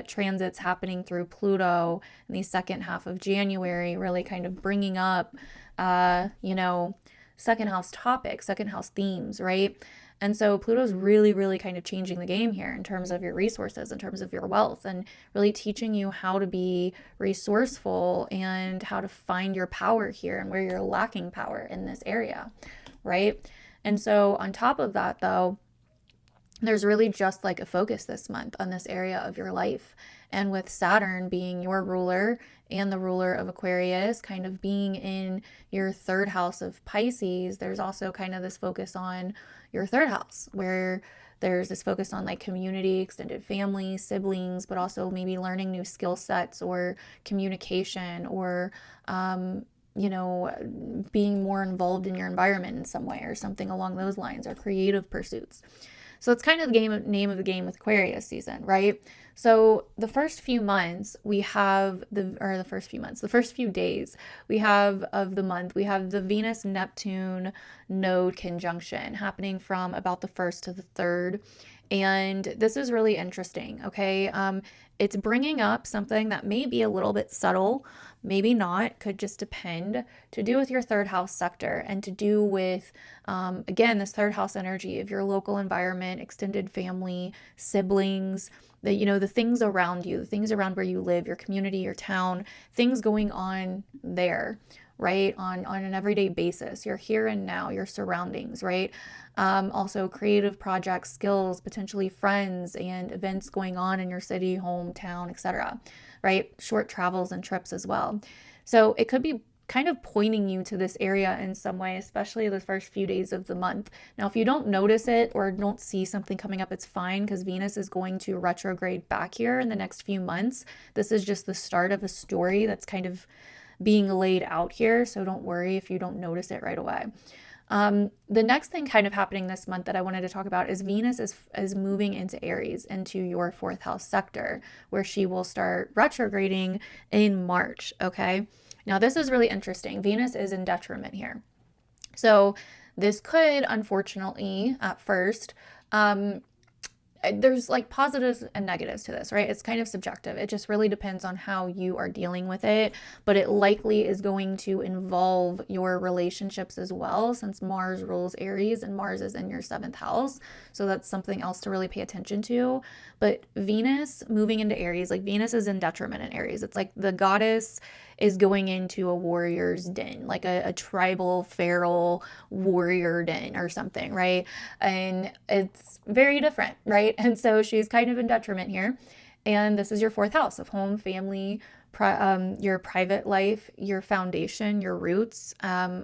transits happening through Pluto in the 2nd half of January, really kind of bringing up, you know, 2nd house topics, 2nd house themes, right? And so Pluto's really, really kind of changing the game here in terms of your resources, in terms of your wealth, and really teaching you how to be resourceful and how to find your power here and where you're lacking power in this area, right? And so on top of that, though, there's really just like a focus this month on this area of your life. And with Saturn being your ruler and the ruler of Aquarius kind of being in your 3rd house of Pisces, there's also kind of this focus on your 3rd house where there's this focus on like community, extended family, siblings, but also maybe learning new skill sets or communication or, you know, being more involved in your environment in some way or something along those lines, or creative pursuits. So it's kind of the name of the game with Aquarius season, right? So the first few months we have the first few days we have of the month, we have the Venus-Neptune node conjunction happening from about the 1st to the 3rd. And this is really interesting, okay? It's bringing up something that may be a little bit subtle, maybe not, could just depend, to do with your 3rd house sector and to do with, again, this 3rd house energy of your local environment, extended family, siblings, the things around you, the things around where you live, your community, your town, things going on there, right? On an everyday basis, your here and now, your surroundings, right? Also creative projects, skills, potentially friends and events going on in your city, hometown, etc., right? Short travels and trips as well. So it could be kind of pointing you to this area in some way, especially the first few days of the month. Now, if you don't notice it or don't see something coming up, it's fine, because Venus is going to retrograde back here in the next few months. This is just the start of a story that's kind of being laid out here, so don't worry if you don't notice it right away. The next thing kind of happening this month that I wanted to talk about is Venus is moving into Aries, into your 4th house sector, where she will start retrograding in March, okay? Now, this is really interesting. Venus is in detriment here. So this could, unfortunately, at first, there's like positives and negatives to this, right? It's kind of subjective. It just really depends on how you are dealing with it, but it likely is going to involve your relationships as well, since Mars rules Aries and Mars is in your 7th house. So that's something else to really pay attention to. But Venus moving into Aries, like Venus is in detriment in Aries. It's like the goddess is going into a warrior's den, like a tribal feral warrior den or something, right? And it's very different, right? And so she's kind of in detriment here. And this is your fourth house of home, family, your private life, your foundation, your roots,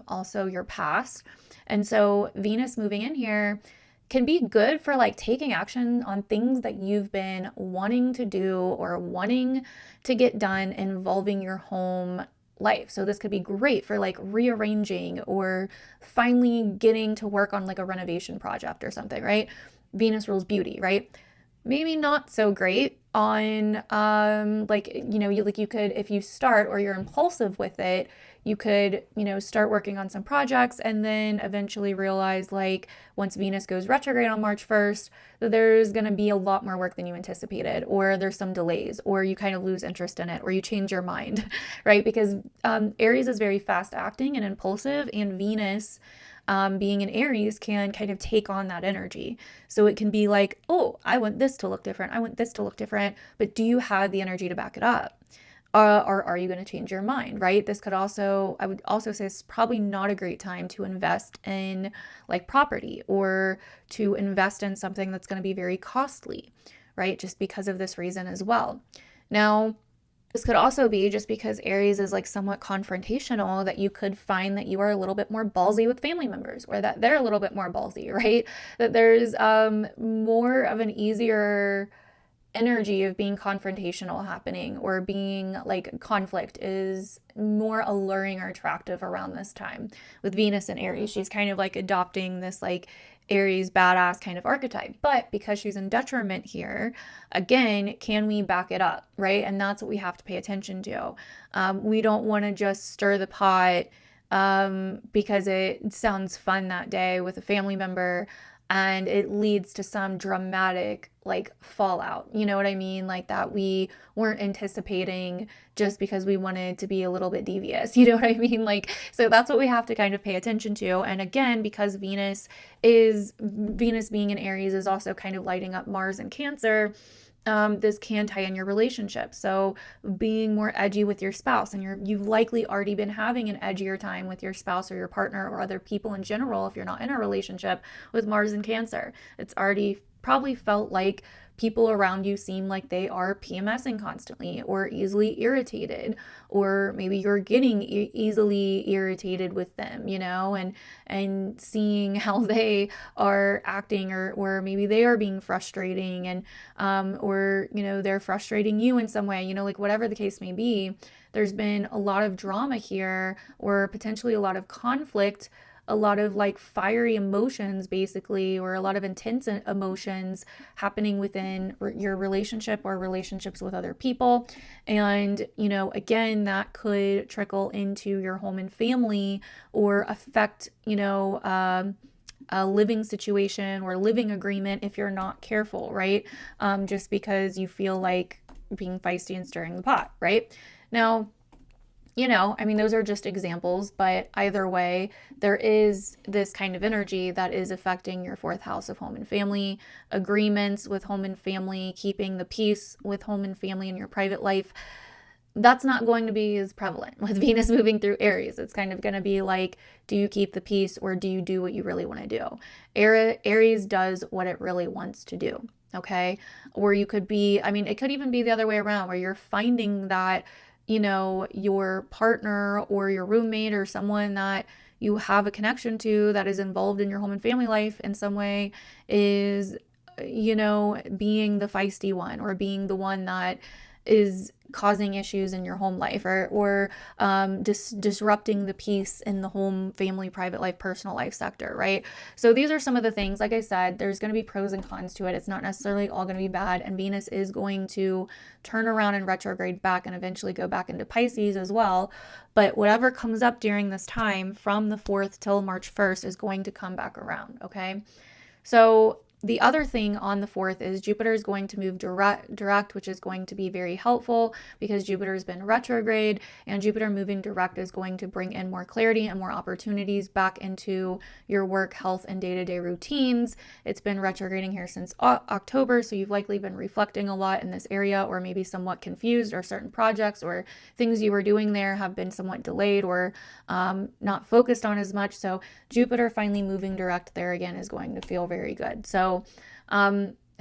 also your past. And so Venus moving in here can be good for like taking action on things that you've been wanting to do or wanting to get done involving your home life. So this could be great for like rearranging or finally getting to work on like a renovation project or something, right? Venus rules beauty, right? Maybe not so great on like, you know, you could, if you start or you're impulsive with it, you could, you know, start working on some projects and then eventually realize, like, once Venus goes retrograde on March 1st, that there's going to be a lot more work than you anticipated, or there's some delays, or you kind of lose interest in it, or you change your mind, right? Because Aries is very fast acting and impulsive, and Venus being in Aries can kind of take on that energy. So it can be like, oh, I want this to look different. I want this to look different. But do you have the energy to back it up? Or are you going to change your mind, right? This could also, I would also say it's probably not a great time to invest in like property or to invest in something that's going to be very costly, right? Just because of this reason as well. Now, this could also be just because Aries is like somewhat confrontational, that you could find that you are a little bit more ballsy with family members, or that they're a little bit more ballsy, right? That there's more of an easier energy of being confrontational happening, or being like conflict is more alluring or attractive around this time. With Venus and Aries, she's kind of like adopting this like Aries badass kind of archetype. But because she's in detriment here, again, can we back it up, right? And that's what we have to pay attention to. We don't want to just stir the pot because it sounds fun that day with a family member and it leads to some dramatic like fallout. You know what I mean? Like that we weren't anticipating just because we wanted to be a little bit devious. You know what I mean? Like, so that's what we have to kind of pay attention to. And again, because Venus being in Aries is also kind of lighting up Mars in Cancer. This can tie in your relationship. So being more edgy with your spouse, and you've likely already been having an edgier time with your spouse or your partner or other people in general if you're not in a relationship with Mars and Cancer. It's already probably felt like people around you seem like they are PMSing constantly or easily irritated, or maybe you're getting easily irritated with them, you know, and seeing how they are acting, or maybe they are being frustrating, and or you know, they're frustrating you in some way, you know, like whatever the case may be. There's been a lot of drama here, or potentially a lot of conflict, a lot of like fiery emotions basically, or a lot of intense emotions happening within your relationship or relationships with other people. And, you know, again, that could trickle into your home and family, or affect, you know, a living situation or living agreement if you're not careful, right? Just because you feel like being feisty and stirring the pot, right? Now, you know, I mean, those are just examples, but either way, there is this kind of energy that is affecting your fourth house of home and family, agreements with home and family, keeping the peace with home and family in your private life. That's not going to be as prevalent with Venus moving through Aries. It's kind of going to be like, do you keep the peace, or do you do what you really want to do? Aries does what it really wants to do. Okay. Or you could be, I mean, it could even be the other way around, where you're finding that, you know, your partner or your roommate or someone that you have a connection to that is involved in your home and family life in some way is, you know, being the feisty one, or being the one that is causing issues in your home life, or disrupting the peace in the home, family, private life, personal life sector, right? So these are some of the things. Like I said, there's going to be pros and cons to it. It's not necessarily all going to be bad, and Venus is going to turn around and retrograde back and eventually go back into Pisces as well. But whatever comes up during this time from the 4th till March 1st is going to come back around, okay? So the other thing on the 4th is Jupiter is going to move direct, which is going to be very helpful because Jupiter has been retrograde, and Jupiter moving direct is going to bring in more clarity and more opportunities back into your work, health, and day-to-day routines. It's been retrograding here since October, so you've likely been reflecting a lot in this area, or maybe somewhat confused, or certain projects or things you were doing there have been somewhat delayed, or not focused on as much. So Jupiter finally moving direct there again is going to feel very good. So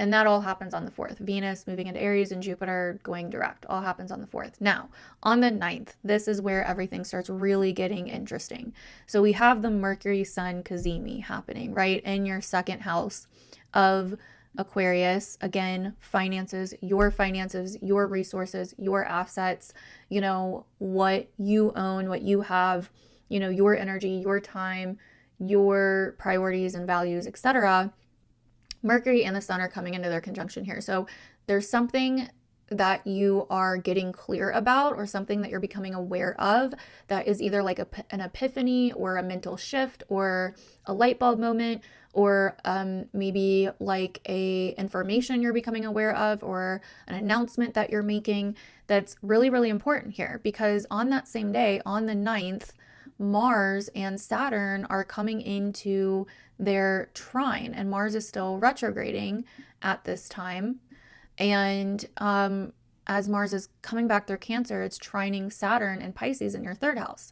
And that all happens on the 4th. Venus moving into Aries and Jupiter going direct. All happens on the 4th. Now, on the 9th, this is where everything starts really getting interesting. So we have the Mercury Sun Cazimi happening, right? In your second house of Aquarius. Again, finances, your resources, your assets, what you own, what you have, your energy, your time, your priorities and values, etc. Mercury and the Sun are coming into their conjunction here. So there's something that you are getting clear about, or something that you're becoming aware of, that is either like an epiphany or a mental shift or a light bulb moment, or maybe like a information you're becoming aware of, or an announcement that you're making that's really, really important here. Because on that same day, on the 9th, Mars and Saturn are coming into their trine, and Mars is still retrograding at this time. And as Mars is coming back through Cancer, it's trining Saturn and Pisces in your 3rd house.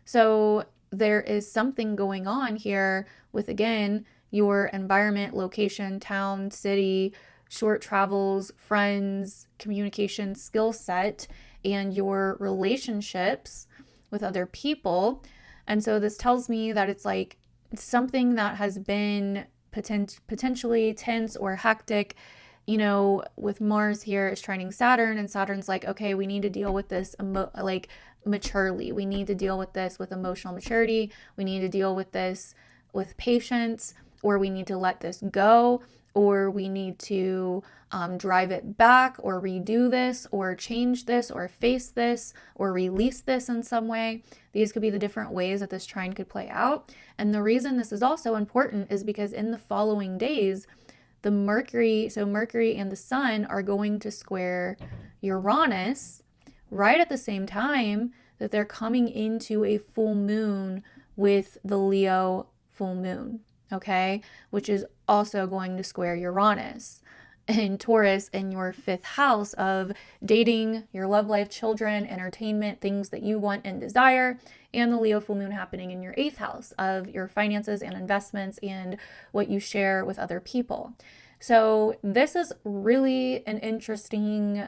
So there is something going on here with, again, your environment, location, town, city, short travels, friends, communication skill set, and your relationships with other people. And so this tells me that it's like something that has been potentially tense or hectic. With Mars here is trining Saturn, and Saturn's like, okay, we need to deal with this maturely. We need to deal with this with emotional maturity. We need to deal with this with patience, or we need to let this go, or we need to drive it back, or redo this, or change this, or face this, or release this in some way. These could be the different ways that this trine could play out. And the reason this is also important is because in the following days, Mercury and the Sun are going to square Uranus right at the same time that they're coming into a full moon with the Leo full moon, okay? Which is also going to square Uranus and Taurus in your 5th house of dating, your love life, children, entertainment, things that you want and desire, and the Leo full moon happening in your 8th house of your finances and investments and what you share with other people. So this is really an interesting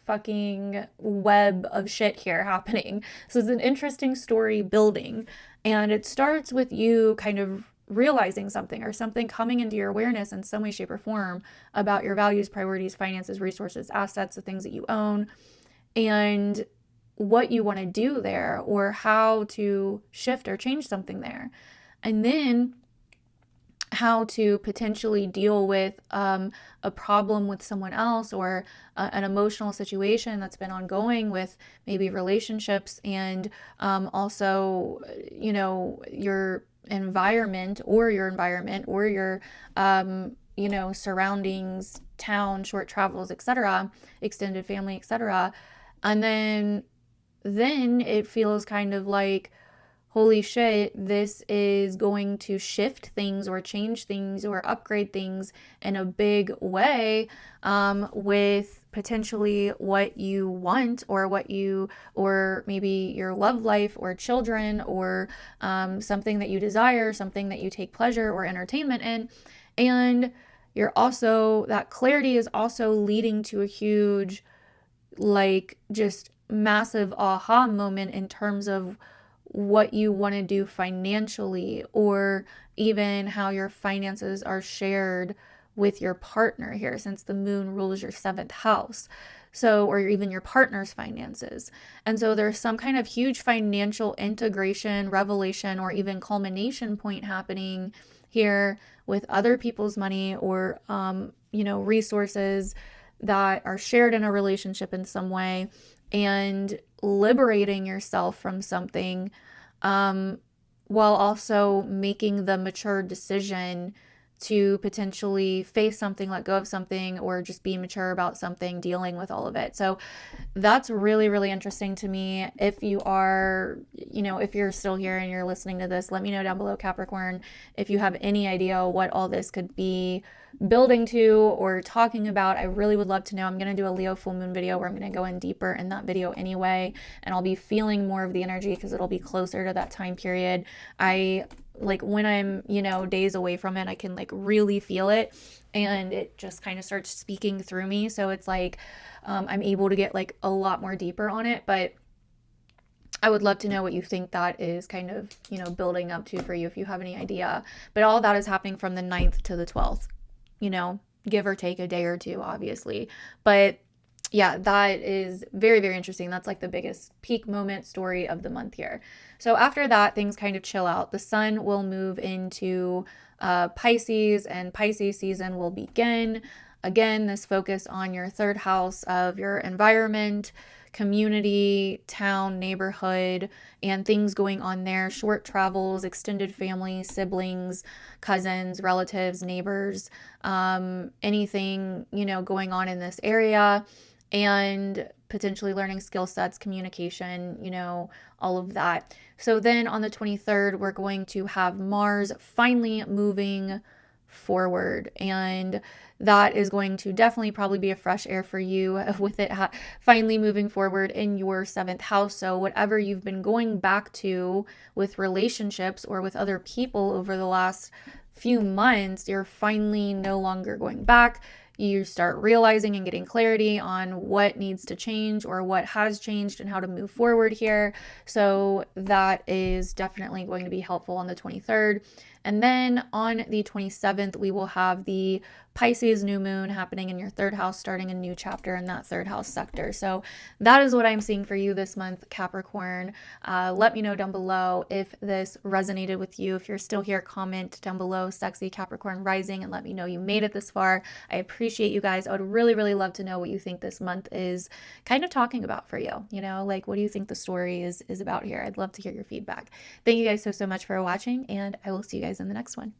fucking web of shit here happening. So it's an interesting story building, and it starts with you kind of realizing something, or something coming into your awareness in some way, shape, or form about your values, priorities, finances, resources, assets, the things that you own, and what you want to do there, or how to shift or change something there. And then how to potentially deal with a problem with someone else, or an emotional situation that's been ongoing with maybe relationships, and also, your environment or your surroundings, town, short travels, etc., extended family, etc. And then it feels kind of like, holy shit, this is going to shift things or change things or upgrade things in a big way, with potentially what you want, or maybe your love life or children, or something that you desire, something that you take pleasure or entertainment in. And that clarity is also leading to a huge, just massive aha moment in terms of what you want to do financially, or even how your finances are shared with your partner here, since the moon rules your 7th house. So, or even your partner's finances. And so there's some kind of huge financial integration, revelation, or even culmination point happening here with other people's money, or, resources that are shared in a relationship in some way, and liberating yourself from something, while also making the mature decision to potentially face something, let go of something, or just be mature about something, dealing with all of it. So that's really, really interesting to me. If you are, if you're still here and you're listening to this, let me know down below, Capricorn, if you have any idea what all this could be building to or talking about, I really would love to know. I'm going to do a Leo full moon video where I'm going to go in deeper in that video anyway, and I'll be feeling more of the energy because it'll be closer to that time period. I like when I'm, you know, days away from it, I can like really feel it, and it just kind of starts speaking through me. So it's like I'm able to get like a lot more deeper on it. But I would love to know what you think that is kind of, you know, building up to for you, if you have any idea. But all that is happening from the 9th to the 12th, you know, give or take a day or two, obviously. But yeah, that is very, very interesting. That's like the biggest peak moment story of the month here. So after that, things kind of chill out. The sun will move into Pisces, and Pisces season will begin. Again, this focus on your third house of your environment, community, town, neighborhood, and things going on there, short travels, extended family, siblings, cousins, relatives, neighbors, anything, you know, going on in this area, and potentially learning skill sets, communication, you know, all of that. So then on the 23rd, we're going to have Mars finally moving forward, and that is going to definitely probably be a fresh air for you with it finally moving forward in your 7th house. So whatever you've been going back to with relationships or with other people over the last few months, you're finally no longer going back. You start realizing and getting clarity on what needs to change or what has changed and how to move forward here. So that is definitely going to be helpful on the 23rd. And then on the 27th, we will have the Pisces new moon happening in your 3rd house, starting a new chapter in that 3rd house sector. So that is what I'm seeing for you this month, Capricorn. Let me know down below if this resonated with you. If you're still here, comment down below, sexy Capricorn rising, and let me know you made it this far. I appreciate you guys. I would really, really love to know what you think this month is kind of talking about for you. You know, like, what do you think the story is about here? I'd love to hear your feedback. Thank you guys so much for watching, and I will see you guys in the next one.